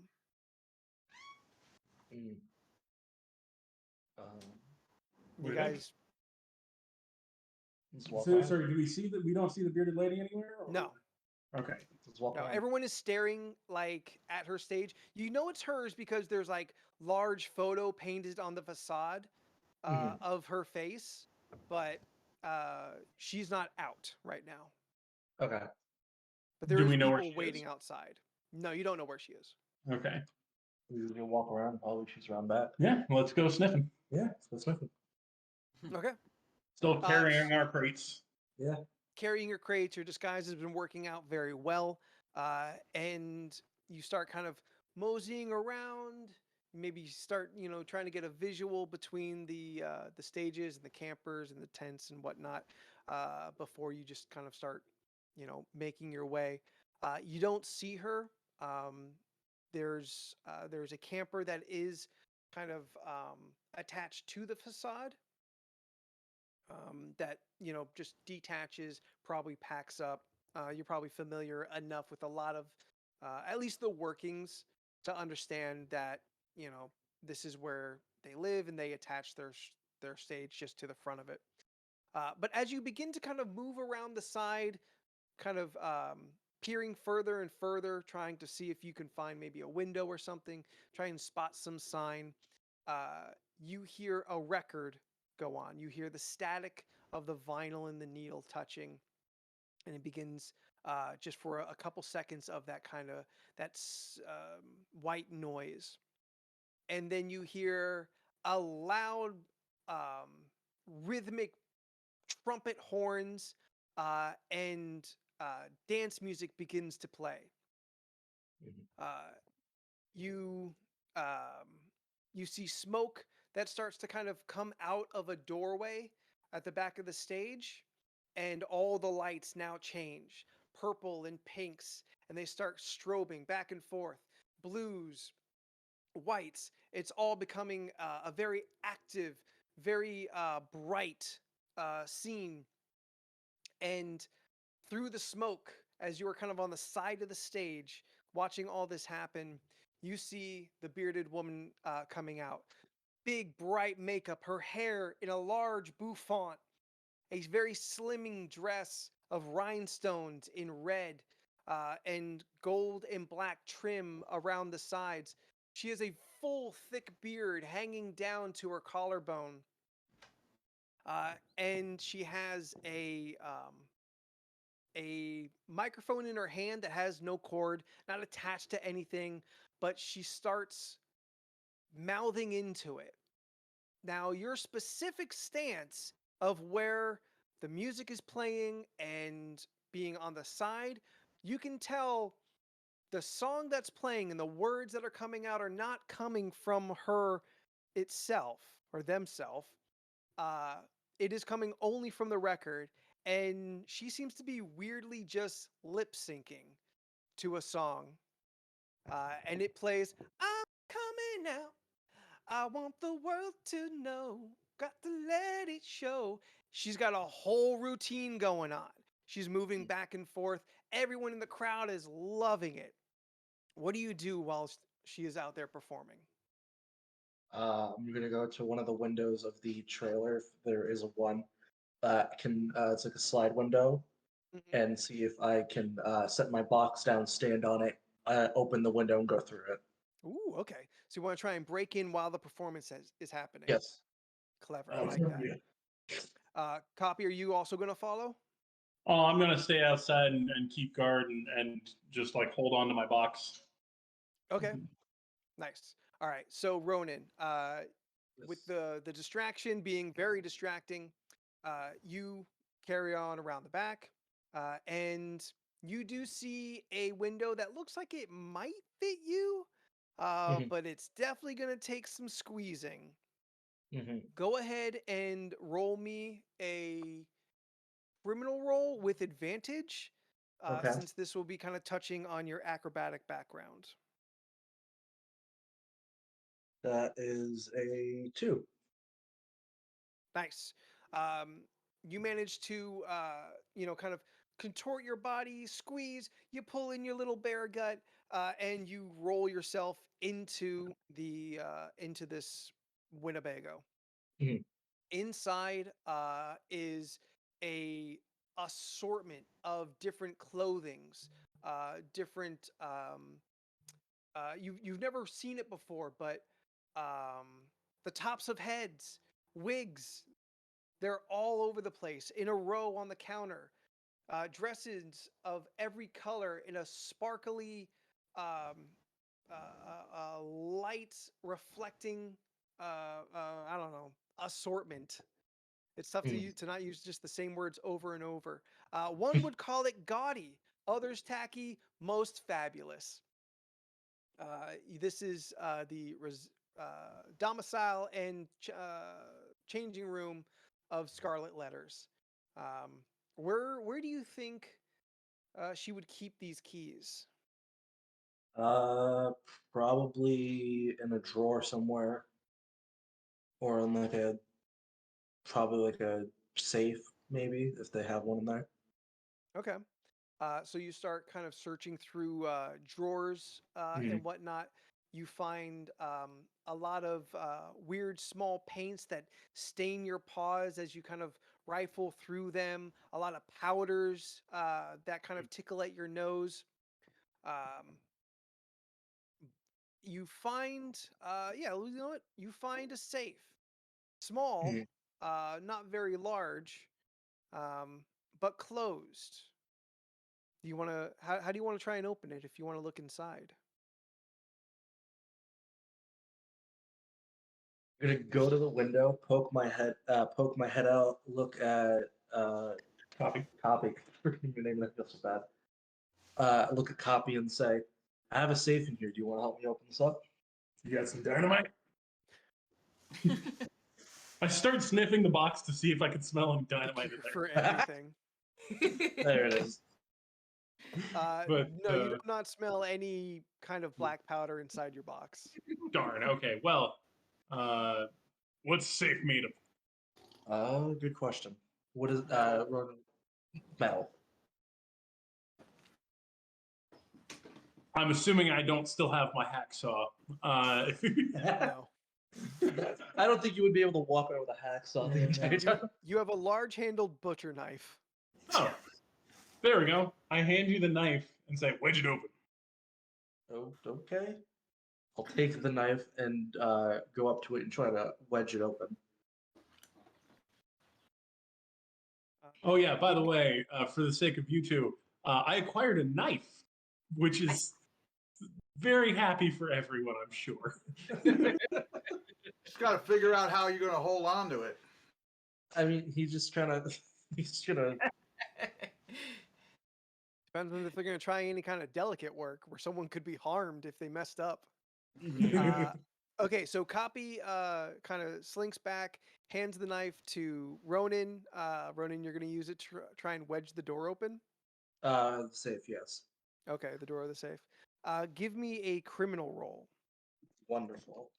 Mm. You What do you think? guys, Just walk So, around. sorry, do we see that? We don't see the bearded lady anywhere? Or? no, Okay. Just walk no, around. everyone is staring like at her stage. You know it's hers because there's like large photo painted on the facade Mhm. of her face, but she's not out right now. Okay. But there Do is we know where people she waiting is? outside. No, you don't know where she is. Okay. We can walk around. Probably she's around back. Yeah, let's go sniffing. Yeah, let's go sniffing. Okay. Still carrying our crates. Yeah. Carrying your crates, your disguise has been working out very well, and you start kind of moseying around. Maybe start, trying to get a visual between the stages and the campers and the tents and whatnot before you just kind of start, making your way. You don't see her. There's a camper that is kind of attached to the facade that just detaches, probably packs up. You're probably familiar enough with a lot of at least the workings to understand that this is where they live and they attach their stage just to the front of it. But as you begin to kind of move around the side, kind of peering further and further, trying to see if you can find maybe a window or something, try and spot some sign, you hear a record go on. You hear the static of the vinyl and the needle touching, and it begins just for a couple seconds of that kind of white noise, and then you hear a loud um, rhythmic trumpet horns and dance music begins to play. Mhm. Uh, you um, you see smoke that starts to kind of come out of a doorway at the back of the stage, and all the lights now change purple and pinks, and they start strobing back and forth, blues, whites. It's all becoming a very active, very bright scene. And through the smoke, as you are kind of on the side of the stage watching all this happen, you see the bearded woman coming out. Big, bright makeup, her hair in a large bouffant, a very slimming dress of rhinestones in red and gold and black trim around the sides. She has a full, thick beard hanging down to her collarbone. And she has a microphone in her hand that has no cord, not attached to anything, but she starts mouthing into it. Now, your specific stance of where the music is playing and being on the side, you can tell the song that's playing and the words that are coming out are not coming from her itself or themself. Uh, it is coming only from the record, and she seems to be weirdly just lip syncing to a song. And it plays, I'm coming out. I want the world to know. Got to let it show. She's got a whole routine going on. She's moving back and forth. Everyone in the crowd is loving it. What do you do while she is out there performing? I'm gonna go to one of the windows of the trailer, if there is a one that can. It's like a slide window, Mhm. and see if I can set my box down, stand on it, open the window, and go through it. Ooh, okay. So you want to try and break in while the performance is happening. Yes. Clever. I like that. Yeah. Copy, are you also going to follow? Oh, I'm gonna stay outside and keep guard and just like hold on to my box. Okay, nice. All right. So Ronan, with Yes. the distraction being very distracting, you carry on around the back, and you do see a window that looks like it might fit you, Mhm, but it's definitely going to take some squeezing. mhm. Go ahead and roll me a criminal roll with advantage, Okay. since this will be kind of touching on your acrobatic background. That is a 2. Nice. Um, you manage to, kind of contort your body, squeeze. You pull in your little bear gut, and you roll yourself into this Winnebago. Mhm, Inside is a assortment of different clothings, different. You've never seen it before, but um, the tops of heads, wigs, they're all over the place in a row on the counter. Dresses of every color in a sparkly, um, light reflecting, I don't know, assortment. It's tough mhm. to not use just the same words over and over. One would call it gaudy, others tacky, most fabulous. This is domicile and changing room of Scarlet Letters. Um, where do you think she would keep these keys? Uh, Probably in a drawer somewhere, or in like a probably like a safe, maybe if they have one in there. Okay. So you start kind of searching through drawers and Mhm, whatnot. You find a lot of weird small paints that stain your paws as you kind of rifle through them. A lot of powders that kind of tickle at your nose. Um, you find, yeah, you know what? You find a safe, small, mhm, not very large, but closed. Do you want to? How do you want to try and open it? If you want to look inside. I'm gonna go to the window, poke my head out, look at Copy. copy. Freaking your name, that feels so bad. Look at copy and say, I have a safe in here. Do you want to help me open this up? You got some dynamite? I start sniffing the box to see if I can smell any dynamite in there. For everything. There it is. But, No, you do not smell any kind of black powder inside your box. Darn. Okay. Well, what's safe made of? Good question. What is metal? I'm assuming I don't still have my hacksaw. No. I don't think you would be able to walk around with a hacksaw the entire time. You have a large-handled butcher knife. Oh, there we go. I hand you the knife and say, wedge it open. Oh, okay. I'll take the knife and go up to it and try to wedge it open. Oh, yeah, by the way, for the sake of you two, I acquired a knife, which is very happy for everyone, I'm sure. Just got to figure out how you're going to hold on to it. I mean, he's just gonna. Depends on if they're going to try any kind of delicate work where someone could be harmed if they messed up. Okay, so Copy kind of slinks back, hands the knife to Ronan. Ronan, you're going to use it to try and wedge the door open? Safe, yes. Okay, the door of the safe. Give me a criminal roll. Wonderful.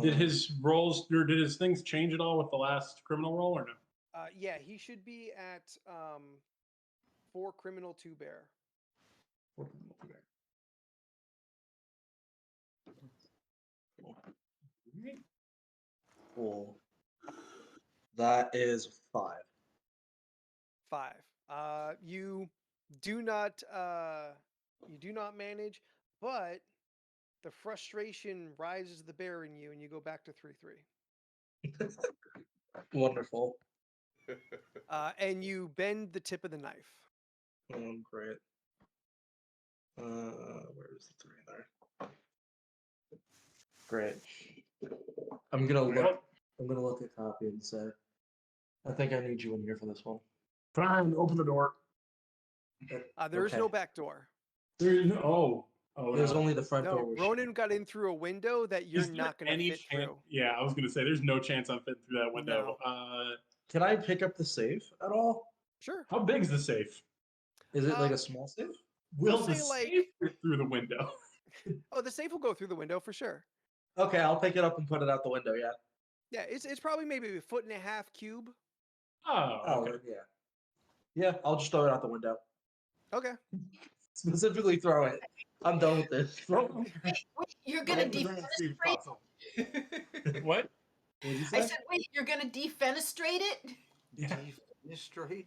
Did his rolls, or did his things change at all with the last criminal roll, or no? Yeah, he should be at 4 criminal, 2 bear. Cool. That is 5. 5. You do not manage, but the frustration rises the bear in you, and you go back to 3-3. Wonderful. And you bend the tip of the knife. Great. Where's the 3 there? Great. I'm gonna look at copy and say, I think I need you in here for this one. Fine, open the door. There is no Okay. back door. There's no, There's no. only the front door. No, which- Ronan got in through a window that you're Is there not going to any fit chance? through. Yeah, I was going to say, there's no chance I'm fitting through that window. Can I pick up the safe at all? Sure. How big's the safe? Is it like a small safe? Will We'll the say, like- safe fit through the window? Oh, the safe will go through the window for sure. Okay, I'll pick it up and put it out the window. Yeah. Yeah, it's probably maybe 1.5 feet cube. Oh, okay. Yeah. Yeah, I'll just throw it out the window. Okay. Specifically throw it. I'm done with this. Wait, you're gonna Open the ground, see if it defenestrate? pops open. What? What'd you I say? said, wait, you're gonna defenestrate it? Yeah. Straight.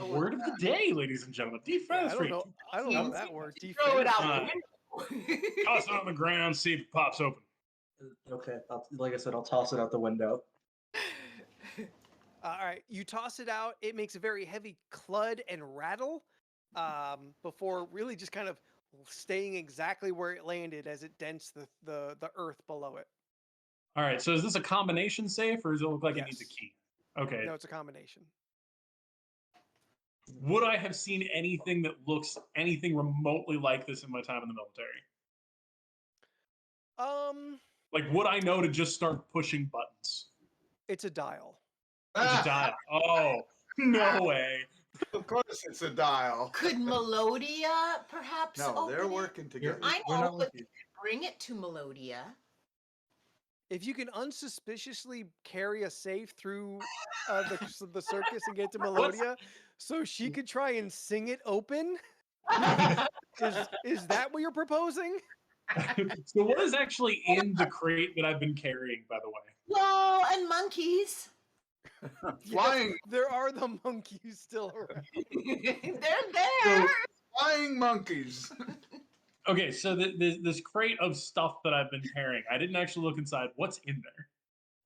Word of the day, ladies and gentlemen. Yeah, I Defenestrate. don't know. I don't know how that works. Throw it out Uh, the window. Toss it on the ground, see if it pops open. Okay, like I said, I'll toss it out the window. All right, you toss it out. It makes a very heavy clud and rattle before really just kind of staying exactly where it landed as it dents the earth below it. All right, so is this a combination safe, or does it look like it needs a Yes. key? Okay. No, it's a combination. Would I have seen anything that looks anything remotely like this in my time in the military? Like, would I know to just start pushing buttons? It's a dial. It's a dial. Oh, no way. Of course, it's a dial. Could Melodia perhaps No, they're open it? working together. I We're know, not but with you. bring it to Melodia. If you can unsuspiciously carry a safe through the circus and get to Melodia, so she could try and sing it open, is that what you're proposing? So what is actually in the crate that I've been carrying, by the way? Well, and monkeys. Flying, There are the monkeys still around. They're there. flying monkeys. Okay, so this crate of stuff that I've been carrying, I didn't actually look inside. What's in there?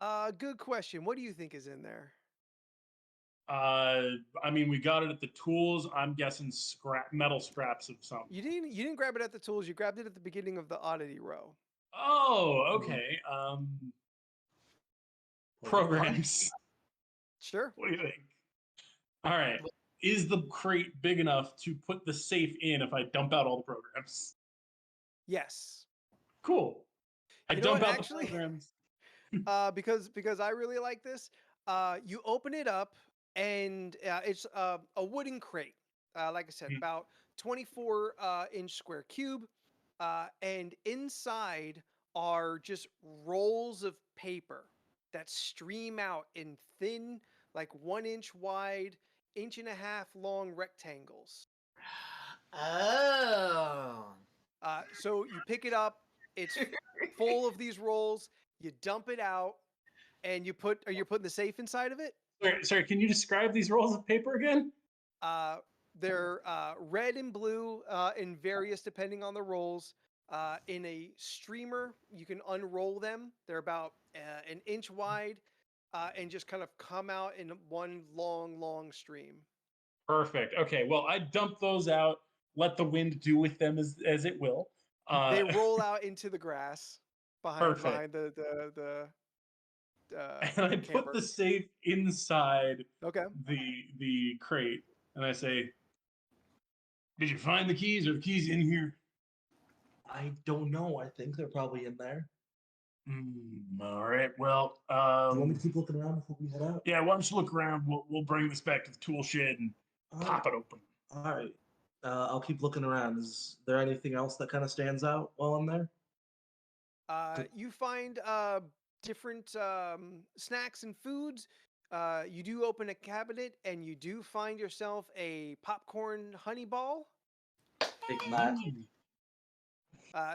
Good question. What do you think is in there? I mean, we got it at the tools. I'm guessing metal scraps of some. You didn't grab it at the tools. You grabbed it at the beginning of the oddity row. Oh, Mhm. okay. Well, Programs. Sure. What do you think? All right. Is the crate big enough to put the safe in if I dump out all the programs? Yes. Cool. I You know what? dump out the Actually, programs. because I really like this. You open it up, and it's a wooden crate. Like I said, Hmm. about 24 inch square cube, and inside are just rolls of paper that stream out in thin, like 1 inch wide, inch and a half long rectangles. Oh. So you pick it up. It's full of these rolls. You dump it out, and are you putting the safe inside of it? Sorry, can you describe these rolls of paper again? Uh, they're red and blue in various depending on the rolls. In a streamer, you can unroll them. They're about an inch wide and just kind of come out in one long stream. Perfect. Okay, well, I dump those out. Let the wind do with them as it will. They roll out into the grass Perfect. behind And I put camper. the safe inside Okay. the crate, and I say, "Did you find the keys? Are the keys in here?" I don't know. I think they're probably in there. All right. Well, Do you want me to keep looking around before we head out? yeah. Why don't you look around? We'll bring this back to the tool shed and All right. pop it open. All right. I'll keep looking around. Is there anything else that kind of stands out while I'm there? You find different snacks and foods. You do open a cabinet and you do find yourself a popcorn honey ball. Take that.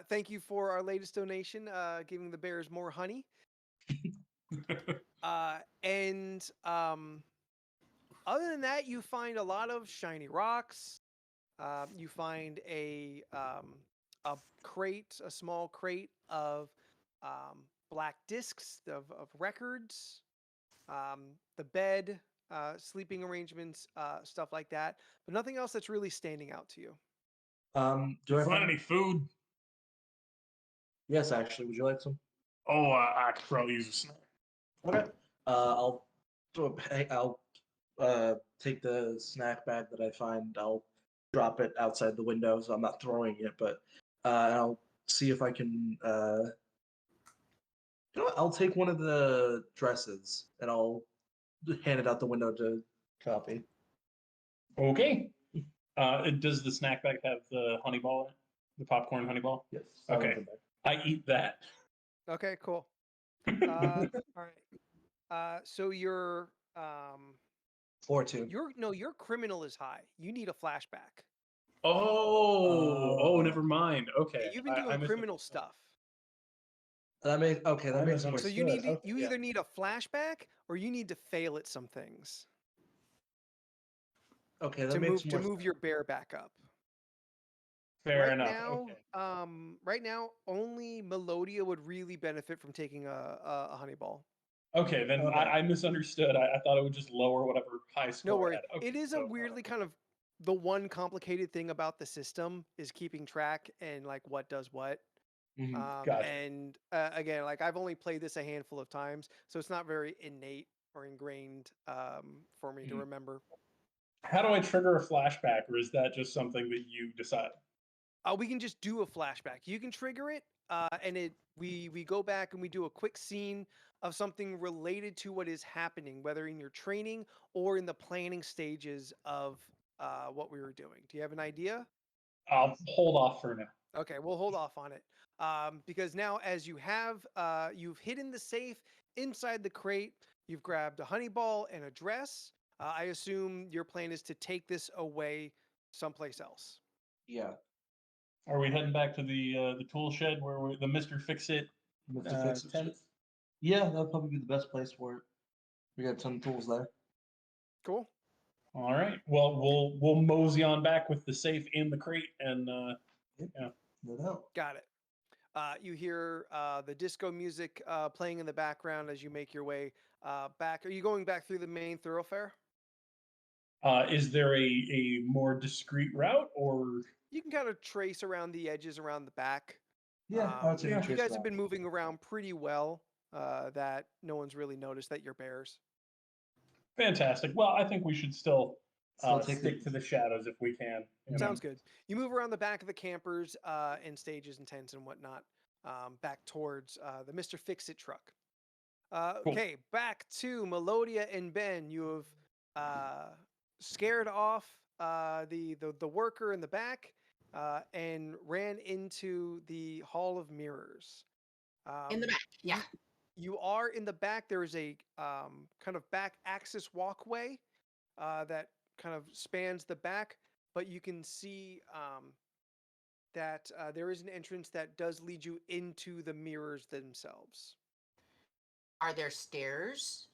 Thank you for our latest donation, giving the bears more honey. And other than that, you find a lot of shiny rocks. You find a crate, a small crate of black discs of records, the bed, sleeping arrangements, stuff like that, but nothing else that's really standing out to you. Do I Find find any food? Yes, actually. Would you like some? Oh, I could probably use a snack. Okay. I'll take the snack bag that I find. I'll drop it outside the window, so I'm not throwing it, but I'll see if I can. You know what? I'll take one of the dresses and I'll hand it out the window to copy. Okay. Does the snack bag have the honey ball in it? The popcorn honey ball? Yes. Okay. I eat that. Okay, cool. All right. So your 4-2. your criminal is high. You need a flashback. Oh, never mind. Okay. You've been I doing misunderstood. criminal stuff. That makes more So sense. you need to, Okay, you yeah. either need a flashback or you need to fail at some things Okay, that to makes move more to move your bear back up. Fair Right enough. now, Okay. right now, only Melodia would really benefit from taking a honey ball. Okay, then Okay. I misunderstood. I thought it would just lower whatever high No score I worry. had. Okay, It is a so, weirdly kind of the one complicated thing about the system is keeping track and like what does what. Gotcha. And again, like I've only played this a handful of times, so it's not very innate or ingrained for me to remember. How do I trigger a flashback, or is that just something that you decide? We can just do a flashback. You can trigger it, and we go back and we do a quick scene of something related to what is happening, whether in your training or in the planning stages of what we were doing. Do you have an idea? I'll hold off for now. Okay, we'll hold off on it because now, as you have, you've hidden the safe inside the crate. You've grabbed a honey ball and a dress. I assume your plan is to take this away someplace else. Yeah. Are we heading back to the tool shed where the Mister Fix It Mr. Fix It. tent? Yeah, that'll probably be the best place for it. We got some tools there. Cool. All right. Well, we'll mosey on back with the safe in the crate and No doubt. Got it. You hear the disco music playing in the background as you make your way back. Are you going back through the main thoroughfare? Is there a more discreet route, or You can kind of trace around the edges around the back. Yeah, I would say we You trace guys have around. been moving around pretty well that no one's really noticed that you're bears. fantastic? Well, I think we should still Still take stick to the shadows if we can. You know? Sounds good. You move around the back of the campers and stages and tents and whatnot back towards the Mr. Fix-It truck. Cool. Okay, back to Melodia and Ben. You have scared off the worker in the back and ran into the Hall of Mirrors. In the back. Yeah. You are in the back. There is a kind of back access walkway that kind of spans the back, but you can see that there is an entrance that does lead you into the mirrors themselves. Are there stairs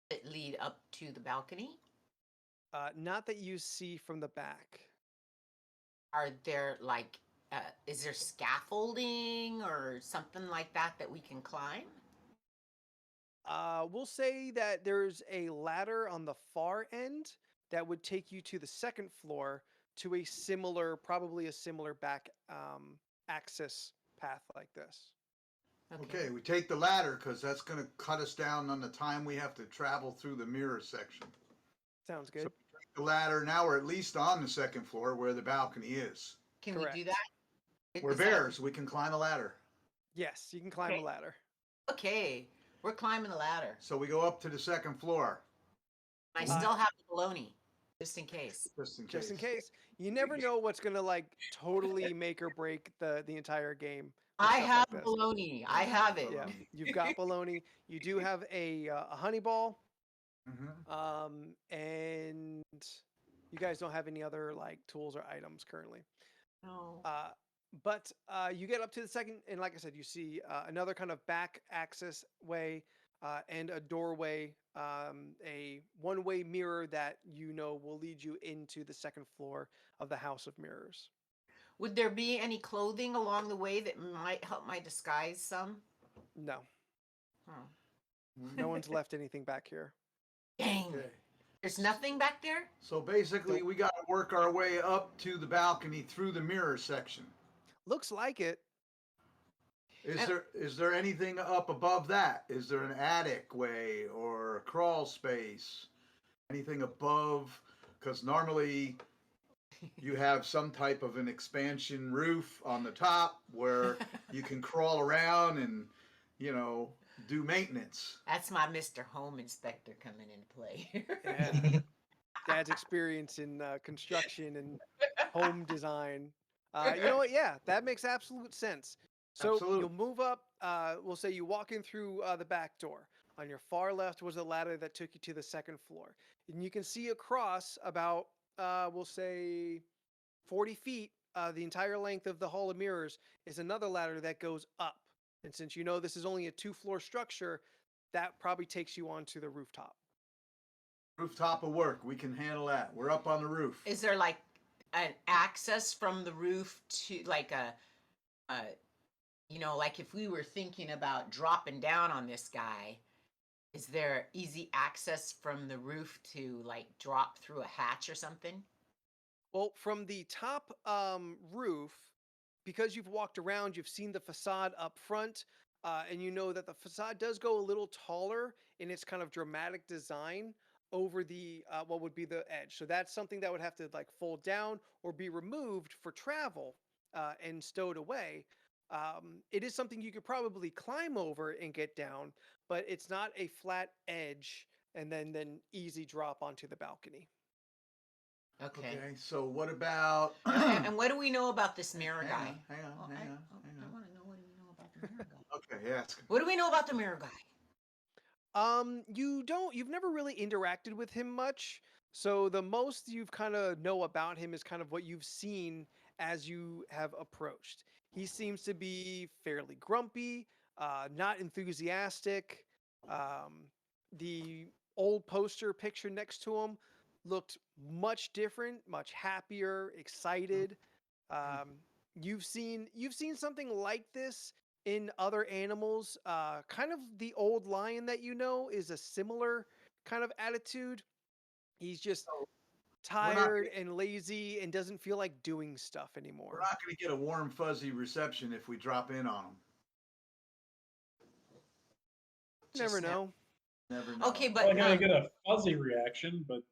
that lead up to the balcony? Not that you see from the back. Are there like, is there scaffolding or something like that that we can climb? We'll say that there's a ladder on the far end that would take you to the second floor to a similar, probably a similar back access path like this. Okay, we take the ladder because that's going to cut us down on the time we have to travel through the mirror section. Sounds good. So we take the ladder. Now we're at least on the second floor where the balcony is. Can Correct. we do that? We're Is that- bears. We can climb a ladder. Yes, you can climb Okay. a ladder. Okay, we're climbing the ladder. So we go up to the second floor. I still have the baloney, just in case. Just in case. You never know what's gonna like totally make or break the entire game. with I stuff have like this. baloney. I have it. Yeah, you've got baloney. You do have a honey ball, Mm-hmm. and you guys don't have any other like tools or items currently. No. But you get up to the second, and like I said, you see another kind of back access way and a doorway, a one-way mirror that you know will lead you into the second floor of the House of Mirrors. Would there be any clothing along the way that might help my disguise some? No, Oh. no one's left anything back here. Dang. Okay. There's nothing back there? So basically, we got to work our way up to the balcony through the mirror section. Looks like it. Is there anything up above that? Is there an attic way or a crawl space? Anything above? Because normally you have some type of an expansion roof on the top where you can crawl around and, you know, do maintenance. That's my Mr. Home Inspector coming into play. Yeah. Dad's experience in construction and home design. You know what? Yeah, that makes absolute sense. So Absolute. you'll move up. We'll say you walk in through the back door. On your far left was a ladder that took you to the second floor. And you can see across about, we'll say, 40 feet, the entire length of the Hall of Mirrors is another ladder that goes up. And since you know this is only a 2-floor structure, that probably takes you onto the rooftop. Rooftop will work. We can handle that. We're up on the roof. Is there like an access from the roof to like you know, like if we were thinking about dropping down on this guy, is there easy access from the roof to like drop through a hatch or something? Well, from the top roof, because you've walked around, you've seen the facade up front, and you know that the facade does go a little taller in its kind of dramatic design over the what would be the edge. So that's something that would have to like fold down or be removed for travel and stowed away. It is something you could probably climb over and get down, but it's not a flat edge and then easy drop onto the balcony. Okay. Okay, so what about? And what do we know about this mirror guy? Hang on, Oh, hang on, I hang on. want to know what do we know about the mirror guy. Okay, yes. What do we know about the mirror guy? You've never really interacted with him much. So the most you've kind of know about him is kind of what you've seen as you have approached. He seems to be fairly grumpy, not enthusiastic. The old poster picture next to him looked much different, much happier, excited. You've seen something like this in other animals, kind of the old lion that you know is a similar kind of attitude. He's just So we're not tired and lazy and doesn't feel like doing stuff we're anymore. not going to get a warm fuzzy reception if we drop in on them. Never Just now. know. Never know. Okay, Probably but gonna get a fuzzy reaction, but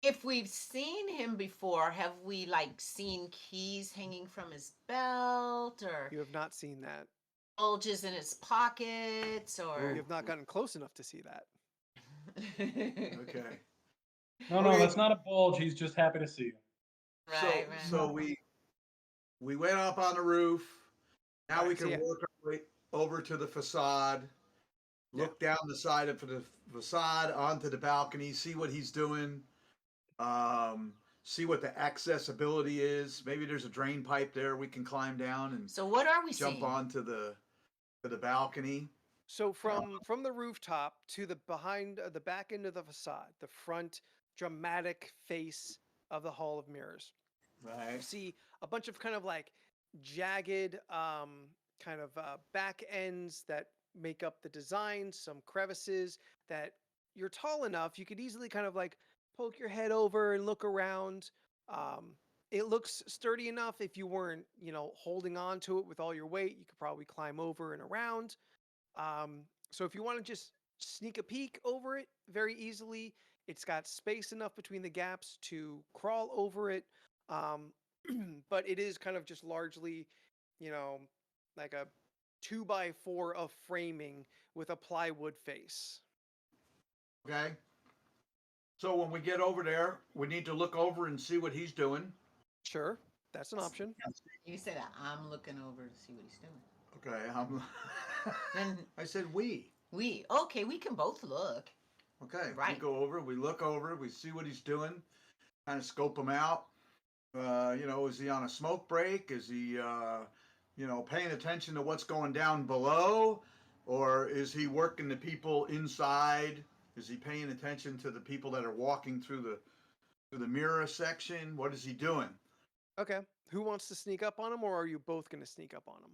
if we've seen him before, have we like seen keys hanging from his belt or You have not seen that. bulges in his pockets You or have not gotten close enough to see that. Okay. no, Okay. that's not a bulge. He's just happy to see you. So right, so we went up on the roof. Now All we right, so can yeah, work our way over to the facade, yeah. look down the side of the facade onto the balcony, see what he's doing, see what the accessibility is. Maybe there's a drain pipe there we can climb down and So what are we jump seeing? onto the balcony. So from the rooftop to the behind the back end of the facade, the front dramatic face of the Hall of Mirrors, you Right. see a bunch of kind of like jagged kind of back ends that make up the design, some crevices that you're tall enough you could easily kind of like poke your head over and look around. Um, it looks sturdy enough if you weren't, holding on to it with all your weight, you could probably climb over and around. So if you want to just sneak a peek over it very easily, it's got space enough between the gaps to crawl over it. Um, but it is kind of just largely, you know, like a 2x4 of framing with a plywood face. Okay. So when we get over there, we need to look over and see what he's doing. Sure, that's an option. You say that I'm looking over to see what he's doing. Okay. Then I said we. we can both look. Okay. We Right. go over, we look over, we see what he's doing, kind of scope him out. Is he on a smoke break? Is he, paying attention to what's going down below? Or is he working the people inside? Is he paying attention to the people that are walking through the mirror section? What is he doing? Okay, who wants to sneak up on him, or are you both going to sneak up on him?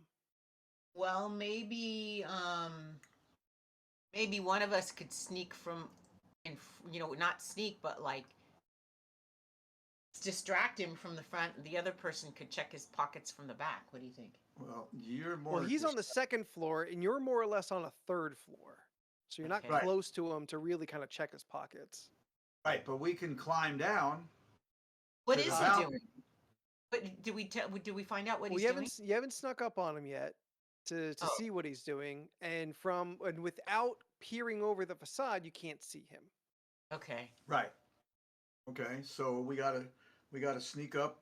Well, maybe one of us could sneak from and not sneak but like distract him from the front and the other person could check his pockets from the back. What do you think? Well, you're more. Well, he's on the second floor, and you're more or less on a third floor. So you're not Okay. Right. close to him to really kind of check his pockets. Right, but we can climb down. What To is the he balcony. doing? But do we find out what Well, he's doing? you haven't snuck up on him yet to Oh, see what he's doing, and without peering over the facade, you can't see him. okay. Right. Okay, so we gotta sneak up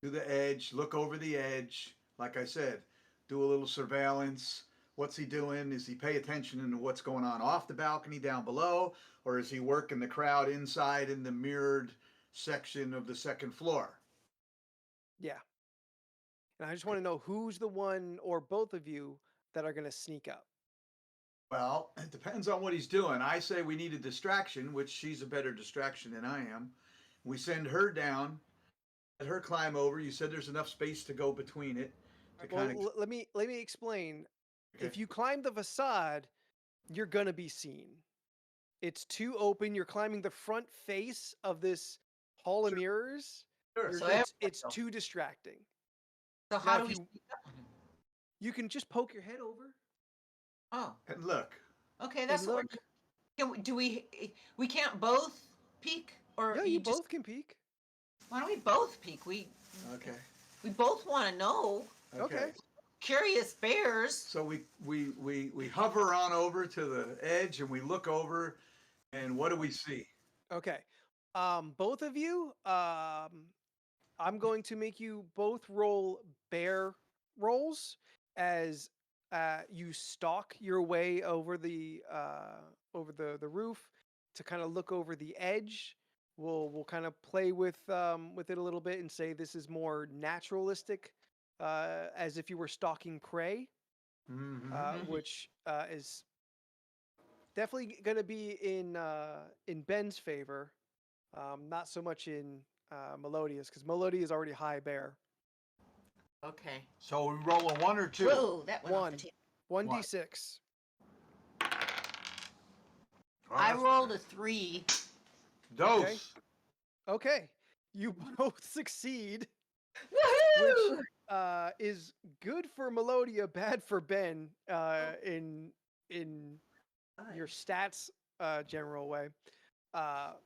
to the edge, look over the edge. Like I said, do a little surveillance. What's he doing? Is he pay attention to what's going on off the balcony down below, or is he working the crowd inside in the mirrored section of the second floor? Yeah, and I just want to know who's the one or both of you that are going to sneak up. Well, it depends on what he's doing. I say we need a distraction, which she's a better distraction than I am. We send her down, let her climb over. You said there's enough space to go between it to Well, kind of. let me explain. Okay. If you climb the facade, you're gonna be seen. It's too open. You're climbing the front face of this hall of Sure. mirrors. Sure. So It's everybody too distracting. So Now, how if do we you sneak up on him? you can just poke your head over Oh, And look, okay, that's and what we're look. do we can't both peek or Yeah, you you just both can peek. why don't we both peek? okay, We both want to know. Okay. Curious bears. So we hover on over to the edge and we look over, and what do we see? Okay. Both of you. I'm going to make you both roll bear rolls as you stalk your way over the roof to kind of look over the edge. We'll kind of play with it a little bit and say this is more naturalistic, as if you were stalking prey, Mm-hmm. Mhm. which is definitely going to be in Ben's favor, not so much in Melodia's, because Melodia is already high bear. Okay. So we roll a 1 or 2? Whoa, that went off One. the table. 1d6. Oh, I that's rolled good. a 3. Dose. Okay. You both succeed, which Woohoo! is good for Melodia, bad for Ben in your stats general way.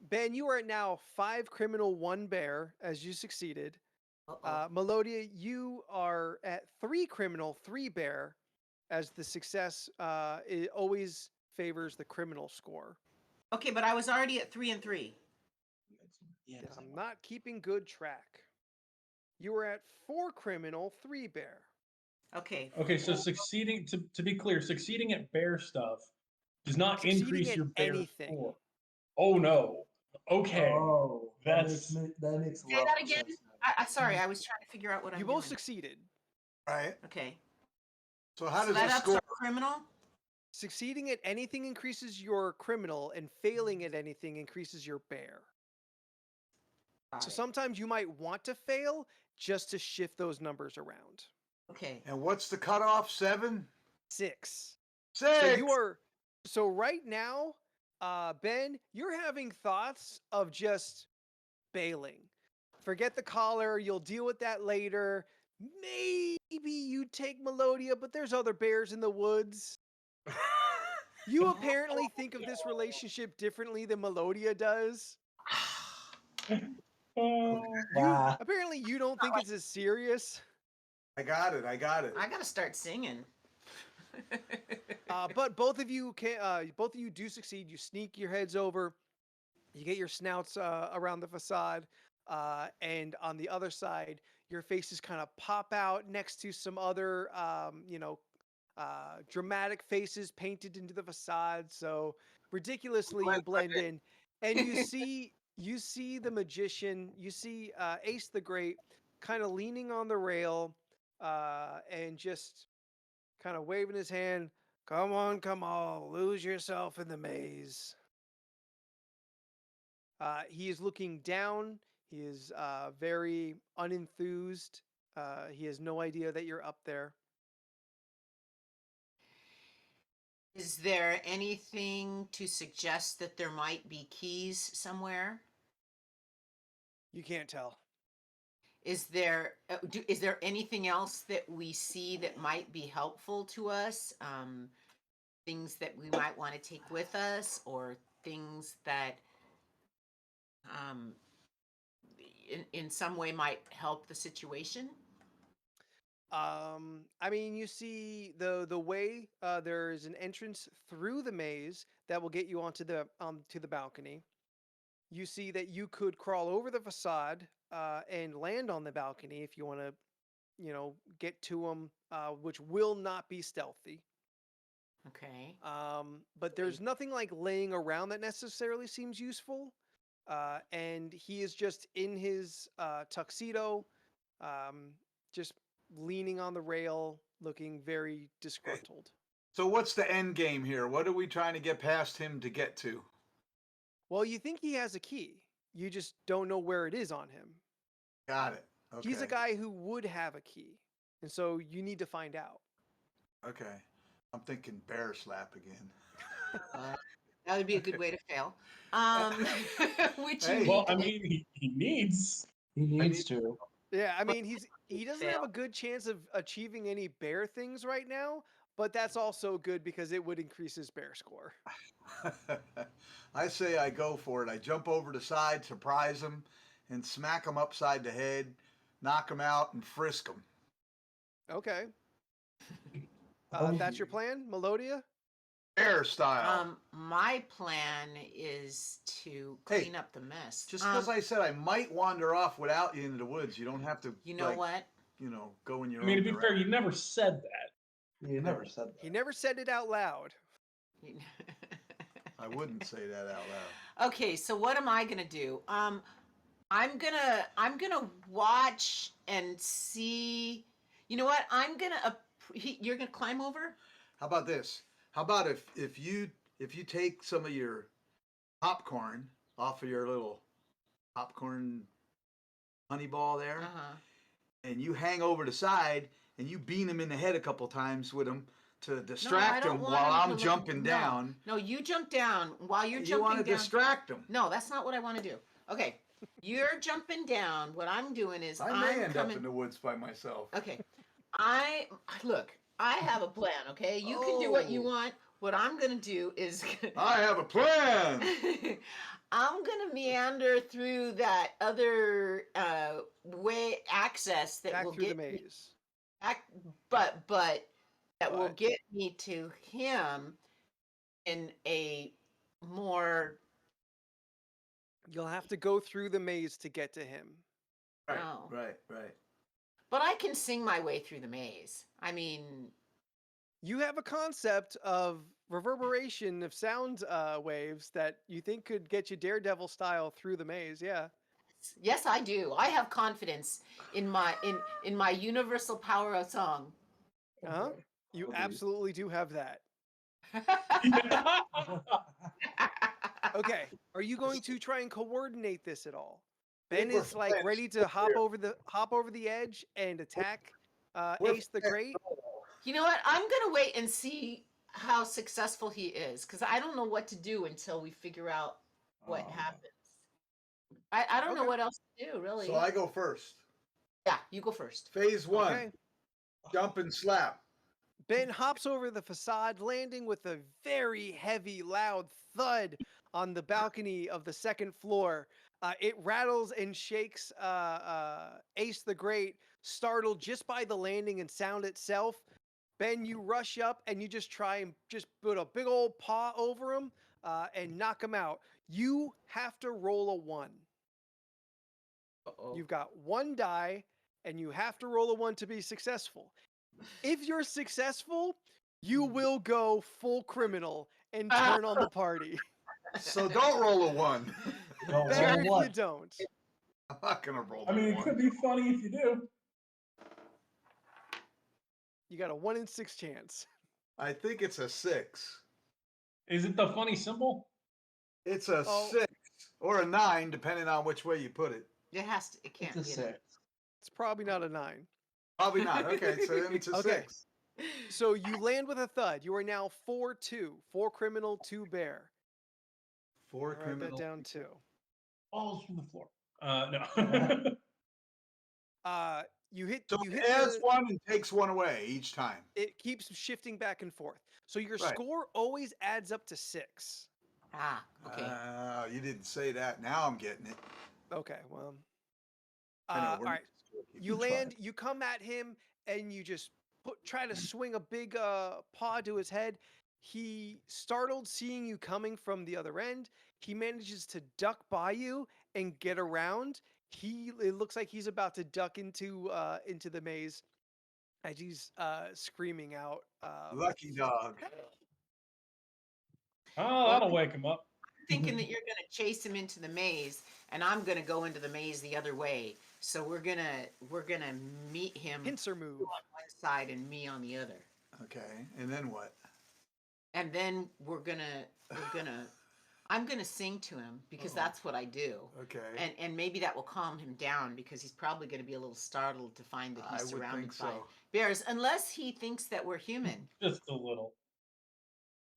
Ben, you are at now 5 criminal, 1 bear as you succeeded. Uh-oh. Melodia, you are at 3 criminal, 3 bear as the success it always favors the criminal score. Okay, but I was already at 3 and 3. Yeah, I'm not keeping good track. You were at 4 criminal, 3 bear. Okay. Okay, so succeeding to be clear, succeeding at bear stuff does not Succeeding increase at your bear anything. score. Oh no. Okay. Oh, That's that makes a Say lot that more again. sense now. Sorry, I was trying to figure out what You I'm both doing. succeeded. Right. Okay. So how So does that this ups score? our criminal? Succeeding at anything increases your criminal, and failing at anything increases your bear. Got So it. sometimes you might want to fail just to shift those numbers around. Okay. And what's the cutoff? 7? 6. 6. So you are. So right now, Ben, you're having thoughts of just bailing. Forget the collar. You'll deal with that later. Maybe you take Melodia, but there's other bears in the woods. You apparently think of this relationship differently than Melodia does. Wow. Apparently you don't think it's as serious. I got it. I got it. I gotta start singing. But both of you do succeed. You sneak your heads over. You get your snouts around the facade, and on the other side, your faces kind of pop out next to some other, dramatic faces painted into the facade. So ridiculously, you blend in, and you see the magician. You see Ace the Great, kind of leaning on the rail, and just kind of waving his hand. Come on, lose yourself in the maze. He is looking down. He is very unenthused. He has no idea that you're up there. Is there anything to suggest that there might be keys somewhere? You can't tell. Is there anything else that we see that might be helpful to us? Things that we might want to take with us, or things that um, in some way might help the situation? I mean, you see the way there is an entrance through the maze that will get you onto the to the balcony. You see that you could crawl over the facade and land on the balcony if you want to, get to them, which will not be stealthy. Okay. But there's nothing like laying around that necessarily seems useful. And he is just in his tuxedo, just leaning on the rail, looking very disgruntled. So what's the end game here? What are we trying to get past him to get to? Well, you think he has a key. You just don't know where it is on him. Got it. Okay. He's a guy who would have a key. And so you need to find out. Okay. I'm thinking bear slap again. That would be a good way to fail. Which Hey. you well, need to I do. mean he needs. He needs to. Yeah, I mean, he doesn't have Fail. a good chance of achieving any bear things right now, but that's also good because it would increase his bear score. I say I go for it. I jump over the side, surprise him, and smack him upside the head, knock him out, and frisk him. Okay. That's your plan, Melodia? Bear style. My plan is to Hey, clean up the mess. Just because I said I might wander off without you into the woods, you don't have to. You know what? Go in your I mean, own to be fair, direction. you never said that. You never said He that. never said it out loud. I wouldn't say that out loud. Okay, so what am I gonna do? I'm gonna watch and see. You know what? You're gonna climb over. How about this? How about if you take some of your popcorn off of your little popcorn honey ball there, Uh-huh. and you hang over the side and you beat him in the head a couple times with him to No, I distract don't him want while him to I'm look. jumping No, down. no, you jump down while you're You want jumping to down. distract him. No, that's not what I want to do. Okay, you're jumping down. What I'm doing is I may I'm end up coming. in the woods by myself. Okay, I look. I have a plan. Okay, you can do what you Oh. want. What I'm gonna do is I have a plan. I'm gonna meander through that other way access that Back will through the get me maze. back, but that will But get me to him in a more you'll have to go through the maze to get to him. Right, oh. right. But I can sing my way through the maze. I mean, You have a concept of reverberation of sound waves that you think could get you Daredevil style through the maze. Yeah. yes, I do. I have confidence in my universal power of song. Uh huh. You Okay. absolutely do have that. Okay. Are you going to try and coordinate this at all? Ben We're is like friends. ready to hop over the edge and attack We're Ace the friends. Great. You know what? I'm gonna wait and see how successful he is, because I don't know what to do until we figure out what Oh. happens. I don't know Okay. what else to do, really. So I go first. Yeah, you go first. Phase one. Okay. Jump and slap. Ben hops over the facade, landing with a very heavy, loud thud on the balcony of the second floor. It rattles and shakes Ace the Great, startled just by the landing and sound itself. Ben, you rush up and you just try and just put a big old paw over him and knock him out. You have to roll a 1. Uh-oh. You've got 1 die and you have to roll a 1 to be successful. If you're successful, you will go full criminal and turn on the party. So don't roll a 1. Don't Better roll if you one. don't. I'm not gonna roll. I mean, a it 1. could be funny if you do. You got a 1 in 6 chance. I think it's a 6. Is it the funny symbol? It's a Oh. 6 or a 9, depending on which way you put it. It has to. It can't It's a be. 6. It's probably not a 9. Probably not. Okay, so then it's a Okay. 6. So you land with a thud. You are now 4-2. 4 criminal, 2 bear. 4 Write that criminal. down too. Falls from the floor. No. You hit So you it hit adds the 1 and takes 1 away each time. it keeps shifting back and forth. So your Right. score always adds up to 6. Ah, okay. You didn't say that. Now I'm getting it. Okay, well. I know. All We're right. keep You trying. land, you come at him, and you just try to swing a big paw to his head. He startled seeing you coming from the other end. He manages to duck by you and get around. It looks like he's about to duck into the maze as he's screaming out. Lucky dog. Oh, that'll wake him up. Thinking that you're gonna chase him into the maze, and I'm gonna go into the maze the other way. So we're gonna meet him Pincer move. on one side and me on the other, Okay, and then what? and then I'm gonna sing to him because that's what I do. Okay. And maybe that will calm him down because he's probably going to be a little startled to find that I he's would surrounded think by so. bears, unless he thinks that we're human. Just a little.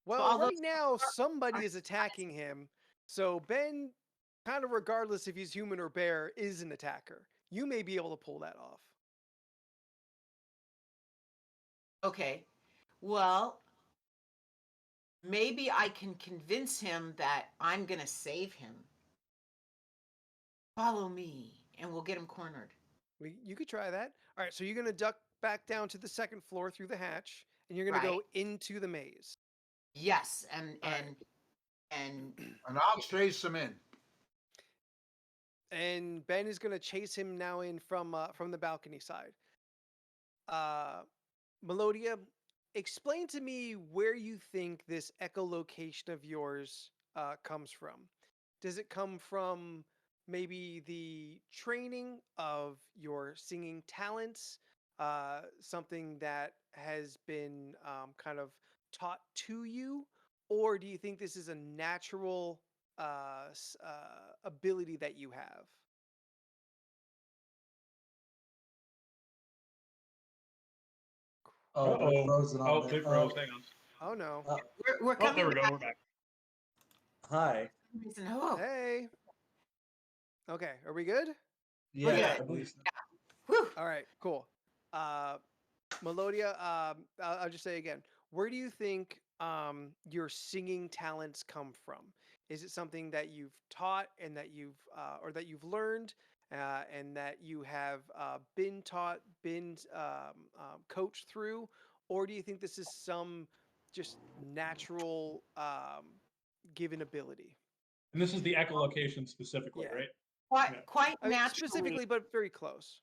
Well, although- right now somebody is attacking him. So Ben, kind of regardless if he's human or bear, is an attacker. You may be able to pull that off. Okay, well, maybe I can convince him that I'm going to save him. Follow me, and we'll get him cornered. You could try that. All right, so you're going to duck back down to the second floor through the hatch, and you're going to go Right. into the maze. Yes, and All right. and And I'll chase him in. And Ben is going to chase him now in from the balcony side. Melodia, explain to me where you think this echolocation of yours comes from. Does it come from maybe the training of your singing talents, something that has been kind of taught to you, or do you think this is a natural ability that you have? Oh, we're Uh-oh. frozen on Oh, there. they froze. Hang on. Oh no. We're Oh, coming there we go. back. We're back. Hi. Oh, Hey. Okay, are we good? Yeah, good. I believe so. whew. All right, cool. Melodia, I'll just say again, where do you think your singing talents come from? Is it something that you've taught and that you've or that you've learned and that you have been taught, been coached through, or do you think this is some just natural given ability? And this is the echolocation specifically, Yeah. right? Quite, Yeah. quite I mean, naturally. specifically, but very close.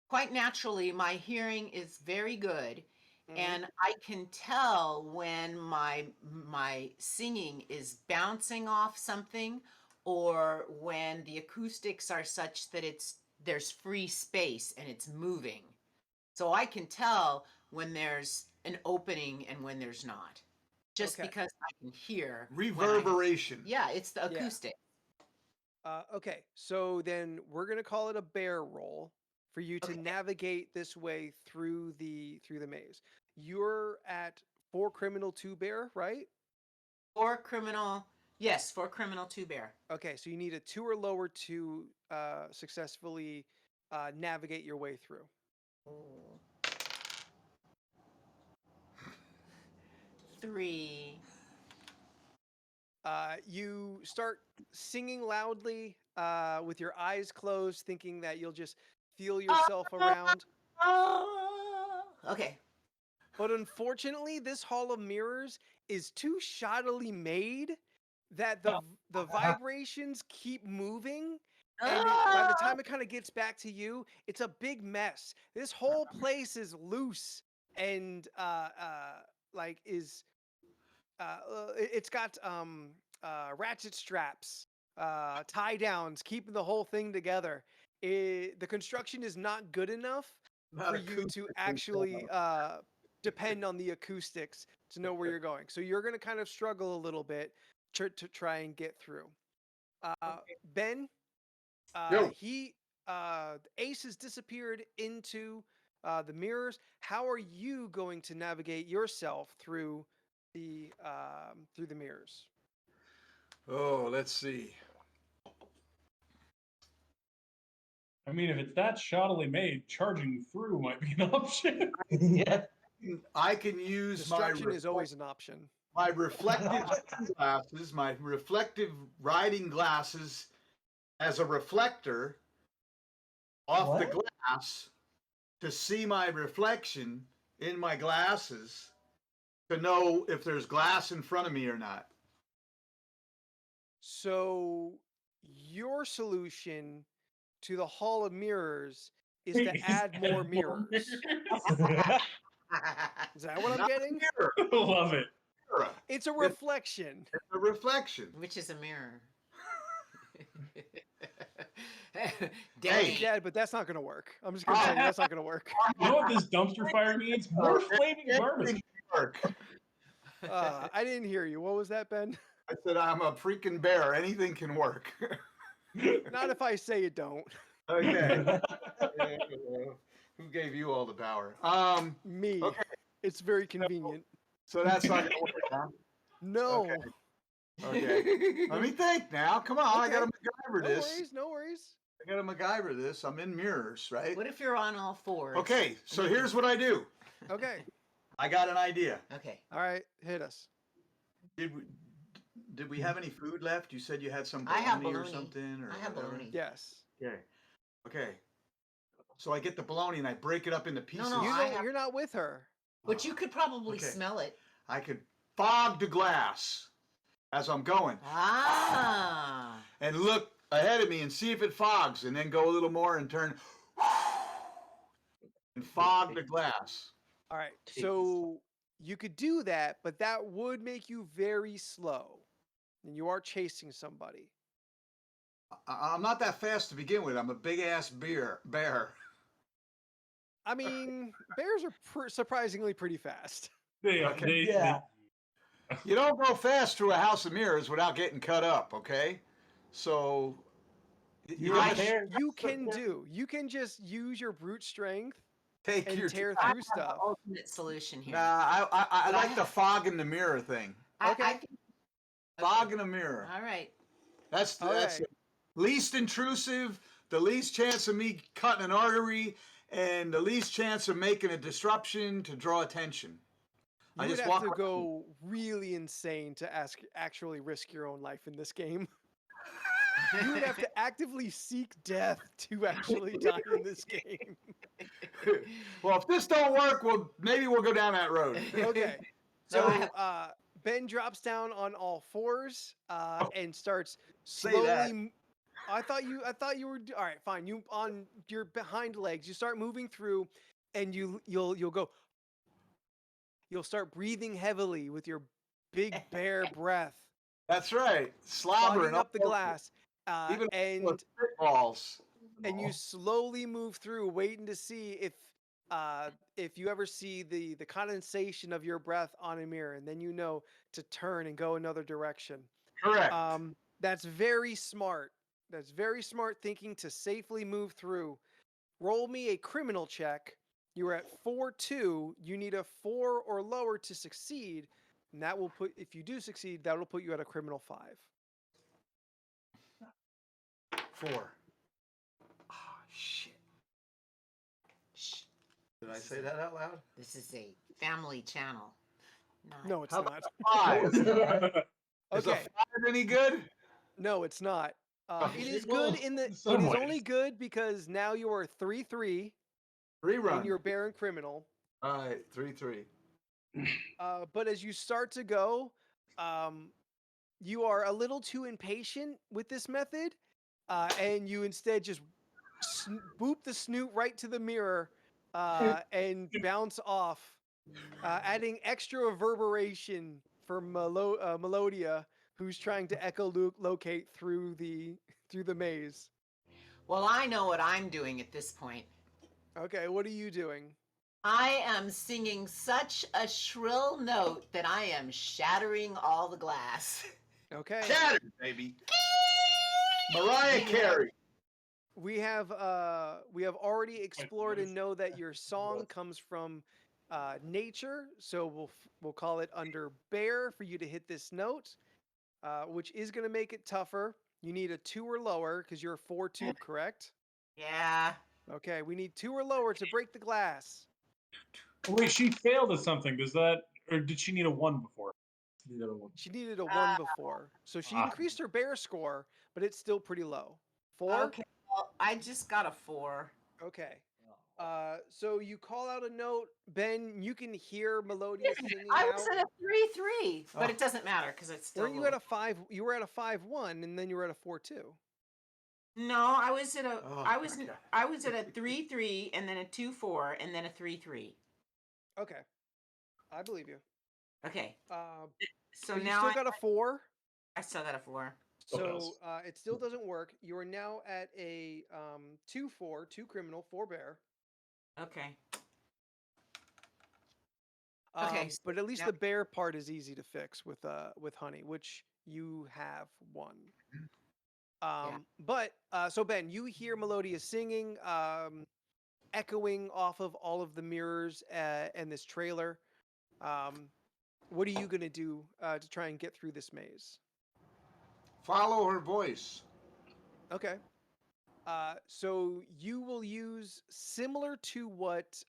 Quite naturally, my hearing is very good, Mhm. and I can tell when my singing is bouncing off something, or when the acoustics are such that there's free space and it's moving. So I can tell when there's an opening and when there's not, just Okay. because I can hear when Reverberation. yeah, it's the Yeah. acoustic. Okay, so then we're gonna call it a bear roll for you to Okay. navigate this way through the maze. You're at 4 criminal 2 bear, right? Yes, for criminal two bear. Okay, so you need a 2 or lower to successfully navigate your way through. Ooh. 3. You start singing loudly with your eyes closed, thinking that you'll just feel yourself around. Okay. But unfortunately, this Hall of Mirrors is too shoddily made that the vibrations keep moving, and by the time it kind of gets back to you, it's a big mess. This whole place is loose and like is it's got ratchet straps, tie downs, keeping the whole thing together. The construction is not good enough Not for you to acoustically actually sound. depend on the acoustics to know where you're going. So you're going to kind of struggle a little bit to try and get through. Ben, Yo. Ace has disappeared into the mirrors. How are you going to navigate yourself through the mirrors? Oh, let's see. I mean, if it's that shoddily made, charging through might be an option. Yeah. I can use Destruction is always an option. my reflective glasses, my reflective riding glasses, as a reflector off the What? glass to see my reflection in my glasses to know if there's glass in front of me or not. So your solution to the Hall of Mirrors is to add more mirrors. Is that what I'm Not a getting? mirror, Love it. mirror. It's a reflection. It's a reflection. Which is a mirror. Hey. Danny. Yeah, but that's not going to work. I'm just going to tell you that's not going to work. You know what this dumpster fire needs? More flaming garbage. Anything can work. I didn't hear you. What was that, Ben? I said I'm a freaking bear. Anything can work. Not if I say it don't. Okay. Who gave you all the power? Me. Okay. It's very convenient. So that's not gonna work, huh? No. Okay. Okay. Let me think now. Come on, I gotta Okay. MacGyver No this. worries. No worries. I gotta MacGyver this. I'm in mirrors, right? What if you're on all fours? Okay, so here's what I do. Okay. I got an idea. Okay. All right. Hit us. Did we have any food left? You said you had some I have bologna or bologna. something, or I have whatever. bologna. Yes. Okay. Okay. So I get the bologna and I break it up into pieces. no, You I know, have- you're not with her. But you could probably Okay. smell it. I could fog the glass as I'm going Ah. and look ahead of me and see if it fogs, and then go a little more and turn and fog the glass. All right. So you could do that, but that would make you very slow. And you are chasing somebody. I'm not that fast to begin with. I'm a big ass bear. I mean, bears are surprisingly pretty fast. Okay. Yeah. You don't go fast through a house of mirrors without getting cut up, okay? So you You're gotta a bear. You can just use your brute strength Take and your tear I time. through have the stuff. ultimate solution here. Nah, I But like the fog in the mirror thing. I Okay. think, Fog in the mirror. all right. That's Okay. the least intrusive, the least chance of me cutting an artery, and the least chance of making a disruption to draw attention. I You would just have walk to around. go really insane to actually risk your own life in this game. You would have to actively seek death to actually die in this game. Well, if this don't work, maybe we'll go down that road. Okay. So I So have- Ben drops down on all fours and starts Say slowly. that. I thought you were all right. Fine. You on your behind legs. You start moving through, and you'll go. You'll start breathing heavily with your big bear breath, That's right. clogging Slobbering up the all over, glass, even with and spitballs. you slowly move through, waiting to see if you ever see the condensation of your breath on a mirror, and then you know to turn and go another direction. Correct. That's very smart. That's very smart thinking to safely move through. Roll me a criminal check. You're at 4-2. You need a 4 or lower to succeed, and that will put. If you do succeed, that will put you at a criminal 5. 4. Oh, shit. Shh, Did I say that out loud? this is a family channel. Not- No, it's How not. about 5? Is a Okay. 5 any good? No, it's not. Oh, It shit. is Well, good in the. in It some is only ways. good because now you are 3-3 Rerun. and you're Baron Criminal. All right, 3-3. But as you start to go, you are a little too impatient with this method, and you instead just boop the snoot right to the mirror and bounce off, adding extra reverberation for Melodia, who's trying to echolocate through the maze. Well, I know what I'm doing at this point. Okay, what are you doing? I am singing such a shrill note that I am shattering all the glass. Okay, Shattered, baby. Mariah Carey. we have already explored and know that your song comes from nature, so we'll call it under bear for you to hit this note, which is going to make it tougher. You need a 2 or lower because you're 4-2, correct? Yeah. Okay, we need 2 or lower to break the glass. Wait, she failed at something. Does that, or did she need a 1 before? She needed a 1 Ah. before, so she Ah. increased her bear score, but it's still pretty low. 4. Okay. Well, I just got a 4. Okay. So you call out a note, Ben. You can hear Melodia singing I out. was at a 3-3, but Oh. it doesn't matter because it's still. Weren't you at a 5? You were at a 5-1, and then you were at a 4-2. No, I was at a. Oh, I was. my God. I was at a 3-3, and then a 2-4, and then a 3-3. Okay, I believe you. Okay. So But you now still got a 4, I still got a 4. so it still doesn't work. You are now at a 2-4, 2 criminal, 4 bear. Okay. Okay, so But at least now- the bear part is easy to fix with honey, which you have won. But so Ben, you hear Melodia singing, echoing off of all of the mirrors and this trailer. What are you gonna do to try and get through this maze? Follow her voice. Okay. So you will use similar to what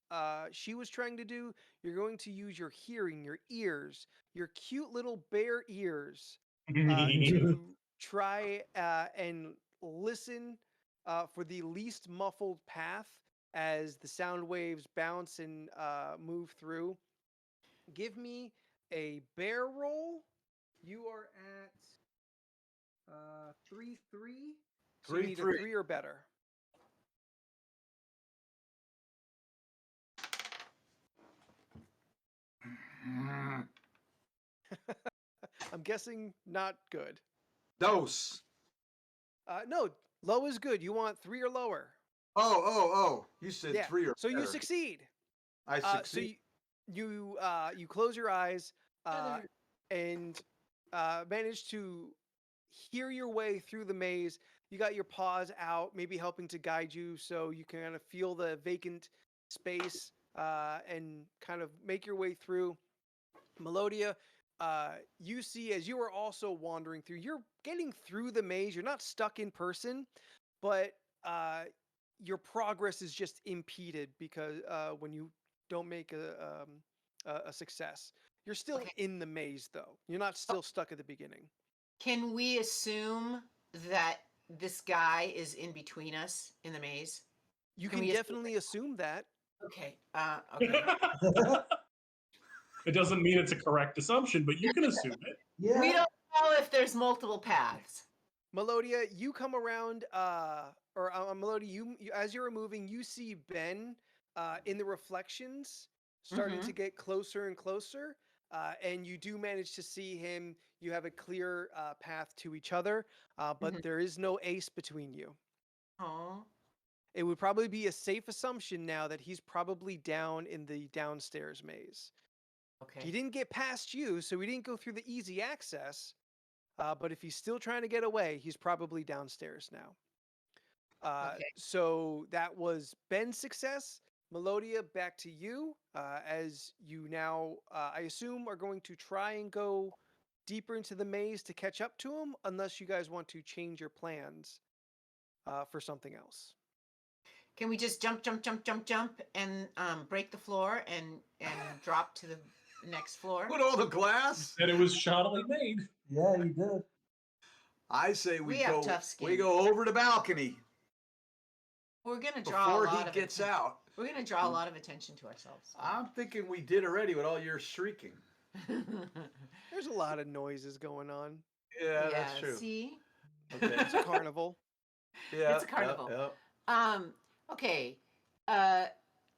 she was trying to do. You're going to use your hearing, your ears, your cute little bear ears, to try and listen for the least muffled path as the sound waves bounce and move through. Give me a bear roll. You are at 3-3. So you need a 3-3. 3 or better. Mm. I'm guessing not good. Dose. No, low is good. You want 3 or lower. Oh. You said Yeah. 3 or So you better. succeed. I So succeed. you close your eyes and manage to hear your way through the maze. You got your paws out, maybe helping to guide you, so you can kind of feel the vacant space and kind of make your way through. Melodia, you see as you are also wandering through, you're getting through the maze. You're not stuck in person, but your progress is just impeded because when you don't make a success, you're still Okay. in the maze though. You're not still stuck at the beginning. Can we assume that this guy is in between us in the maze? You Can can we assume definitely assume that. Okay. Okay. It doesn't mean it's a correct assumption, but you can assume it. We Yeah. don't know if there's multiple paths. Melodia, you come around, Melodia, as you're moving, you see Ben in the reflections starting Mhm. to get closer and closer, and you do manage to see him. You have a clear path to each other, but Mhm. there is no ace between you. Oh. It would probably be a safe assumption now that he's probably down in the downstairs maze. Okay. He didn't get past you, so he didn't go through the easy access. But if he's still trying to get away, he's probably downstairs now. Okay. So that was Ben's success. Melodia, back to you. As you now, I assume, are going to try and go deeper into the maze to catch up to him, unless you guys want to change your plans for something else. Can we just jump, jump, jump, jump, jump, and break the floor and drop to the next floor? With all the glass, That it was shoddily made. Yeah, you did. I say We have tough we skin. go over the balcony We're gonna draw a before lot he of gets atten- out. We're gonna draw a lot of attention to ourselves. I'm thinking we did already with all your shrieking. There's a lot of noises going on. Yeah, that's true. See, Okay. It's a carnival. Yeah, it's a carnival. yeah. Okay. Uh,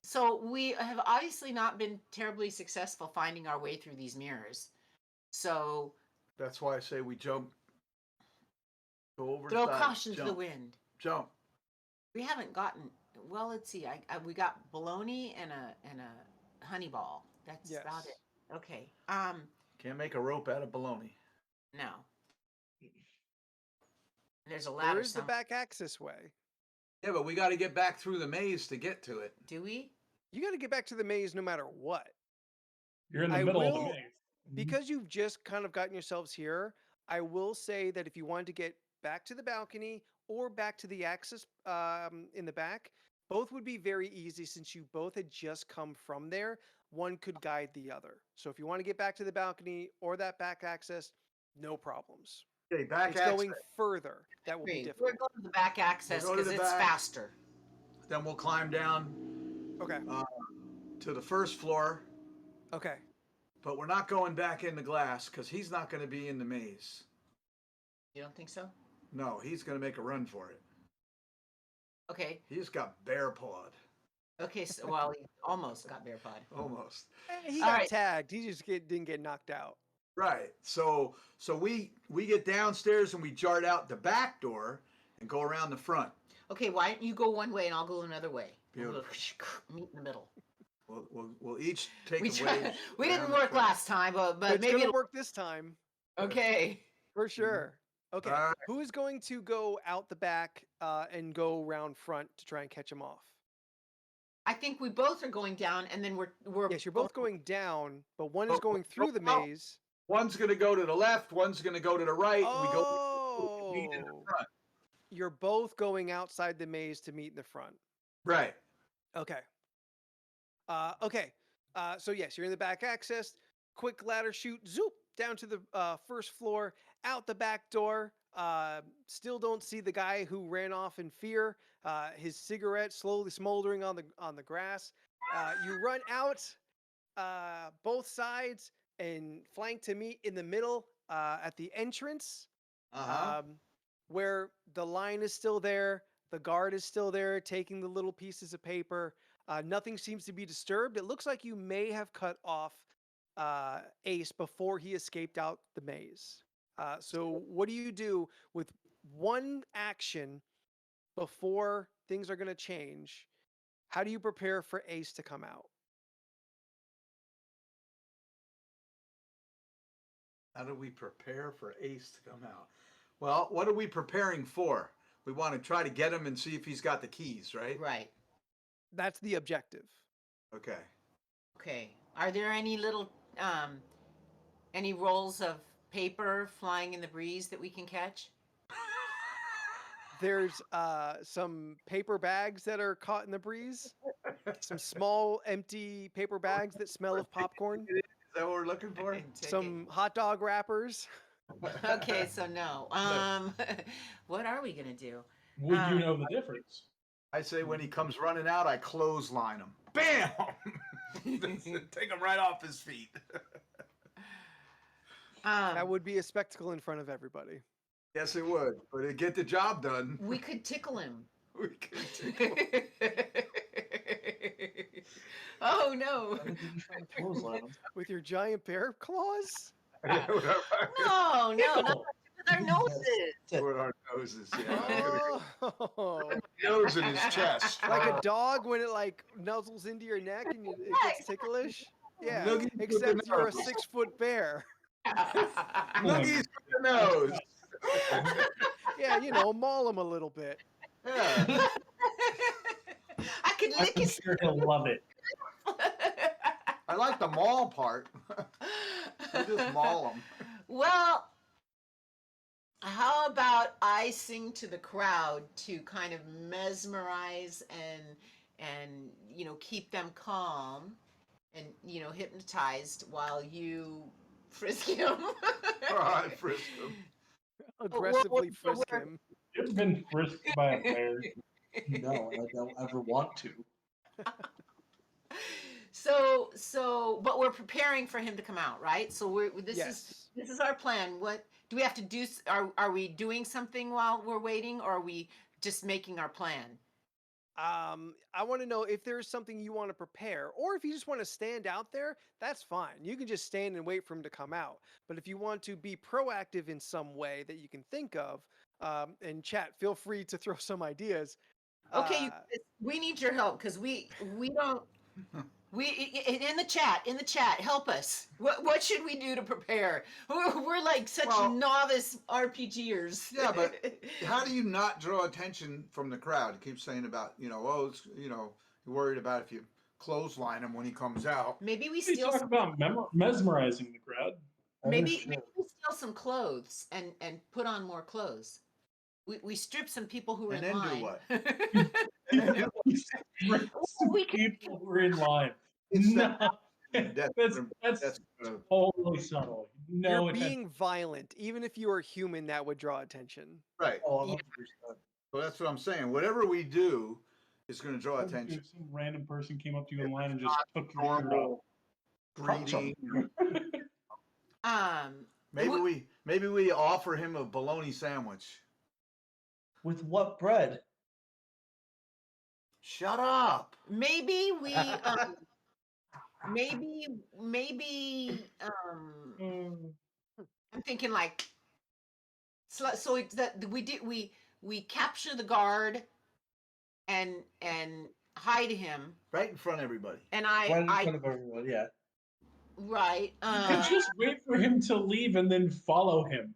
so we have obviously not been terribly successful finding our way through these mirrors. So That's why I say we jump. Go over throw the side. caution to the Jump. wind. Jump. We haven't gotten. Well, let's see. We got bologna and a honey ball. That's about Yes. it. Okay. Can't make a rope out of baloney. No. There's a ladder. There is the back access way. Yeah, but we got to get back through the maze to get to it. Do we? You got to get back to the maze no matter what. You're in the I middle of will- the maze. Because you've just kind of gotten yourselves here, I will say that if you wanted to get back to the balcony or back to the access in the back, both would be very easy since you both had just come from there. One could guide the other. So if you want to get back to the balcony or that back access, no problems. Okay, back It's access. going further. That will be We're difficult. going to the back access We'll go to because the it's back. faster. Then we'll climb down Okay. to the first floor, Okay. but we're not going back in the glass because he's not going to be in the maze. You don't think so? No, he's going to make a run for it. Okay. He just got bear pawed. Okay. So, well, he almost got bear pod. Almost. He All got right. tagged. He just didn't get knocked out. Right. So we get downstairs and we jart out the back door and go around the front. Okay. Why don't you go one way and I'll go another way? And we'll meet in the middle. We'll each take We a tried. wave We around didn't the work front. last time, but It's maybe gonna it'll work this time. Okay. For sure. Okay. All right. Who is going to go out the back and go around front to try and catch him off? I think we both are going down, and then we're Yes, you're both going down, but one is Oh, going through the oh, maze. One's going to go to the left, one's going to go to the right, and we go meet in the Oh, front. you're both going outside the maze to meet in the front. Right. Okay. Okay. So yes, you're in the back access. Quick ladder shoot, zoop down to the first floor, out the back door. Still don't see the guy who ran off in fear. His cigarette slowly smoldering on the grass. You run out both sides and flank to meet in the middle at the entrance, Uh-huh. where the line is still there. The guard is still there, taking the little pieces of paper. Nothing seems to be disturbed. It looks like you may have cut off Ace before he escaped out the maze. So what do you do with one action before things are going to change? How do you prepare for Ace to come out? How do we prepare for Ace to come out? Well, what are we preparing for? We want to try to get him and see if he's got the keys, right? right. That's the objective. Okay. Okay. Are there any little any rolls of paper flying in the breeze that we can catch? There's some paper bags that are caught in the breeze. Some small empty paper bags that smell of popcorn. Is that what we're looking for? Take it. Some hot dog wrappers. Okay, so no. What are we gonna do? Would you know the difference? I say when he comes running out, I clothesline him. Bam! Take him right off his feet. That would be a spectacle in front of everybody. Yes, it would, but it'd get the job done. We could tickle him. We could tickle him. Oh no. Why did you try to clothesline him? With your giant bear claws? Yeah, with No, no, not Tickle. with our noses. our noses, yeah. Oh, Nose in his chest. like a dog when it like nuzzles into your neck and it gets ticklish? Yeah, Noogies with the except you're a nose. 6-foot bear. Noogies with the nose. Yeah, you know, maul him a little bit. Yeah. I could I'm lick his. sure he'll love it. I like the maul part. You just maul him. Well, how about I sing to the crowd to kind of mesmerize and keep them calm and hypnotized while you frisk him. All right, frisk him. Aggressively frisk him. It's been frisked by a bear. No, I don't ever want to. But we're preparing for him to come out, right? So Yes. this is our plan. What do we have to do? Are we doing something while we're waiting, or are we just making our plan? I want to know if there's something you want to prepare, or if you just want to stand out there, that's fine. You can just stand and wait for him to come out. But if you want to be proactive in some way that you can think of, and chat, feel free to throw some ideas. Okay, we need your help because we don't. In the chat, help us. What should we do to prepare? We're like such Well- novice RPGers. Yeah, but how do you not draw attention from the crowd? He keeps saying about, you're worried about if you clothesline him when he comes out. maybe we We steal talk some, about mesmerizing the crowd. maybe we steal some clothes and put on more clothes. We strip some people who were And in then do line. what? We can- People who are in line. It's No, that- that's uh, totally subtle. No, You're attention. being violent. Even if you were human, that would draw attention. right. Oh, Yeah. 100%. So that's what I'm saying. Whatever we do is going to draw attention. If some random person came up to you in line and just took your shirt off. Normal greeting. Maybe we offer him a bologna sandwich. With what bread? Shut up. maybe we maybe I'm thinking like so that we capture the guard and hide him Right in front of everybody. and Right in I front of everyone, yeah. right You could just wait for him to leave and then follow him.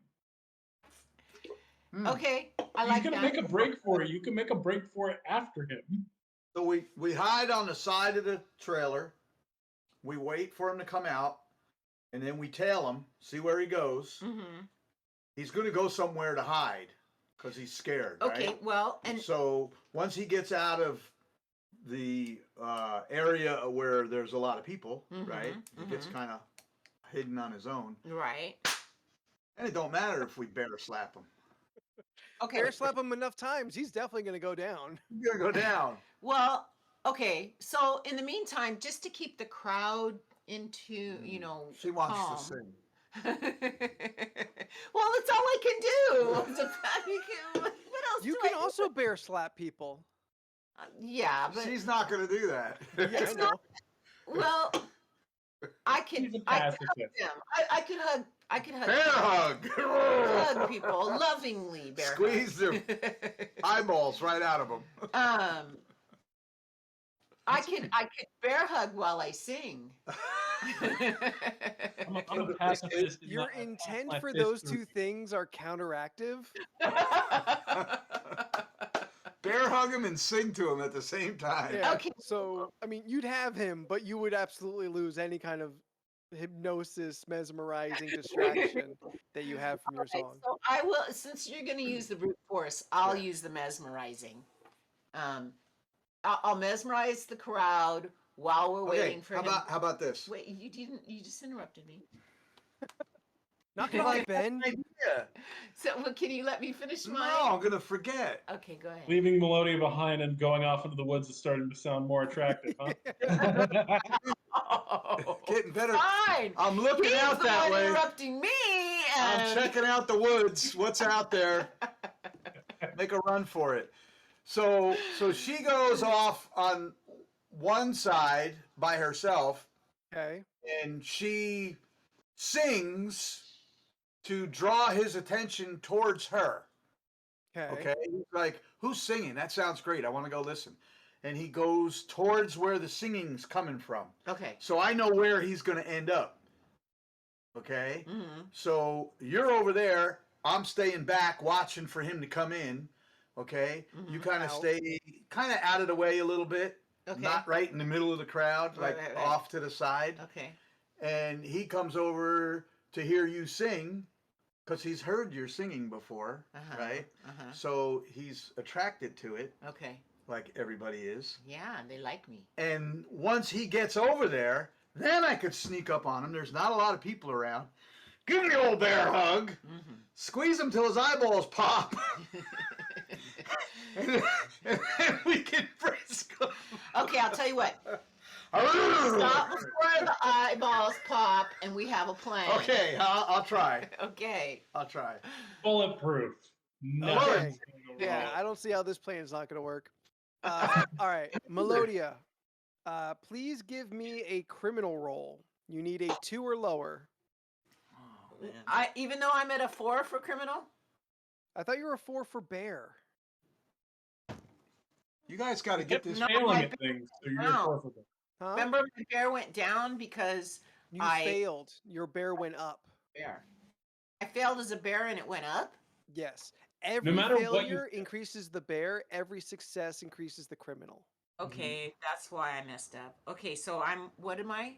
okay I He's like gonna that. make a break for it. You can make a break for it after him. So we hide on the side of the trailer. We wait for him to come out, and then we tail him, see where he goes. Mm-hmm. He's going to go somewhere to hide because he's scared. Okay, Right? well, and So once he gets out of the area where there's a lot of people, right? He gets kind of hidden on his own, right. and it don't matter if we bear slap him. Okay. Bear slap him enough times, he's definitely going to go down. He's gonna go down. Well, okay. So in the meantime, just to keep the crowd into, She wants calm. to sing. Well, it's all I can do. What else You do can I do? also bear slap people. Yeah, but She's not gonna do that. Yeah, I know. well, I can. He's a I can hug pacifist. them. I could hug. I could hug. Bear hug. Hug people lovingly. Bear Squeeze hug. Eyeballs right out of them. I could bear hug while I sing. I'm a pacifist. and Your not- I toss intent my for fist those through two things are counteractive. bear hug him and sing to him at the same time. Yeah. Okay. So, I mean, you'd have him, but you would absolutely lose any kind of hypnosis, mesmerizing distraction that you have from your Okay, song. so I will, since you're going to use the brute force, I'll Yeah. use the mesmerizing. I'll mesmerize the crowd while we're Okay, waiting for him. how about this? Wait, you didn't. You just interrupted me. Knock it off, Ben. Idea. So, well, can you let me finish No, mine? I'm gonna forget. Okay, go ahead. Leaving Melodia behind and going off into the woods is starting to sound more attractive, huh? Oh, Getting better. fine. I'm looking He's out the that one way. interrupting me. I'm And... checking out the woods. What's out there? Make a run for it. So she goes off on one side by herself, Okay. and she sings to draw his attention towards her. Okay. Okay, he's like, "Who's singing? That sounds great. I want to go listen." And he goes towards where the singing's coming from. Okay. So I know where he's going to end up. Okay. Mm-hmm. So you're over there. I'm staying back, watching for him to come in. Okay. You kind of Out. stay kind of out of the way a little bit, Okay. not right in the middle of the crowd, Right, like right, right. off to the side. Okay. And he comes over to hear you sing because he's heard your singing before, Uh-huh. right? Uh-huh. So he's attracted to it, Okay. like everybody is. Yeah, they like me. And once he gets over there, then I could sneak up on him. There's not a lot of people around. Give him the old bear hug. Mm-hmm. Squeeze him till his eyeballs pop. and then we can frisk him. Okay, I'll tell you what. Stop before the eyeballs pop, and we have a plan. Okay, I'll try. Okay. I'll try. Bulletproof. Nothing's Okay. gonna go Yeah, wrong. I don't see how this plan is not going to work. All right, Melodia, please give me a criminal roll. You need a 2 or lower. Oh, man. Even though I'm at a 4 for criminal. I thought you were a 4 for bear. You guys got to You get kept this. No, failing I- at things, so you're No. perfect. Huh? Remember, my bear went down because You I- failed. Your bear went up. bear. I failed as a bear, and it went up. Yes. Every matter what you failure fail. increases the bear. Every success increases the criminal. Okay, that's why I messed up. Okay, so what am I?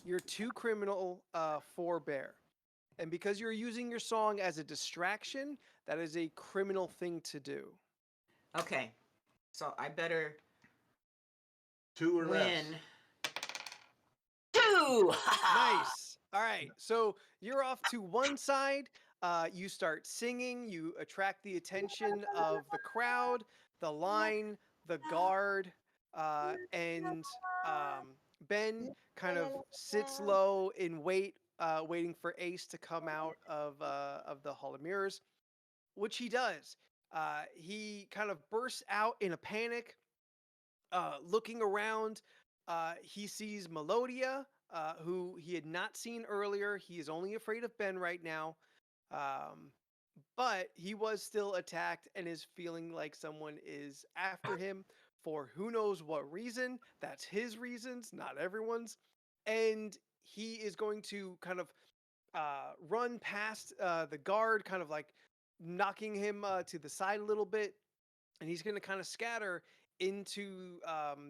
You're 2 criminal, 4 bear. And because you're using your song as a distraction, that is a criminal thing to do. Okay, so I better 2 or less. win. 2! Nice. All right. So you're off to one side. You start singing. You attract the attention of the crowd, the line, the guard, and Ben kind of sits low in waiting for Ace to come out of the Hall of Mirrors, which he does. He kind of bursts out in a panic, looking around. He sees Melodia, who he had not seen earlier. He is only afraid of Ben right now. But he was still attacked and is feeling like someone is after him for who knows what reason. That's his reasons, not everyone's. And he is going to kind of run past the guard, kind of like knocking him to the side a little bit. And he's going to kind of scatter into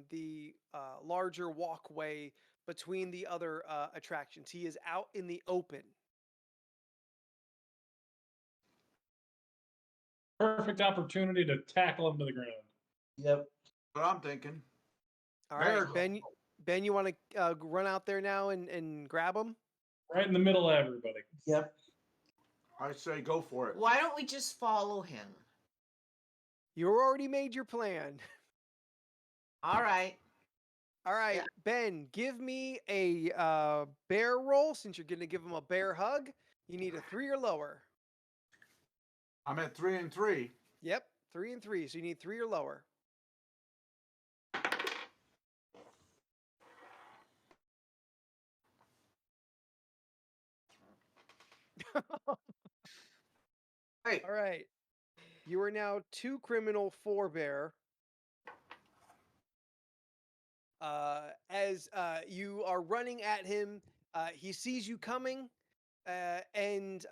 the larger walkway between the other attractions. He is out in the open. Perfect opportunity to tackle him to the ground. Yep. What I'm thinking. All right, Bear. Ben, you want to run out there now and grab him? Right in the middle of everybody. Yep. I say go for it. Why don't we just follow him? You already made your plan. All right. All right, Yeah. Ben, give me a bear roll since you're going to give him a bear hug. You need a 3 or lower. I'm at 3 and 3. Yep, 3 and 3. So you need 3 or lower. Hey, All right. You are now 2 criminal, 4 bear. As you are running at him, he sees you coming, and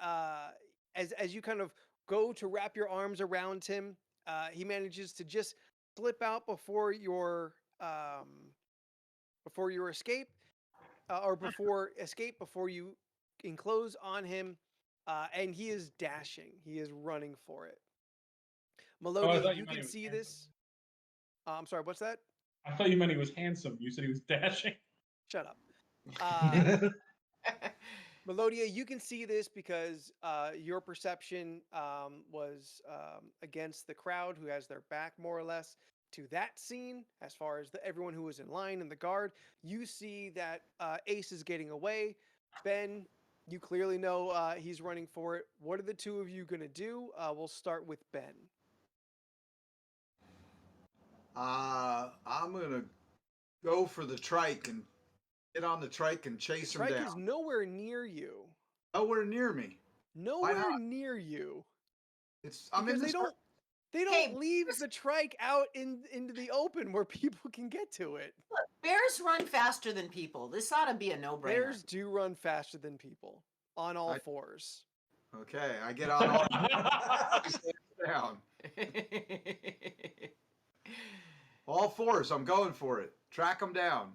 as you kind of go to wrap your arms around him, he manages to just slip out before your escape, or before you enclose on him, and he is dashing. He is running for it. Oh, I Melodia, thought you you meant he can was see handsome. this. I'm sorry, what's that? I thought you meant he was handsome. You said he was dashing. Shut up. Uh, Melodia, you can see this because your perception was against the crowd who has their back more or less to that scene. As far as everyone who was in line and the guard, you see that Ace is getting away. Ben, you clearly know he's running for it. What are the two of you going to do? We'll start with Ben. I'm gonna go for the trike and get on the trike and chase him Trike down. is nowhere near you. Nowhere near me. Nowhere near you. I'm in Because this. they don't Hey, leave bears- the trike out into the open where people can get to it. Look, bears run faster than people. This ought to be a no-brainer. Bears do run faster than people on all I- fours. Okay, I get on all down. All fours. I'm going for it. Track them down.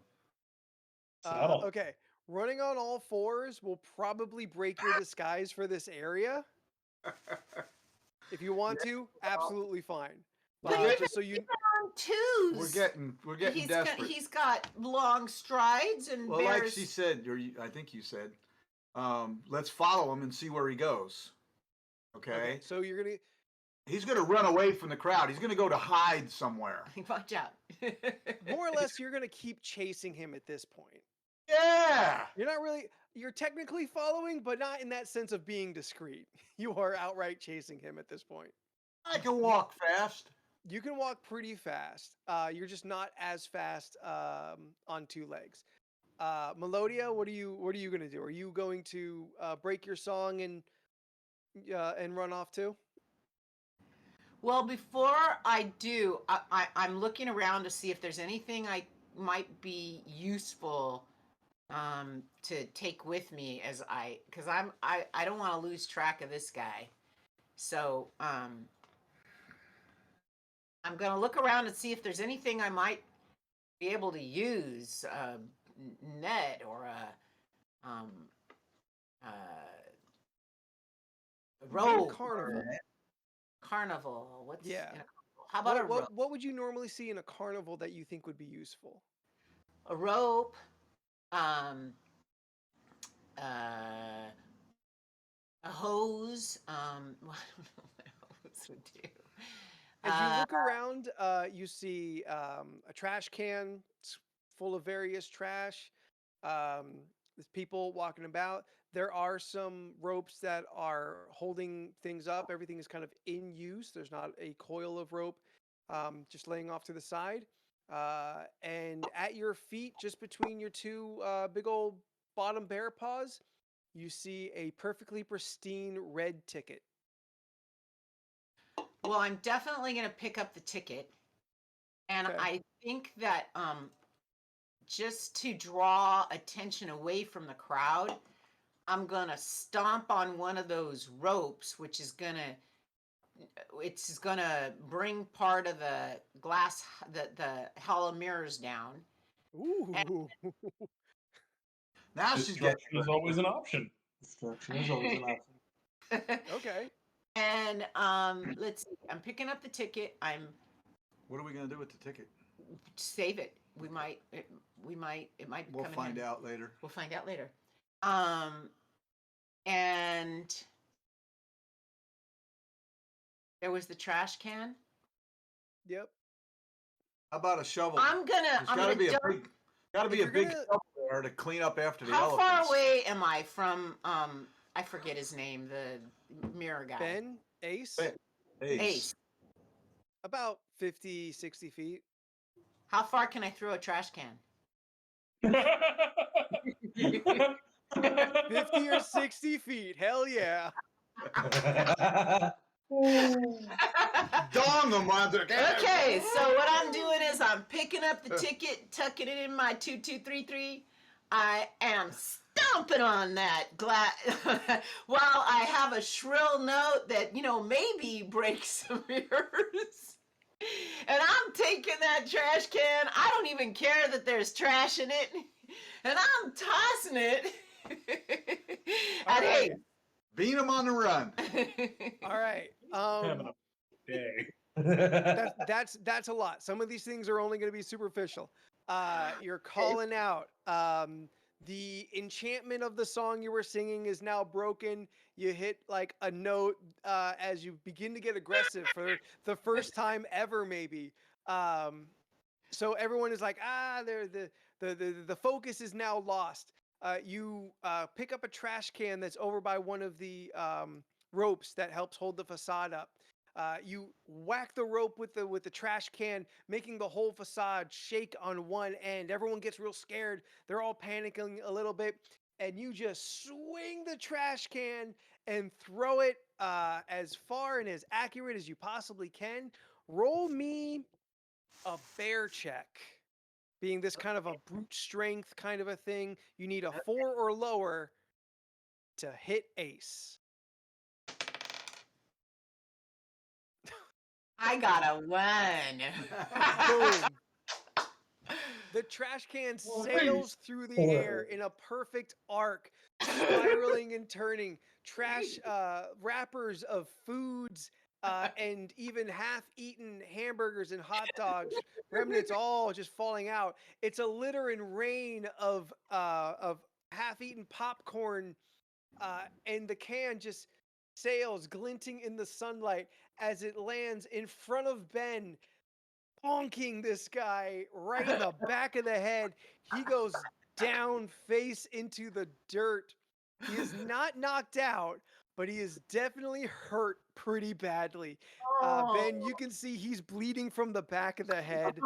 Settle. Okay, running on all fours will probably break your disguise for this area. If you want to, absolutely fine. But But even just so you, on twos, We're getting desperate. he's got long strides and Well, bears. like she said, I think you said, let's follow him and see where he goes. Okay. so you're gonna. He's gonna run away from the crowd. He's gonna go to hide somewhere. Watch out. More or less, you're gonna keep chasing him at this point. Yeah. You're not really. You're technically following, but not in that sense of being discreet. You are outright chasing him at this point. I can walk fast. You can walk pretty fast. You're just not as fast on two legs. Melodia, what are you gonna do? Are you going to break your song and run off too? Well, before I do, I'm looking around to see if there's anything I might be useful to take with me because I don't want to lose track of this guy. So I'm gonna look around and see if there's anything I might be able to use, net or a rope. Carnival. Carnival. What's Yeah. in a carnival? How about a rope? What would you normally see in a carnival that you think would be useful? A rope. A hose. I don't know what a hose would do. As you look around, you see a trash can full of various trash. There's people walking about. There are some ropes that are holding things up. Everything is kind of in use. There's not a coil of rope just laying off to the side. And at your feet, just between your two big old bottom bear paws, you see a perfectly pristine red ticket. Well, I'm definitely going to pick up the ticket. And Okay. I think that just to draw attention away from the crowd, I'm going to stomp on one of those ropes, which is going to bring part of the glass, the hollow mirrors down. Ooh. Now she's getting. Destruction is always an option. Destruction is always an option. Okay. And let's see. I'm picking up the ticket. I'm What are we gonna do with the ticket? save it. It might We'll come in find handy. out later. We'll find out later. And there was the trash can. Yep. How about a shovel? I'm There's gonna gotta be a dump. big, gotta be If a you're big gonna- shovel there to clean up after the How elephants. far away am I from I forget his name, the mirror guy. Ben, Ace, Ben. Ace. about 50, 60 feet. How far can I throw a trash can? 50 or 60 feet. Hell yeah. Dong them, mother. Okay, so what I'm doing is I'm picking up the ticket, tucking it in my 2233. I am stomping on that glass while I have a shrill note that, maybe breaks some ears. And I'm taking that trash can. I don't even care that there's trash in it. And I'm tossing it. All And hey, right. Beat him on the run. All right. Having a day. That's a lot. Some of these things are only going to be superficial. You're calling out. The enchantment of the song you were singing is now broken. You hit like a note as you begin to get aggressive for the first time ever, maybe. So everyone is like, the focus is now lost. You pick up a trash can that's over by one of the ropes that helps hold the facade up. You whack the rope with the trash can, making the whole facade shake on one end. Everyone gets real scared. They're all panicking a little bit, and you just swing the trash can and throw it as far and as accurate as you possibly can. Roll me a bear check. Being this kind of a brute strength kind of a thing, you need a 4 or lower to hit ace. I got a 1. Boom. The trash can sails through the air in a perfect arc, spiraling and turning. Trash wrappers of foods and even half-eaten hamburgers and hot dogs, remnants all just falling out. It's a litter and rain of half-eaten popcorn, and the can just sails, glinting in the sunlight as it lands in front of Ben, bonking this guy right in the back of the head. He goes down face into the dirt. He is not knocked out, but he is definitely hurt pretty badly. Ben, you can see he's bleeding from the back of the head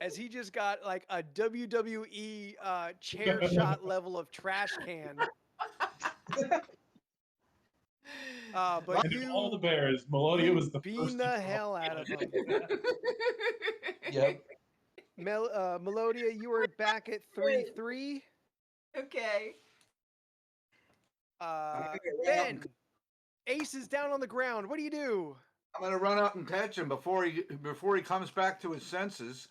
as he just got like a WWE chair shot level of trash can. But And of all the you bears, Melodia was the beat first. the hell out of him. Yep. Melodia, you are back at 3-3. Okay. Ben, Ace is down on the ground. What do you do? I'm gonna run up and catch him before he comes back to his senses.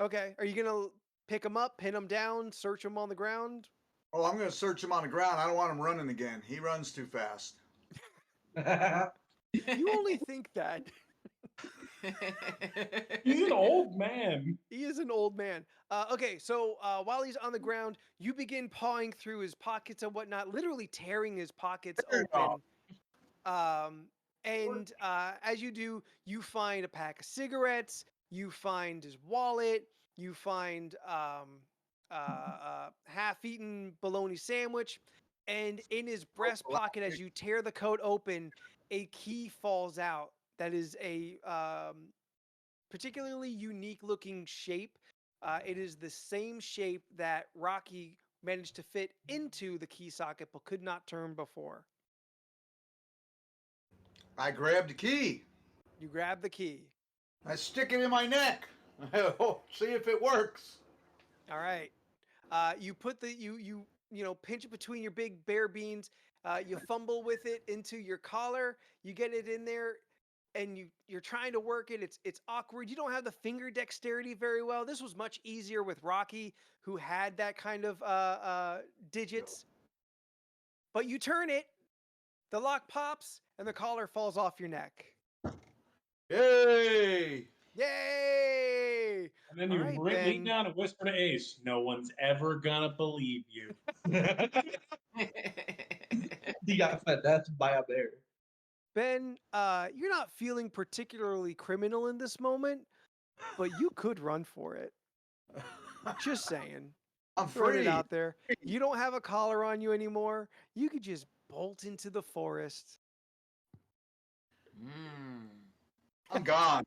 Okay, are you gonna pick him up, pin him down, search him on the ground? Oh, I'm gonna search him on the ground. I don't want him running again. He runs too fast. You only think that. He's an old man. He is an old man. Okay, so while he's on the ground, you begin pawing through his pockets and whatnot, literally tearing his pockets open. And as you do, you find a pack of cigarettes, you find his wallet, you find half-eaten bologna sandwich, and in his breast pocket, as you tear the coat open, a key falls out that is a particularly unique-looking shape. It is the same shape that Rocky managed to fit into the key socket, but could not turn before. I grab the key. You grab the key. I stick it in my neck. See if it works. All right. You put the you pinch it between your big bear beans. You fumble with it into your collar. You get it in there, and you're trying to work it. It's awkward. You don't have the finger dexterity very well. This was much easier with Rocky, who had that kind of digits. But you turn it, the lock pops, and the collar falls off your neck. Yay! Yay! And then you All right, lean Ben. down and whisper to Ace, "No one's ever gonna believe you." He got finessed by a bear. Ben, you're not feeling particularly criminal in this moment, but you could run for it. Just saying. I'm Throwing it free. out there. You don't have a collar on you anymore. You could just bolt into the forest. I'm gone.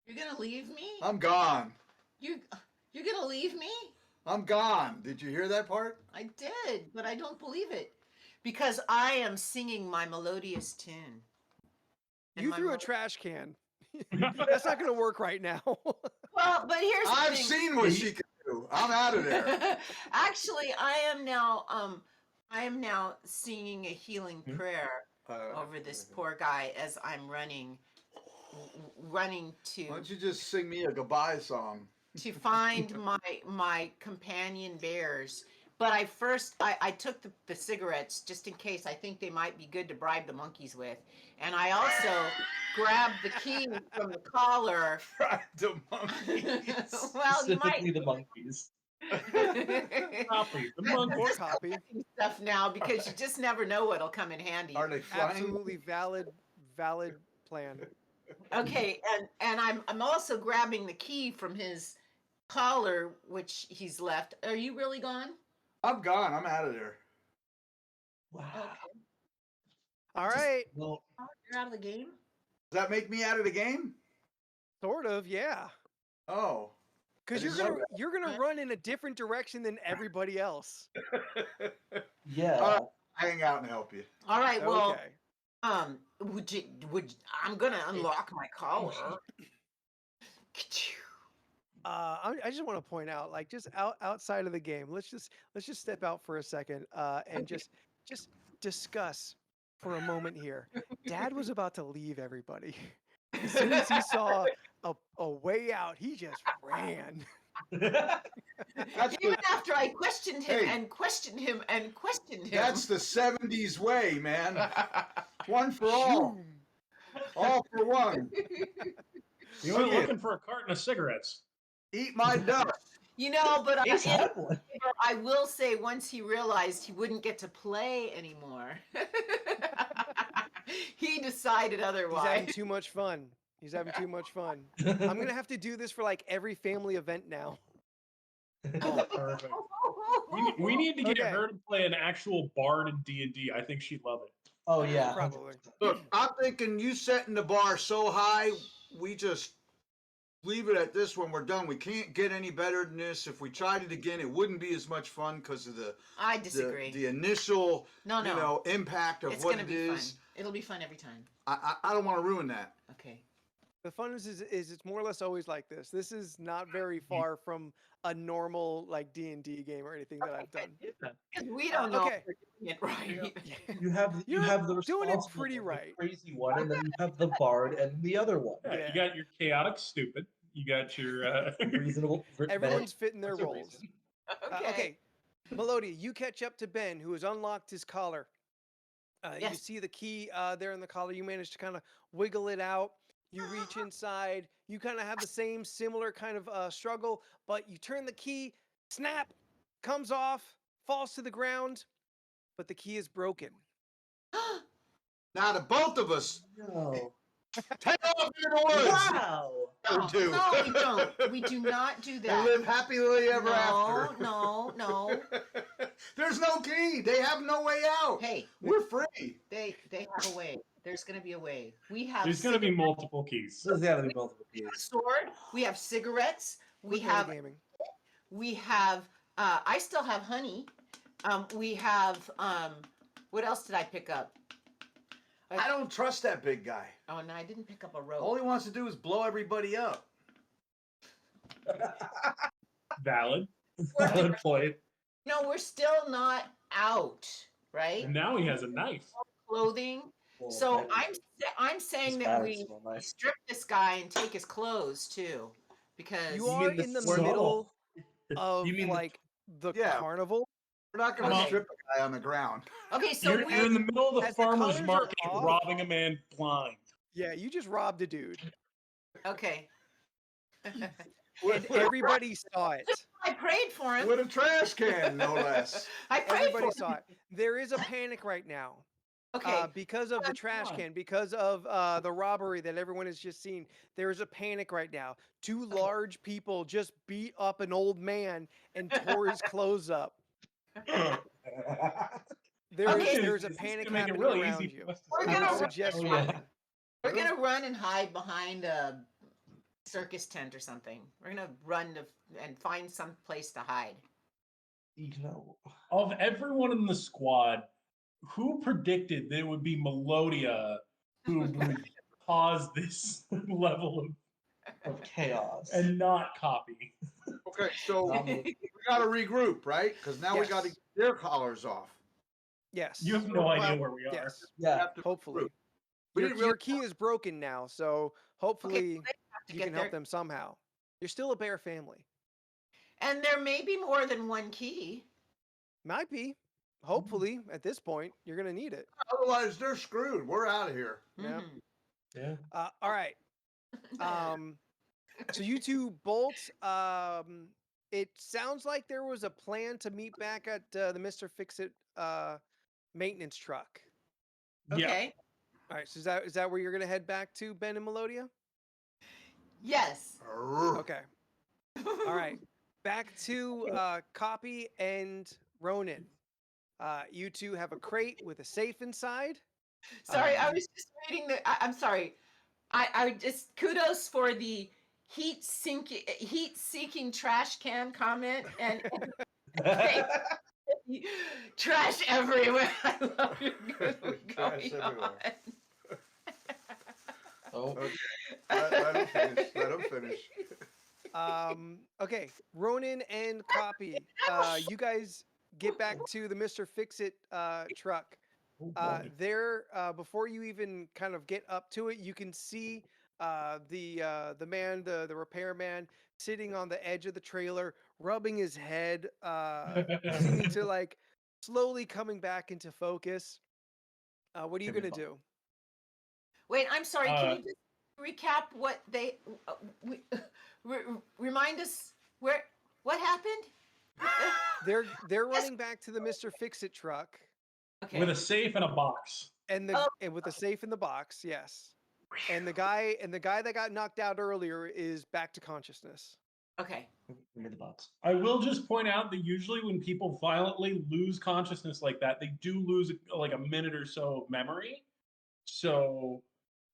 You're gonna leave me? I'm gone. You're gonna leave me? I'm gone. Did you hear that part? I did, but I don't believe it. Because I am singing my melodious tune. And You my threw a mel- trash can. That's not going to work right now. Well, but here's the I've thing. seen what she can do. you. I'm out of there. Actually, I am now singing a healing prayer over this poor guy as I'm running Why don't you just sing me a goodbye song? to find my companion bears. But I took the cigarettes just in case. I think they might be good to bribe the monkeys with. And I also grabbed the key from the collar. The monkeys. Well, you might Specifically the monkeys. Copy. The Or monkeys. copy. stuff now because you just never know what'll come in handy. Are they flying? Absolutely valid plan. Okay, and I'm also grabbing the key from his collar, which he's left. Are you really gone? I'm gone. I'm out of there. Wow. Okay. All right. Well, You're out of the game? Does that make me out of the game? Sort of, yeah. Oh. Because I you're didn't gonna know you're gonna run in a different direction than everybody else. yeah. Hang out and help you. All right, well, Okay. would I'm gonna unlock my collar. I just want to point out, like, just outside of the game, let's just step out for a second, and just discuss for a moment here. Dad was about to leave everybody. As soon as he saw a way out, he just ran. That's Even the, after I questioned him Hey. and questioned him and questioned him. that's the 70s way, man. One for all. All for one. You went Okay. looking for a carton of cigarettes. Eat my dust. You know, but He's had one. I will say once he realized he wouldn't get to play anymore, he decided He's having otherwise. too much fun. He's having too much fun. I'm gonna have to do this for like every family event now. Oh, perfect. We need to get Okay. her to play an actual bard in D&D. I think she'd love it. Oh yeah, Probably. 100%. Look, I'm thinking you setting the bar so high, we just leave it at this when we're done. We can't get any better than this. If we tried it again, it wouldn't be as much fun because of I disagree. the initial No. impact of It's what gonna it be is. fun. It'll be fun every time. I don't want to ruin that. Okay. The fun is it's more or less always like this. This is not very far from a normal like D&D game or anything that I've done. Because we don't know okay. if we're doing it right. You have You're the doing it responsible pretty one, the right. crazy one, and then you have the bard and the other one. Yeah, Yeah. you got your chaotic stupid. You got your Reasonable. Everyone's fitting their That's a roles. reason. Okay. Melodia, you catch up to Ben, who has unlocked his collar. You Yes. see the key there in the collar. You manage to kind of wiggle it out. You reach inside. You kind of have the same similar kind of struggle, but you turn the key, snap, comes off, falls to the ground, but the key is broken. Now the both of us No. head off into the woods. Wow. Or two. No, we don't. We do not do And that. live happily ever after. No. There's no key. They have no way out. Hey, We're free. they have a way. There's gonna be a way. We have There's going to be multiple keys. There's gotta be multiple we have a keys. sword. We have cigarettes. We We're have gaming. I still have honey. We have what else did I pick up? I don't trust that big guy. Oh no, I didn't pick up a rope. All he wants to do is blow everybody up. Valid. Valid point. No, we're still not out, right? And now he has a knife. Clothing. Well, So maybe. I'm saying His that parents we will knife. strip this guy and take his clothes too, because You You are mean the in the sword? middle of You mean like the Yeah. carnival. We're not going to Okay. strip a guy on the ground. okay, so You're in the middle of the as the farmer's colors are market off- robbing a man blind. Yeah, you just robbed a dude, okay. and everybody saw it. I prayed for him. With a trash can, no less. I prayed Everybody for him. saw it. There is a panic right now. Okay. Because of the trash fine. can, because of the robbery that everyone has just seen, there is a panic right now. Two large people just beat up an old man and tore his clothes up. Okay. There's a This is panic gonna make it happening really around easy you. for us to We're I gonna- would suggest Oh, yeah. running. We're gonna run and hide behind a circus tent or something. We're gonna run and find some place to hide. You know. Of everyone in the squad, who predicted that it would be Melodia who would cause this level Of chaos. and not Copy? Okay, so Um, we got to regroup, right? Because now we got to Yes. get their collars off. Yes. You have no idea Well, where we are. yes. We yeah. have to Hopefully. regroup. We Your didn't really. your key is broken now, so Okay, hopefully well, they have to you get can help their, them somehow. You're still a bear family. and there may be more than one key. Might be. Hopefully, at this point, you're gonna need it. Otherwise, they're screwed. We're out of here. Yeah. Mhm. Yeah. All right. So you two bolt. It sounds like there was a plan to meet back at the Mr. Fix-It maintenance truck. Yeah. Okay. All right. So is that where you're gonna head back to, Ben and Melodia? Yes. Okay. All right. Back to Copy and Ronan. You two have a crate with a safe inside. Sorry, I Um, was just reading the. I'm sorry. I just kudos for the heat seeking trash can comment and trash everywhere. I love your good Trash going everywhere. Oh. Okay. Let him finish. Let him finish. Okay, Ronan and Copy. You guys get back to the Mr. Fix-It truck. Oh, boy. There, before you even kind of get up to it, you can see the man, the repairman, sitting on the edge of the trailer, rubbing his head, seeming to like slowly coming back into focus. What are you Give me gonna a do? Wait, I'm sorry. Can Uh, you just recap what they re, remind us where what happened? They're running back to the Mr. Fix-It truck, Okay. With a safe and a box. and Oh, with a safe in the box, yes. And the guy that got knocked out earlier is back to consciousness. okay. Give me the box. I will just point out that usually when people violently lose consciousness like that, they do lose like a minute or so of memory. So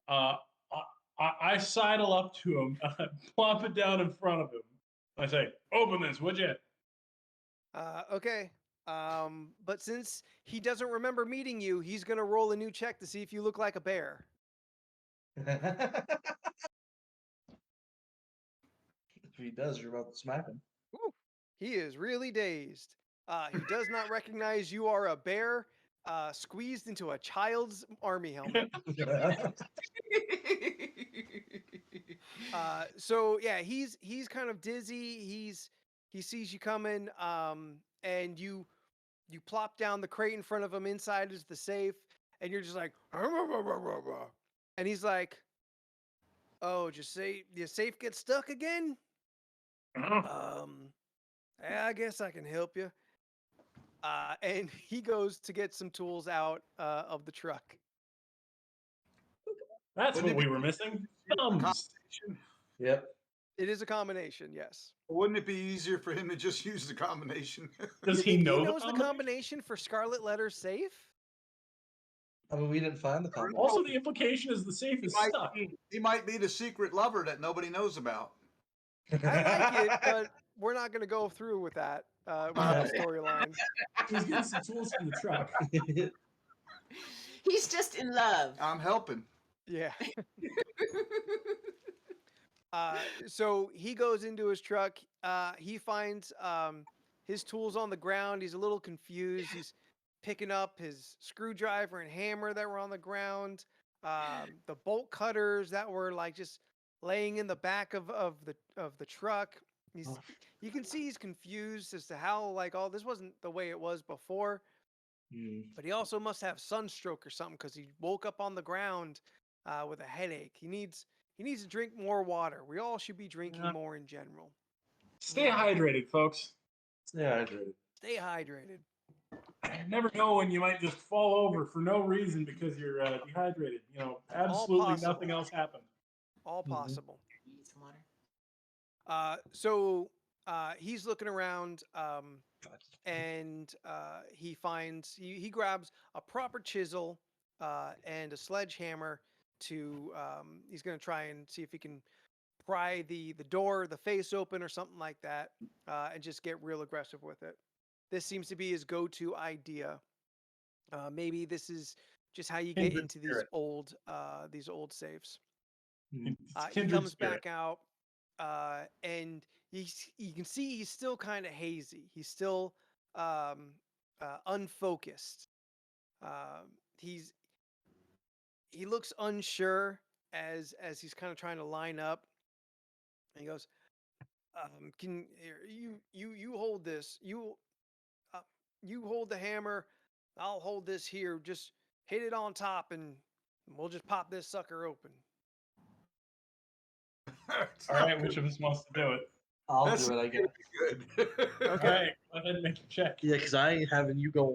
uh, I sidle up to him, plop it down in front of him. I say, "Open this, would you?" Okay. But since he doesn't remember meeting you, he's gonna roll a new check to see if you look like a bear. If he does, you're about to smack him. Woo. He is really dazed. He does not recognize you are a bear squeezed into a child's army helmet. So yeah, he's kind of dizzy. He sees you coming, and you plop down the crate in front of him. Inside is the safe, and you're just like, and he's like, "Oh, just say your safe gets stuck again." Yeah, I guess I can help you. And he goes to get some tools out of the truck. That's Wouldn't what it we were missing. be a Thumbs. combination? Yep. It is a combination, yes. Wouldn't it be easier for him to just use the combination? Does You he think he know the knows the combination? combination for Scarlet Letter safe? I mean, we didn't find the combination. Also, the implication is the safe is stuck. He might be the secret lover that nobody knows about. I like it, but we're not going to go through with that with that storyline. He's getting some tools from the truck. He's just in love. I'm helping. Yeah. So he goes into his truck. He finds his tools on the ground. He's a little confused. He's picking up his screwdriver and hammer that were on the ground. The bolt cutters that were like just laying in the back of the truck. You can see he's confused as to how like all this wasn't the way it was before. But he also must have sunstroke or something because he woke up on the ground with a headache. He needs to drink more water. We all should be drinking Yeah. more in general. Stay Yeah. hydrated, folks. Yeah, I did. Stay hydrated. You never know when you might just fall over for no reason because you're dehydrated. You know, absolutely possible. nothing else happened. All Mhm. possible. Need some water. So he's looking around and he finds he grabs a proper chisel and a sledgehammer to he's going to try and see if he can pry the door, the face open or something like that, and just get real aggressive with it. This seems to be his go-to idea. Maybe this is just how you get Kindred into spirit. these old safes. It's He kindred comes spirit. back out, and you can see he's still kind of hazy. He's still unfocused. He's he looks unsure as he's kind of trying to line up. And he goes, "Can you hold this? Uh, you hold the hammer. I'll hold this here. Just hit it on top, and we'll just pop this sucker open." All right, which of us wants to do it? I'll That's do it, I guess. good. All Okay. right, go ahead and make a check. Yeah, because I ain't having you go.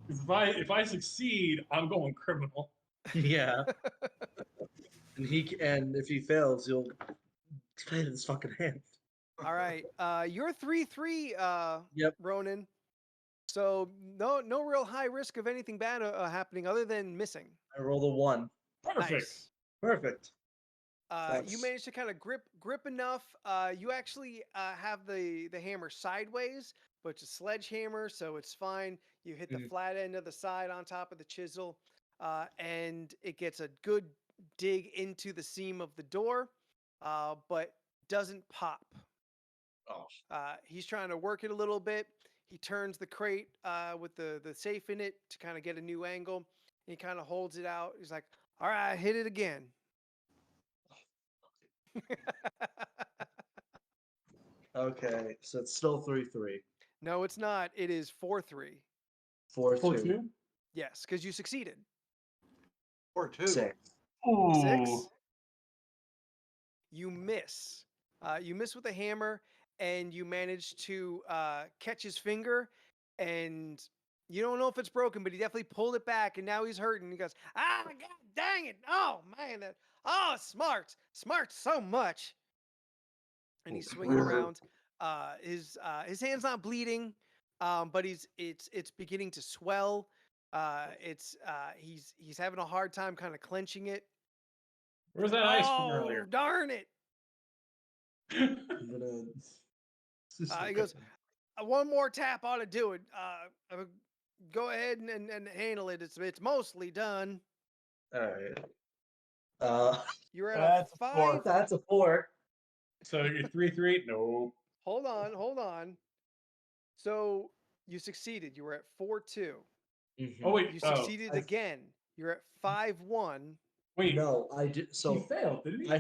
'Cause if I succeed, I'm going criminal. Yeah, and if he fails, he'll play his fucking hand. All right. You're 3-3, Yep. Ronan. So no real high risk of anything bad happening other than missing. I rolled a 1. Perfect. Nice. Perfect. You That's- managed to kind of grip enough. You actually have the hammer sideways, but it's a sledgehammer, so it's fine. You hit the Mhm. flat end of the side on top of the chisel, and it gets a good dig into the seam of the door, but doesn't pop. Oh, He's trying to work it a little bit. He turns the crate with the safe in it to kind of get a new angle. And he kind of holds it out. He's like, "All right, hit it again." okay, so it's still 3-3. No, it's not. It is 4-3. 4-2. Yes, because you succeeded. Or 2. 6. Ooh. 6. You miss. You miss with a hammer, and you manage to catch his finger, and you don't know if it's broken, but he definitely pulled it back, and now he's hurting. He goes, "Ah, god dang it! Oh man, smart so much." And he's swinging around. His hand's not bleeding, but it's beginning to swell. He's having a hard time kind of clenching it. Where's Like, that ice from "Oh, earlier? darn it!" I'm gonna. He goes, "One more tap ought to do it. Go ahead and handle it. It's mostly done." All right. Uh, You're at That's a a 5. that's a 4. So you're 3-3? No. Hold on. So you succeeded. You were at 4-2. Oh wait. You Oh succeeded again. You're at 5-1. wait. No, I did. He So failed, didn't he?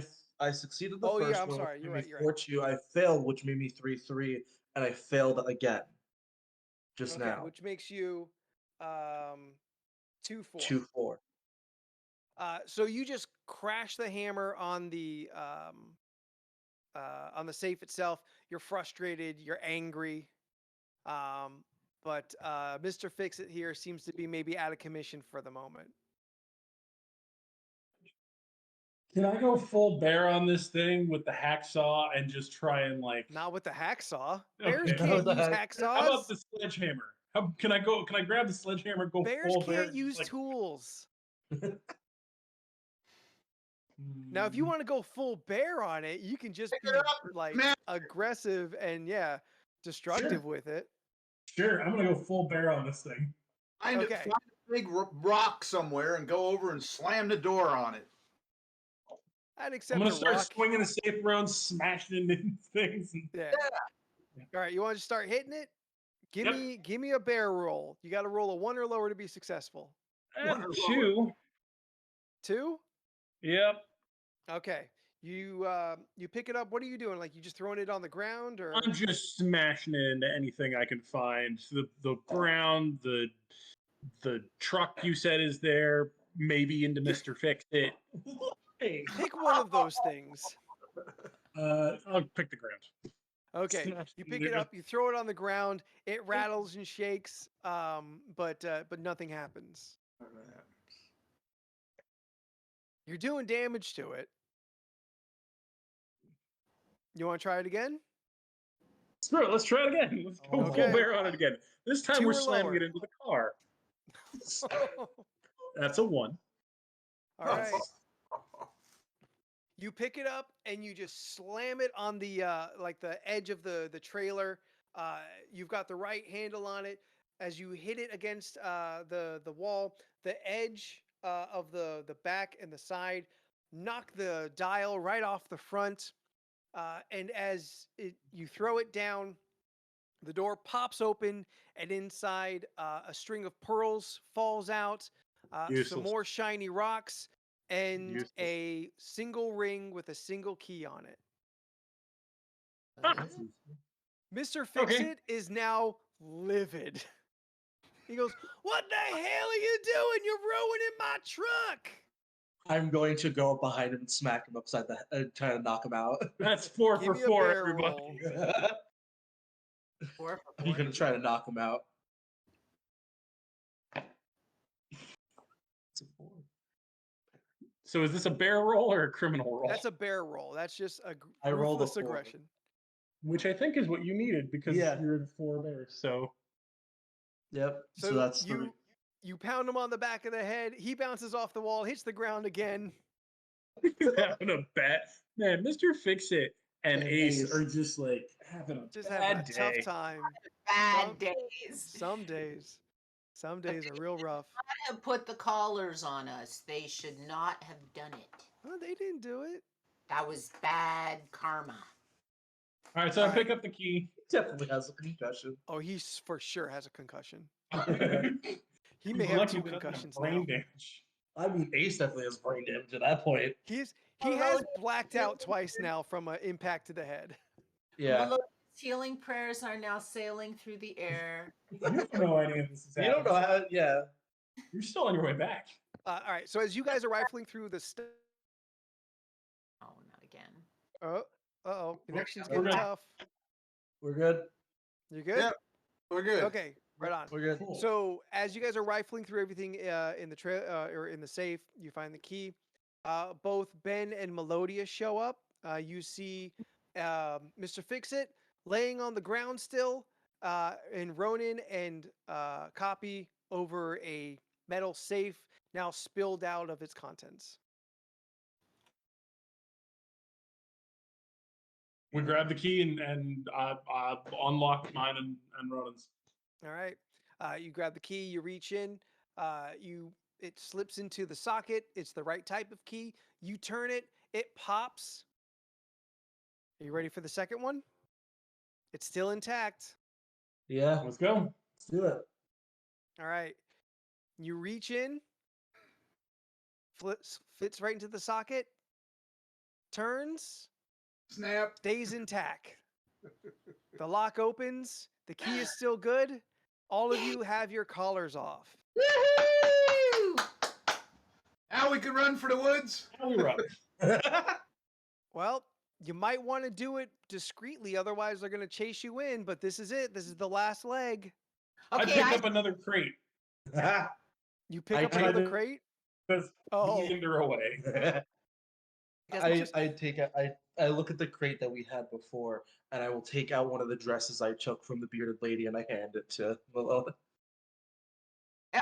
I succeeded the Oh, yeah, first I'm one, sorry, which you're made right, me you're right. 4-2. I failed, which made me 3-3, and I failed again just Okay, now. which makes you 2-4. 2-4. So you just crash the hammer on the safe itself. You're frustrated. You're angry. But Mr. Fix It here seems to be maybe out of commission for the moment. Can I go full bear on this thing with the hacksaw and just try and like? Not with the hacksaw. Bears Okay. can't What the use heck? How about hacksaws. the sledgehammer? How can I go? Can I grab the sledgehammer? Go Bears full bear? can't use like, tools. Now, if you want to go full bear on it, you can just be like man. aggressive and destructive with it. Sure, I'm gonna go full bear on this thing. Find Okay. a big rock somewhere and go over and slam the door on it. I'd I'm accept gonna a start rock. swinging the safe around, smashing into things. And, Yeah. All right, you want to start hitting it? Give Yep. me a bear roll. You got to roll a 1 or lower to be successful. and What- 2. 2? Yep. Okay. You pick it up. What are you doing? Like you just throwing it on the ground or I'm just smashing into anything I can find. The ground, the truck you said is there. Maybe into Mr. Fix It. Hey. pick one of those things. I'll pick the ground. Okay. Smash You it pick into it up, you throw it on the ground, it rattles and shakes, but nothing happens. You're doing damage to it. You want to try it again? Screw it, let's try it again. Let's go Okay. full bear on it again. This time 2 we're or slamming lower. it into the car. All That's a 1. right. You pick it up and you just slam it on the like the edge of the trailer. You've got the right handle on it. As you hit it against the wall, the edge of the back and the side knock the dial right off the front. And as you throw it down, the door pops open, and inside a string of pearls falls out, some Useless. more shiny rocks, and Useless. a single ring with a single key on it. Mr. Okay. Fix-It is now livid. He goes, "What the hell are you doing? You're ruining my truck!" I'm going to go up behind him and smack him upside the head, trying to knock him out. That's 4 Give for me a 4, bear everybody. roll. 4 for I'm 4. going to try to knock him out. It's a 4. So is this a bear roll or a criminal roll? That's a bear roll. That's just a I rolled a ruthless 4. aggression. Which I think is what you needed because Yeah. you're the 4 bears. So Yep. So So that's 3. you pound him on the back of the head. He bounces off the wall, hits the ground again. he's having a bad man. Mr. Fix-It and And Ace Ace. are just like having a Just bad having a day. tough time. Bad Some- days. Some days are real rough. Have put the collars on us. They should not have done it. Oh, they didn't do it. That was bad karma. All right, so I All pick right. up the key. Definitely has a concussion. Oh, he for sure has a concussion. He He may have 2 concussions now. brain damage. I mean, Ace definitely has brain damage at that point. He Oh, has no. blacked out twice now from an impact to the head. Yeah. Melodious healing prayers are now sailing through the air. You have no idea this is You happening. don't know how. Yeah. You're still on your way back. All right. So as you guys are rifling through the stuff. Oh, not again. Uh-oh. Connection's We're getting good. tough. We're good. You good? Yep. We're good. Okay. Right on. We're good. Cool. So as you guys are rifling through everything in the or in the safe, you find the key. Both Ben and Melodia show up. You see Mr. Fix-It laying on the ground still, and Ronan and Copy over a metal safe now spilled out of its contents. We grab the key and unlock mine and Ronan's. All right. You grab the key. You reach in. It slips into the socket. It's the right type of key. You turn it. It pops. Are you ready for the second one? It's still intact. Yeah. Let's go. Let's do it. All right. You reach in. Fits right into the socket. Turns. Snap. Stays intact. The lock opens. The key is still good. All of you have your collars off. Woohoo! Now we can run for the woods. Now we run. Well, you might want to do it discreetly, otherwise they're going to chase you in, but this is it. This is the last leg. I Okay, picked up another crate. You pick I up tried another to- crate? Because Oh, hinder away. I look at the crate that we had before, and I will take out one of the dresses I took from the bearded lady, and I hand it to Malone.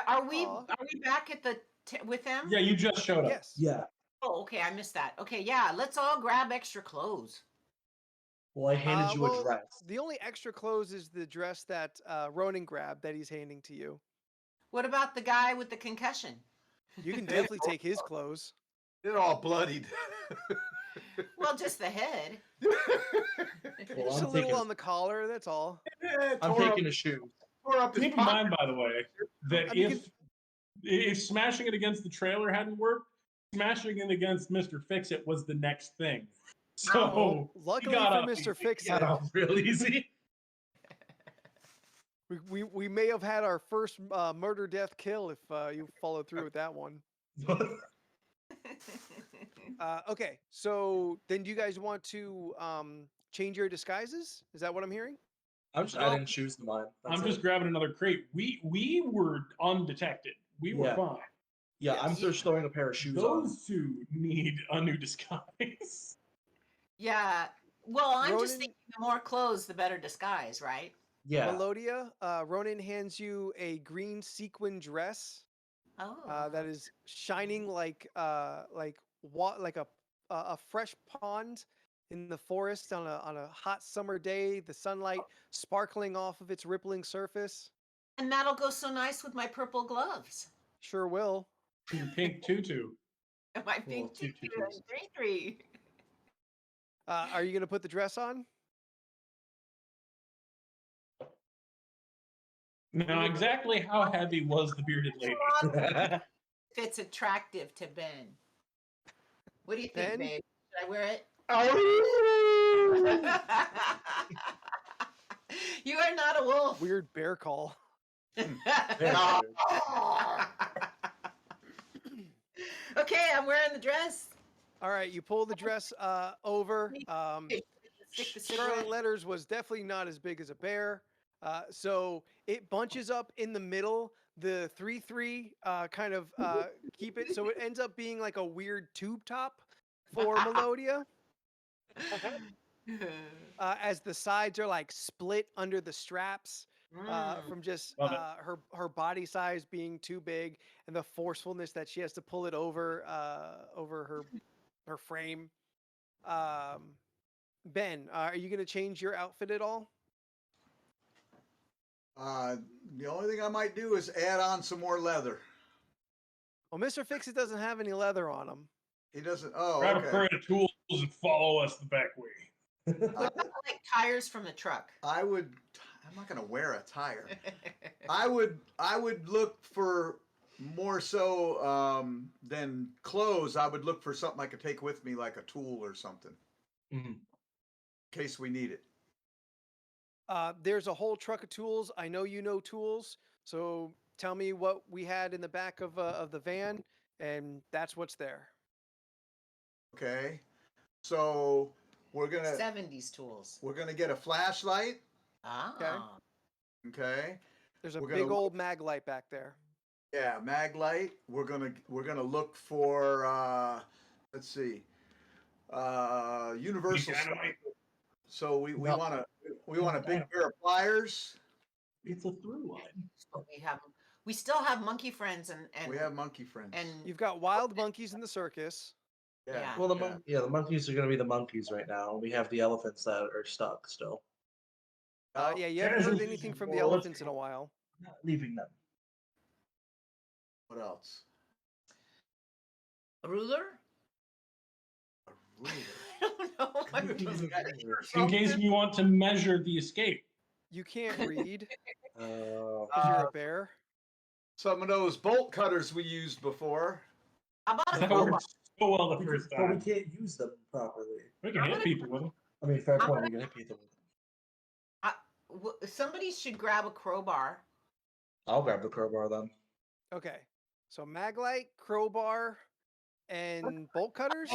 are we Aw. back at the with them? Yeah, you just showed up. yes. Yeah. Oh, okay, I missed that. Okay, yeah, let's all grab extra clothes. Well, I handed you well, a dress. The only extra clothes is the dress that Ronan grabbed that he's handing to you. What about the guy with the concussion? You can definitely take his clothes. They're all bloodied. Well, just the head. Well, Just a I'm little taking, on the collar, that's all. I'm taking a shoe. Tore up his Keep in pocket. mind, by the way, that I mean, if smashing it against the trailer hadn't worked, smashing it against Mr. Fix-It was the next thing. So Well, luckily got for up Mr. easy. Fix-It, Got off real easy. we may have had our first murder, death, kill if you followed through with that one. Okay, so then do you guys want to change your disguises? Is that what I'm hearing? I didn't choose mine. I'm That's just it. grabbing another crate. We were undetected. We were Yeah. fine. Yeah, I'm Yes. just throwing a pair of shoes on. Those two need a new disguise. Yeah. Well, I'm just Ronan- thinking the more clothes, the better disguise, right? Yeah. Melodia, Ronan hands you a green sequin dress Oh. that is shining like a fresh pond in the forest on a hot summer day. The sunlight sparkling off of its rippling surface. And that'll go so nice with my purple gloves. Sure will. Your pink tutu. And my Well, pink two tutu tutus. and 3-3. Are you gonna put the dress on? Now, exactly how heavy was the bearded lady? If it's attractive to Ben. What do you think, Ben? babe? Should I wear it? You are not a wolf. Weird bear call. Okay, I'm wearing the dress. All right, you pull the dress over. Stick the Scarlet cigarette. Letters was definitely not as big as a bear. So it bunches up in the middle. The 3-3 kind of keep it. So it ends up being like a weird tube top for Melodia. As the sides are like split under the straps from just Love it. her body size being too big and the forcefulness that she has to pull it over over her frame. Ben, are you going to change your outfit at all? The only thing I might do is add on some more leather. Well, Mr. Fix-It doesn't have any leather on him. He doesn't. Oh, Grab a okay. pair of tools and follow us the back way. What about like tires from the truck? I'm not gonna wear a tire. I would look for more so than clothes. I would look for something I could take with me, like a tool or something, Mhm. in case we need it. There's a whole truck of tools. I know you know tools, so tell me what we had in the back of the van, and that's what's there. Okay, so we're gonna 70s tools. get a flashlight. Ah. Okay, There's a We're gonna big look- old mag light back there. yeah, mag light. We're gonna look for let's see, universal. Dynamite. So we No. want a big pair of pliers. It's a through line. We still have monkey friends and We have monkey friends. and You've got wild monkeys in the circus. yeah. Well, the monkeys are going to be the monkeys right now. We have the elephants that are stuck still. Yeah, you haven't heard anything from the elephants in a while. Not leaving them. What else? a ruler. A ruler. I don't know. In case we want to measure the escape. You can't read Uh, because you're a bear. Some of those bolt cutters we used before. How about a That crowbar? worked so well the first but we time. can't use them properly. We can hit people with them. I mean, fair point. We can hit people. Somebody should grab a crowbar. I'll grab the crowbar then. Okay, so mag light, crowbar, and bolt cutters.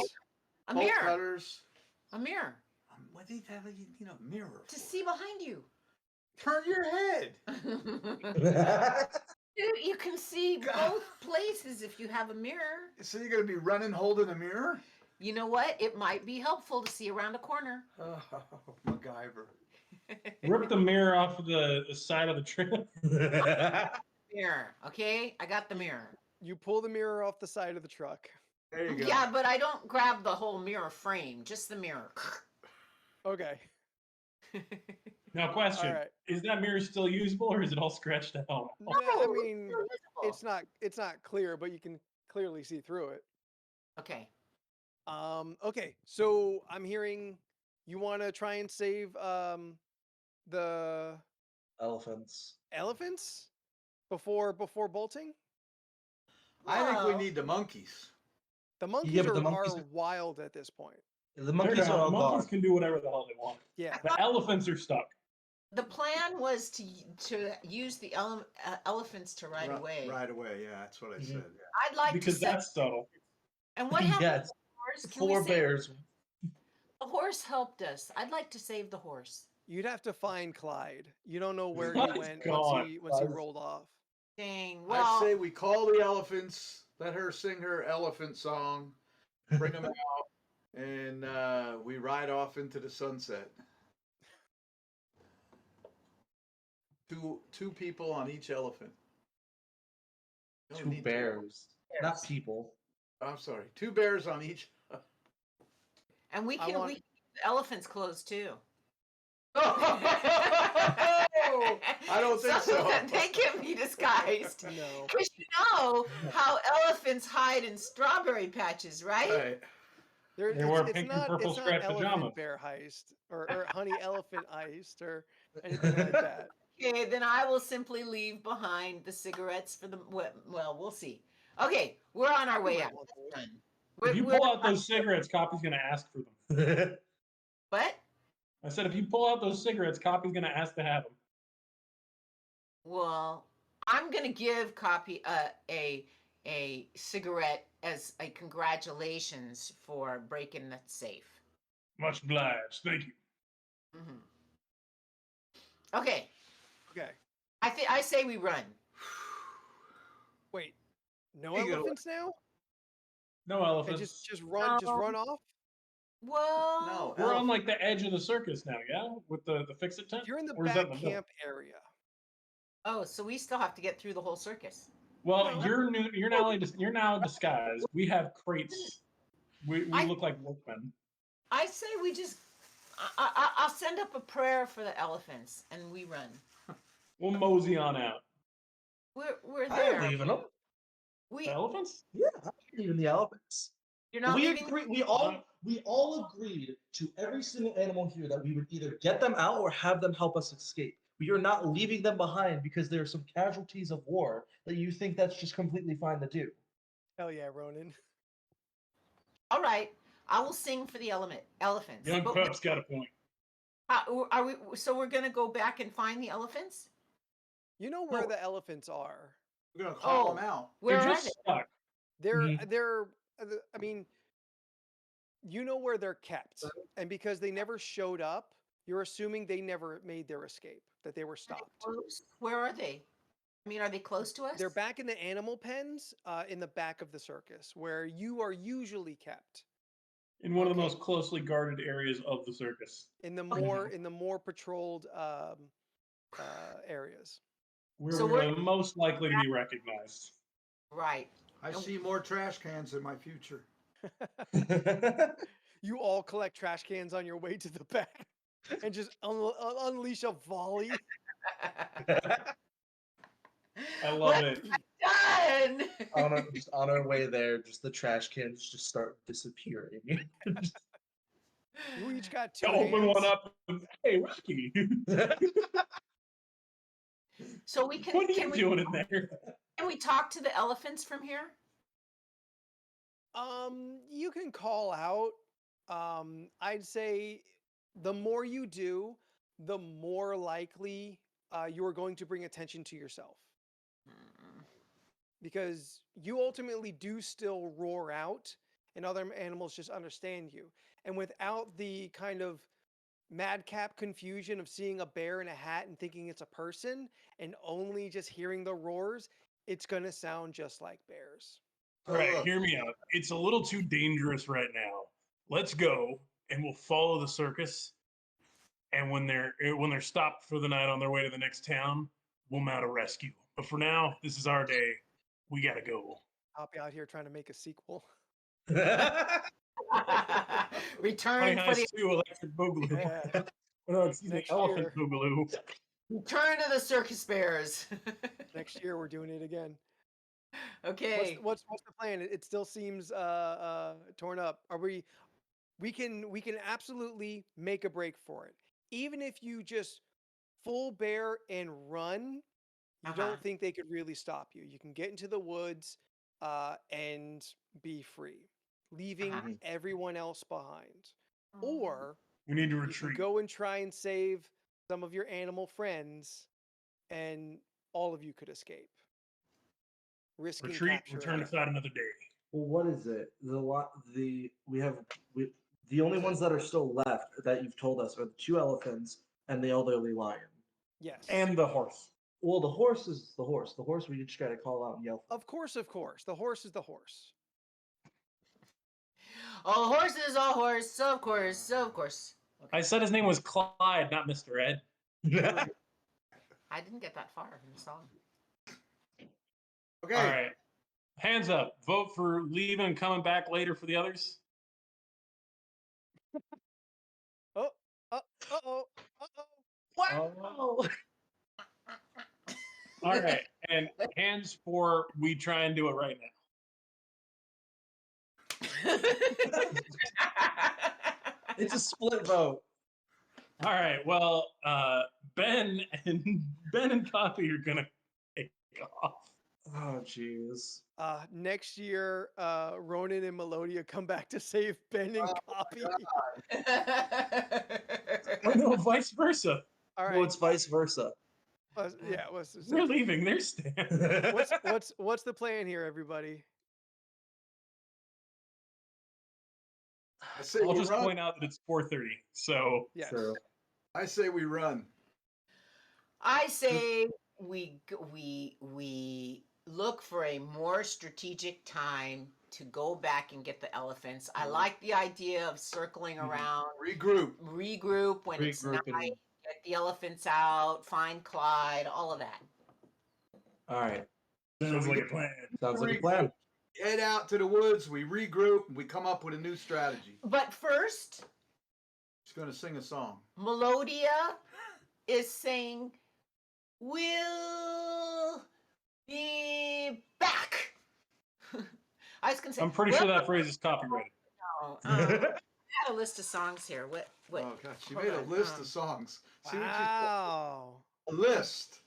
A Bolt mirror. cutters. A mirror What do you have a mirror to for? see behind you. Turn your head. You can see both places if you have a mirror. So you're gonna be running holding a mirror? You know what? It might be helpful to see around a corner. Oh, MacGyver. Rip the mirror off of the side of the trailer. Mirror, okay? I got the mirror. You pull the mirror off the side of the truck. There you go. Yeah, but I don't grab the whole mirror frame, just the mirror. Okay. Now, question: All right. Is that mirror still usable, or is it all scratched out? No, No, I mean, it's still it's not clear, but you can clearly see through it. okay. Okay, so I'm hearing you want to try and save the Elephants. elephants before bolting. I think we Wow. need the monkeys. The monkeys, Yeah, but the are monkeys- wild at this point. The monkeys are all monkeys gone. can do whatever the hell they want. Yeah. The elephants are stuck. The plan was to use the elephants to ride away. Right away, yeah, that's what I Mhm. said. I'd like Because to say, that's subtle. and what happened Yes. to the horse? Can we 4 save- bears. The horse helped us. I'd like to save the horse. You'd have to find Clyde. You don't know where he Clyde's went gone. once he Clyde's- rolled off. Dang. I'd Well, say we call the elephants, let her sing her elephant song, bring them out, and we ride off into the sunset. Two people on each elephant. You don't 2 need bears. Not people. I'm sorry, 2 bears on each. and we I can want- we keep the elephants clothes too. I don't think so. that they can be disguised. No. Because you know how elephants hide in strawberry patches, right? Right. There, They wore pink and purple it's not striped elephant pajamas. bear heist or honey elephant heist or anything like that. Okay, then I will simply leave behind the cigarettes for the. Well, we'll see. Okay, we're on our You way might out. want to. That's done. If you We're pull out those cigarettes, Copy's gonna ask for them. what? I said, if you pull out those cigarettes, Copy's gonna ask to have them. Well, I'm gonna give Copy a cigarette as a congratulations for breaking the safe. Much obliged. Thank you. Hmm. Okay, Okay. I say we run. Wait. No You go. elephants now? No And elephants. just run off? Well, No, We're on elephant. like the edge of the circus now, yeah? With the fix-it tent? You're in the Or is that back in the middle? camp area. oh, so we still have to get through the whole circus. Well, No. you're now disguised. We have crates. We I- look like workmen. I say we just. I'll send up a prayer for the elephants, and we run. We'll mosey on out. We're I'm there. leaving them. We The elephants? Yeah, I'm leaving the elephants. you're not we leaving. agree. We all agreed to every single animal here that we would either get them out or have them help us escape. We are not leaving them behind because there are some casualties of war that you think that's just completely fine to do. Hell yeah, Ronan. All right, I will sing for the elephants. Young But Pup's got a point. are we? So we're gonna go back and find the elephants? You know where No. the elephants are. We're gonna call Oh. them out. Where They're are just they? stuck. They're I mean, you know where they're kept. And because they never showed up, you're assuming they never made their escape, that they were Are they stopped. close? Where are they? I mean, are they close to us? They're back in the animal pens in the back of the circus where you are usually kept. In one of the Okay. most closely guarded areas of the circus. In the more patrolled areas. Where So we we're- are most likely to be recognized. Right. I see more trash cans in my future. You all collect trash cans on your way to the back and just unleash a volley. I love We're it. done. Just on our way there, just the trash cans just start disappearing. You each got two Open hands. one up. And, hey, Rocky. So we can. What are Can you we? doing in there? Can we talk to the elephants from here? You can call out. I'd say the more you do, the more likely you are going to bring attention to yourself. Because you ultimately do still roar out, and other animals just understand you. And without the kind of madcap confusion of seeing a bear in a hat and thinking it's a person, and only just hearing the roars, it's going to sound just like bears. All right, Look, hear me out. It's a little too dangerous right now. Let's go, and we'll follow the circus. And when they're stopped for the night on their way to the next town, we'll mount a rescue. But for now, this is our day. We gotta go. I'll be out here trying to make a sequel. Return Honey for the Heist 2 Electric Boogaloo. Yeah. Oh, no, excuse me, Next Elephant year. Boogaloo. return of the circus bears. Next year we're doing it again. Okay. What's the plan? It still seems torn up. Are we can absolutely make a break for it. Even if you just full bear and run, you Uh-huh. don't think they could really stop you. You can get into the woods and be free, leaving Uh-huh. everyone else behind. Or We need to you can retreat. go and try and save some of your animal friends, and all of you could escape. Risking Retreat, capture. return to again. fight another day. Well, what is it? The only ones that are still left that you've told us are the two elephants and the elderly lion. Yes. And the horse. Well, the horse is the horse. The horse we just gotta call out and yell. Of course. The horse is the horse. All horses, all horse. Of course, of course. I said his name was Clyde, not Mr. Ed. I didn't get that far in the song. okay. All right. Hands up. Vote for leaving and coming back later for the others. Uh-oh. Wow. All right. And hands for we try and do it right now. It's a split vote. All right. Well, Ben and Coffee are gonna kick off. Oh, jeez. Next year, Ronan and Melodia come back to save Ben and Copy. Or no, vice versa. All No, right. it's vice versa. Yeah. We're leaving. They're staying. What's the plan here, everybody? I say I'll we just run. point out that it's 4:30. So Yes. True. I say we run. I say we look for a more strategic time to go back and get the elephants. I like the idea of circling around, regroup when it's night, Regrouping. get the elephants out, find Clyde, all of that. All right. sounds like a plan. Sounds like a plan. Head out to the woods. We regroup. And we come up with a new strategy. But first, She's going to sing a song. Melodia is saying, "We'll be back." I was gonna say. I'm pretty sure that phrase is copyrighted. No, I had a list of songs here. What? Oh, God. She Hold made a on, list of songs. See what Wow. you A list.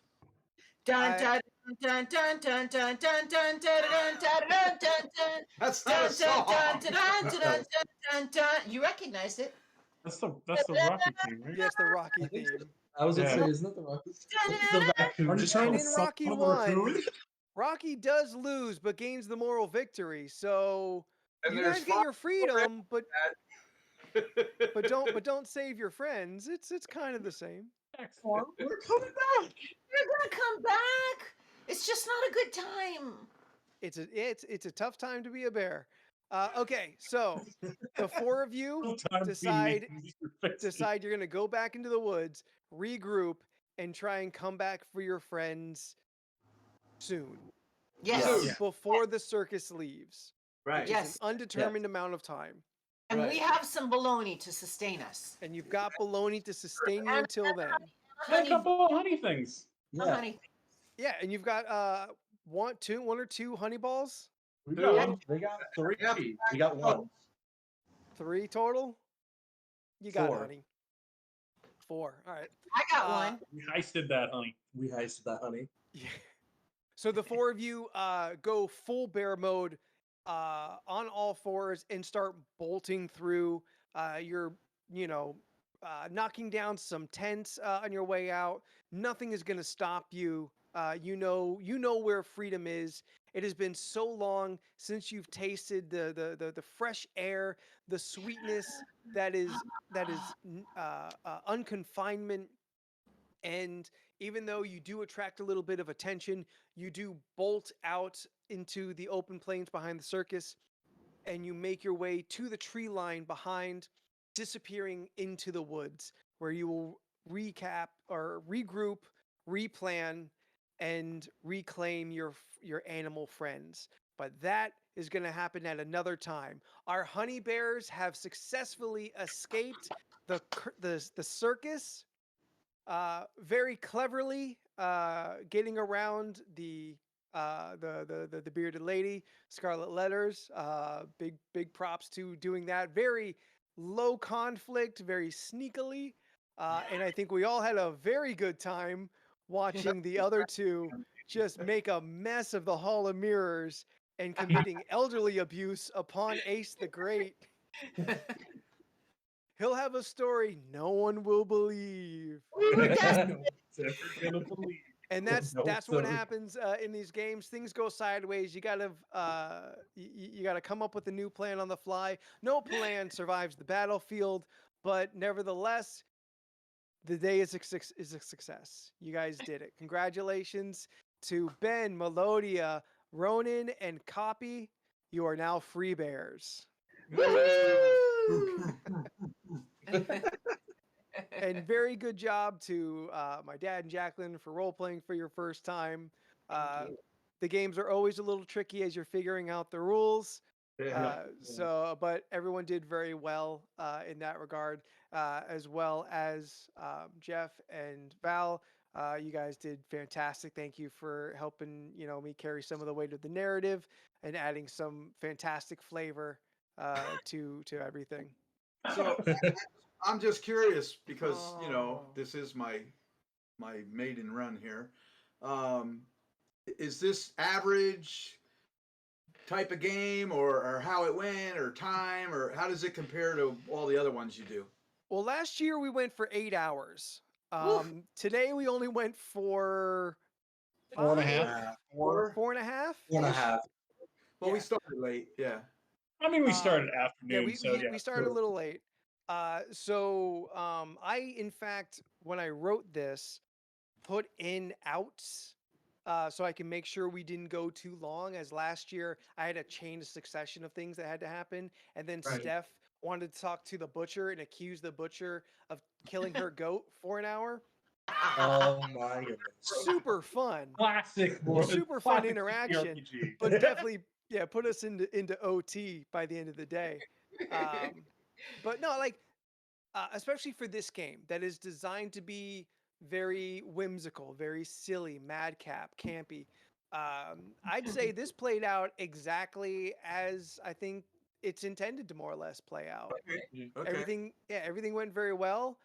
Dun I- dun dun dun dun dun dun dun dun dun dun dun dun That's not a dun song. dun dun dun dun dun. You recognized it. That's the Rocky theme, right? Yes, the Rocky I think so. theme. I was gonna Yeah. say, isn't that the Rockets? The raccoon. I'm just trying And to in suck Rocky on the 1, raccoon. Rocky does lose but gains the moral victory. So And you there's guys get your freedom, but don't save your friends. It's kind of the same. Excellent. We're coming back. You're gonna come back. It's just not a good time. It's a tough time to be a bear. Okay, so the four of you Time decide being perfect. decide you're gonna go back into the woods, regroup, and try and come back for your friends soon. Yes. Soon. Yeah. Before the circus leaves. Right. Which Yes. is an undetermined amount of time. And we Right. have some baloney to sustain us. And you've got baloney to sustain you until then. And a Honey, couple of honey things. Yeah. honey. Yeah, and you've got one or two honey balls? We Two. got, they got three. Yeah. We got one. 3 total? You got it, 4. honey. 4. All right. I got Uh, one. We heisted that, honey. We heisted that, honey. Yeah. So the four of you go full bear mode on all fours and start bolting through. You're, knocking down some tents on your way out. Nothing is going to stop you. You know where freedom is. It has been so long since you've tasted the fresh air, the sweetness that is unconfinement. And even though you do attract a little bit of attention, you do bolt out into the open plains behind the circus, and you make your way to the tree line behind, disappearing into the woods, where you will recap or regroup, replan, and reclaim your animal friends. But that is going to happen at another time. Our honey bears have successfully escaped the circus, very cleverly getting around the bearded lady, Scarlet Letters. Big props to doing that. Very low conflict, very sneakily, and I think we all had a very good time watching the other two just make a mess of the Hall of Mirrors and committing elderly abuse upon Ace the Great. He'll have a story no one will believe. We were desperate. No one's ever gonna believe. And that's No, that's what sir. happens in these games. Things go sideways. You gotta you gotta come up with a new plan on the fly. No plan survives the battlefield, but nevertheless, the day is a success. You guys did it. Congratulations to Ben, Melodia, Ronan, and Copy. You are now free bears. And very good job to my dad and Jacqueline for role playing for your first time. The games are always a little tricky as you're figuring out the rules. But everyone did very well in that regard, as well as Jeff and Val. You guys did fantastic. Thank you for helping me carry some of the weight of the narrative and adding some fantastic flavor to everything. So I'm just curious because Oh. this is my maiden run here. Um, is this average type of game, or how it went, or time, or how does it compare to all the other ones you do? Well, last year we went for 8 hours. Oof. Today we only went for 4.5. 4. 4.5 One and a ish. half. Well, we Yeah. started late. Yeah. I mean, we Um, started yeah, afternoon, so yeah. we started a little late. I in fact when I wrote this put in outs so I can make sure we didn't go too long. As last year, I had a chain of succession of things that had to happen, and then Right. Steph wanted to talk to the butcher and accuse the butcher of killing her goat for an hour. Oh my goodness. Super fun, Classic, super fun classic interaction, CRPG. but definitely put us into OT by the end of the day. Um, but no, like especially for this game that is designed to be very whimsical, very silly, madcap, campy. I'd say this played out exactly as I think it's intended to more or less play out. Okay. Everything went very well.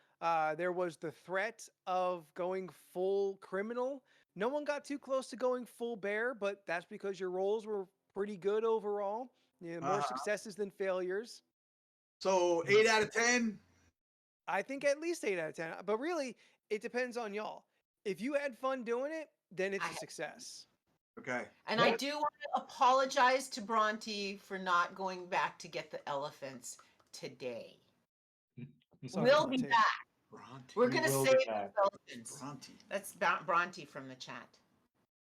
There was the threat of going full criminal. No one got too close to going full bear, but that's because your rolls were pretty good overall. More Uh-huh. successes than failures. So 8 out of 10. I think at least 8 out of 10. But really, it depends on y'all. If you had fun doing it, then it's I a success. Okay. And I do want to apologize to Bronte for not going back to get the elephants today. Sorry, We'll be Bronte. back. Bronte. We're We going to will save be the back. elephants. Bronte. That's Bronte from the chat.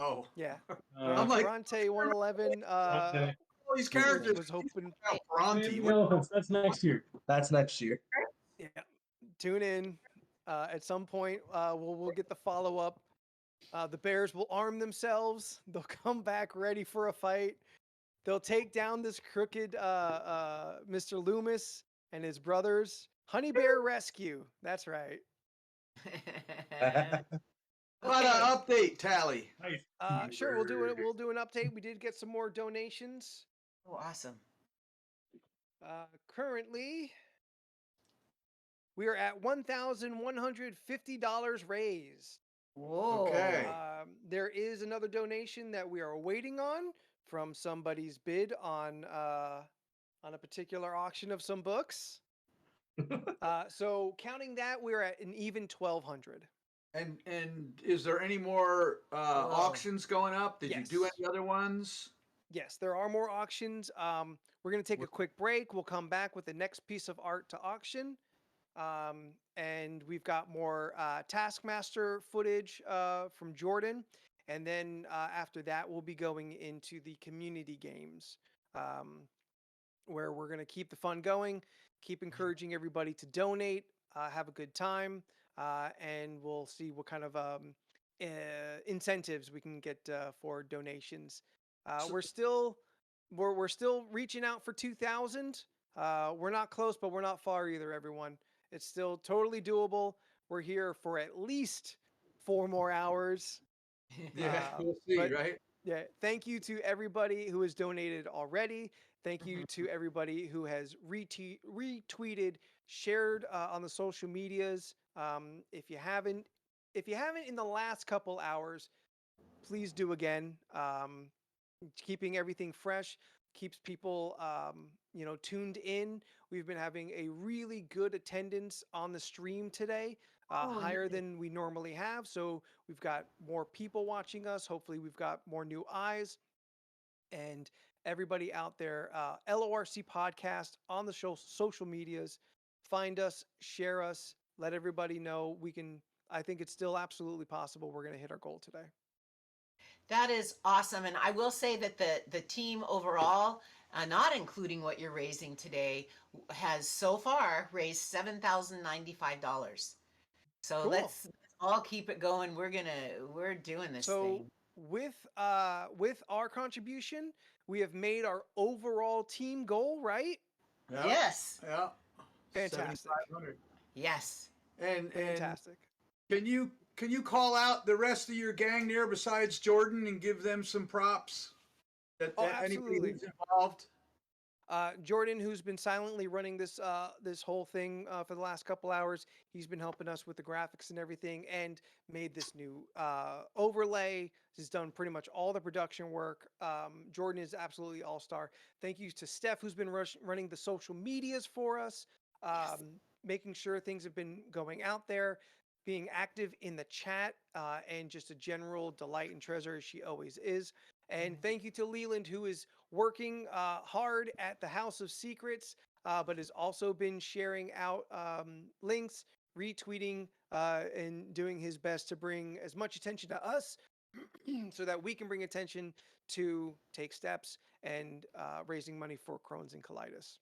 Oh. Yeah. I'm like, Bronte 111 Okay. all these characters. was hoping. Bronte. Save the elephants. That's next year. That's next year. Yeah. Tune in. At some point, we'll get the follow up. The Bears will arm themselves. They'll come back ready for a fight. They'll take down this crooked Mr. Loomis and his brothers. Honey Bear Rescue. That's right. How about an update tally? Nice. Sure, we'll do it. We'll do an update. We did get some more donations. Oh, awesome. Currently, we are at $1,150 raised. Whoa. Okay. There is another donation that we are waiting on from somebody's bid on a particular auction of some books. So counting that, we're at an even 1,200. And is there any more auctions going up? Did you do Yes. any other ones? Yes, there are more auctions. We're going to take a quick break. We'll come back with the next piece of art to auction. And we've got more Taskmaster footage from Jordan. And then after that, we'll be going into the community games where we're going to keep the fun going, keep encouraging everybody to donate, have a good time, and we'll see what kind of incentives we can get for donations. We're still reaching out for 2,000. We're not close, but we're not far either, everyone. It's still totally doable. We're here for at least 4 more hours. Yeah, we'll see, but- right? Yeah, thank you to everybody who has donated already. Thank you to everybody who has retweeted, shared on the social medias. If you haven't in the last couple hours, please do again. Keeping everything fresh keeps people tuned in. We've been having a really good attendance on the stream today, higher nice. than we normally have. So we've got more people watching us. Hopefully we've got more new eyes. And everybody out there, LORC podcast on the social medias, find us, share us, let everybody know we can. I think it's still absolutely possible we're going to hit our goal today. That is awesome. And I will say that the team overall, not including what you're raising today, has so far raised $7,095. So Cool. let's all keep it going. We're doing this thing. With our contribution, we have made our overall team goal, right? Yeah. Yes. Yeah. Fantastic. 7,500. Yes. And Fantastic. can you call out the rest of your gang there besides Jordan and give them some props? That Oh, anybody absolutely. who's involved. Jordan, who's been silently running this whole thing for the last couple hours, he's been helping us with the graphics and everything, and made this new overlay. He's done pretty much all the production work. Jordan is absolutely all star. Thank you to Steph, who's been running the social medias for us, Yes. making sure things have been going out there, being active in the chat, and just a general delight and treasure as she always is. And thank you to Leland, who is working hard at the House of Secrets, but has also been sharing out links, retweeting, and doing his best to bring as much attention to us so that we can bring attention to Take Steps and raising money for Crohn's and colitis.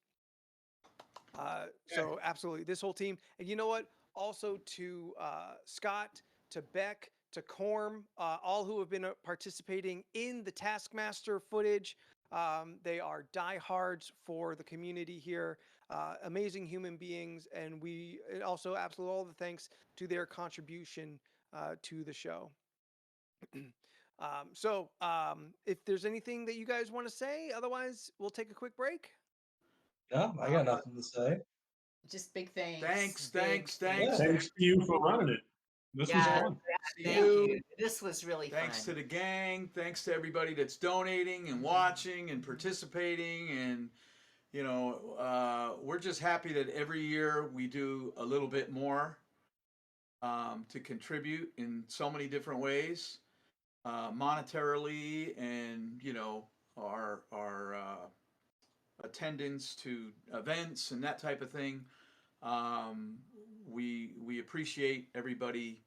So absolutely, this whole team, and you know what? Also to Scott, to Beck, to Corm, all who have been participating in the Taskmaster footage. They are diehards for the community here, amazing human beings, and also absolutely all the thanks to their contribution to the show. If there's anything that you guys want to say, otherwise we'll take a quick break. No, I got nothing to say. Just big thanks. Thanks, Big thanks, Yeah. thanks. Thanks to you for running it. This was Yeah, fun. See thank you. you. This was really Thanks to fun. the gang. Thanks to everybody that's donating and watching and participating. And, we're just happy that every year we do a little bit more to contribute in so many different ways, monetarily, and, our attendance to events and that type of thing. We appreciate everybody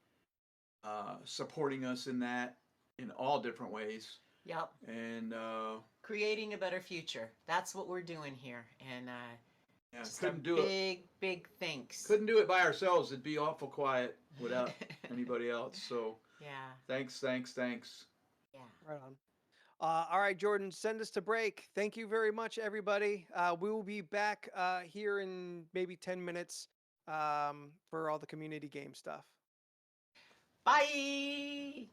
supporting us in that in all different ways. Yep. And Creating a better future. That's what we're doing here. And yeah, just couldn't a do big, big thanks. Couldn't do it by ourselves. It'd be awful quiet without anybody else. So Yeah. thanks. Yeah. Right on. All right, Jordan, send us to break. Thank you very much, everybody. We will be back here in maybe 10 minutes for all the community game stuff. Bye.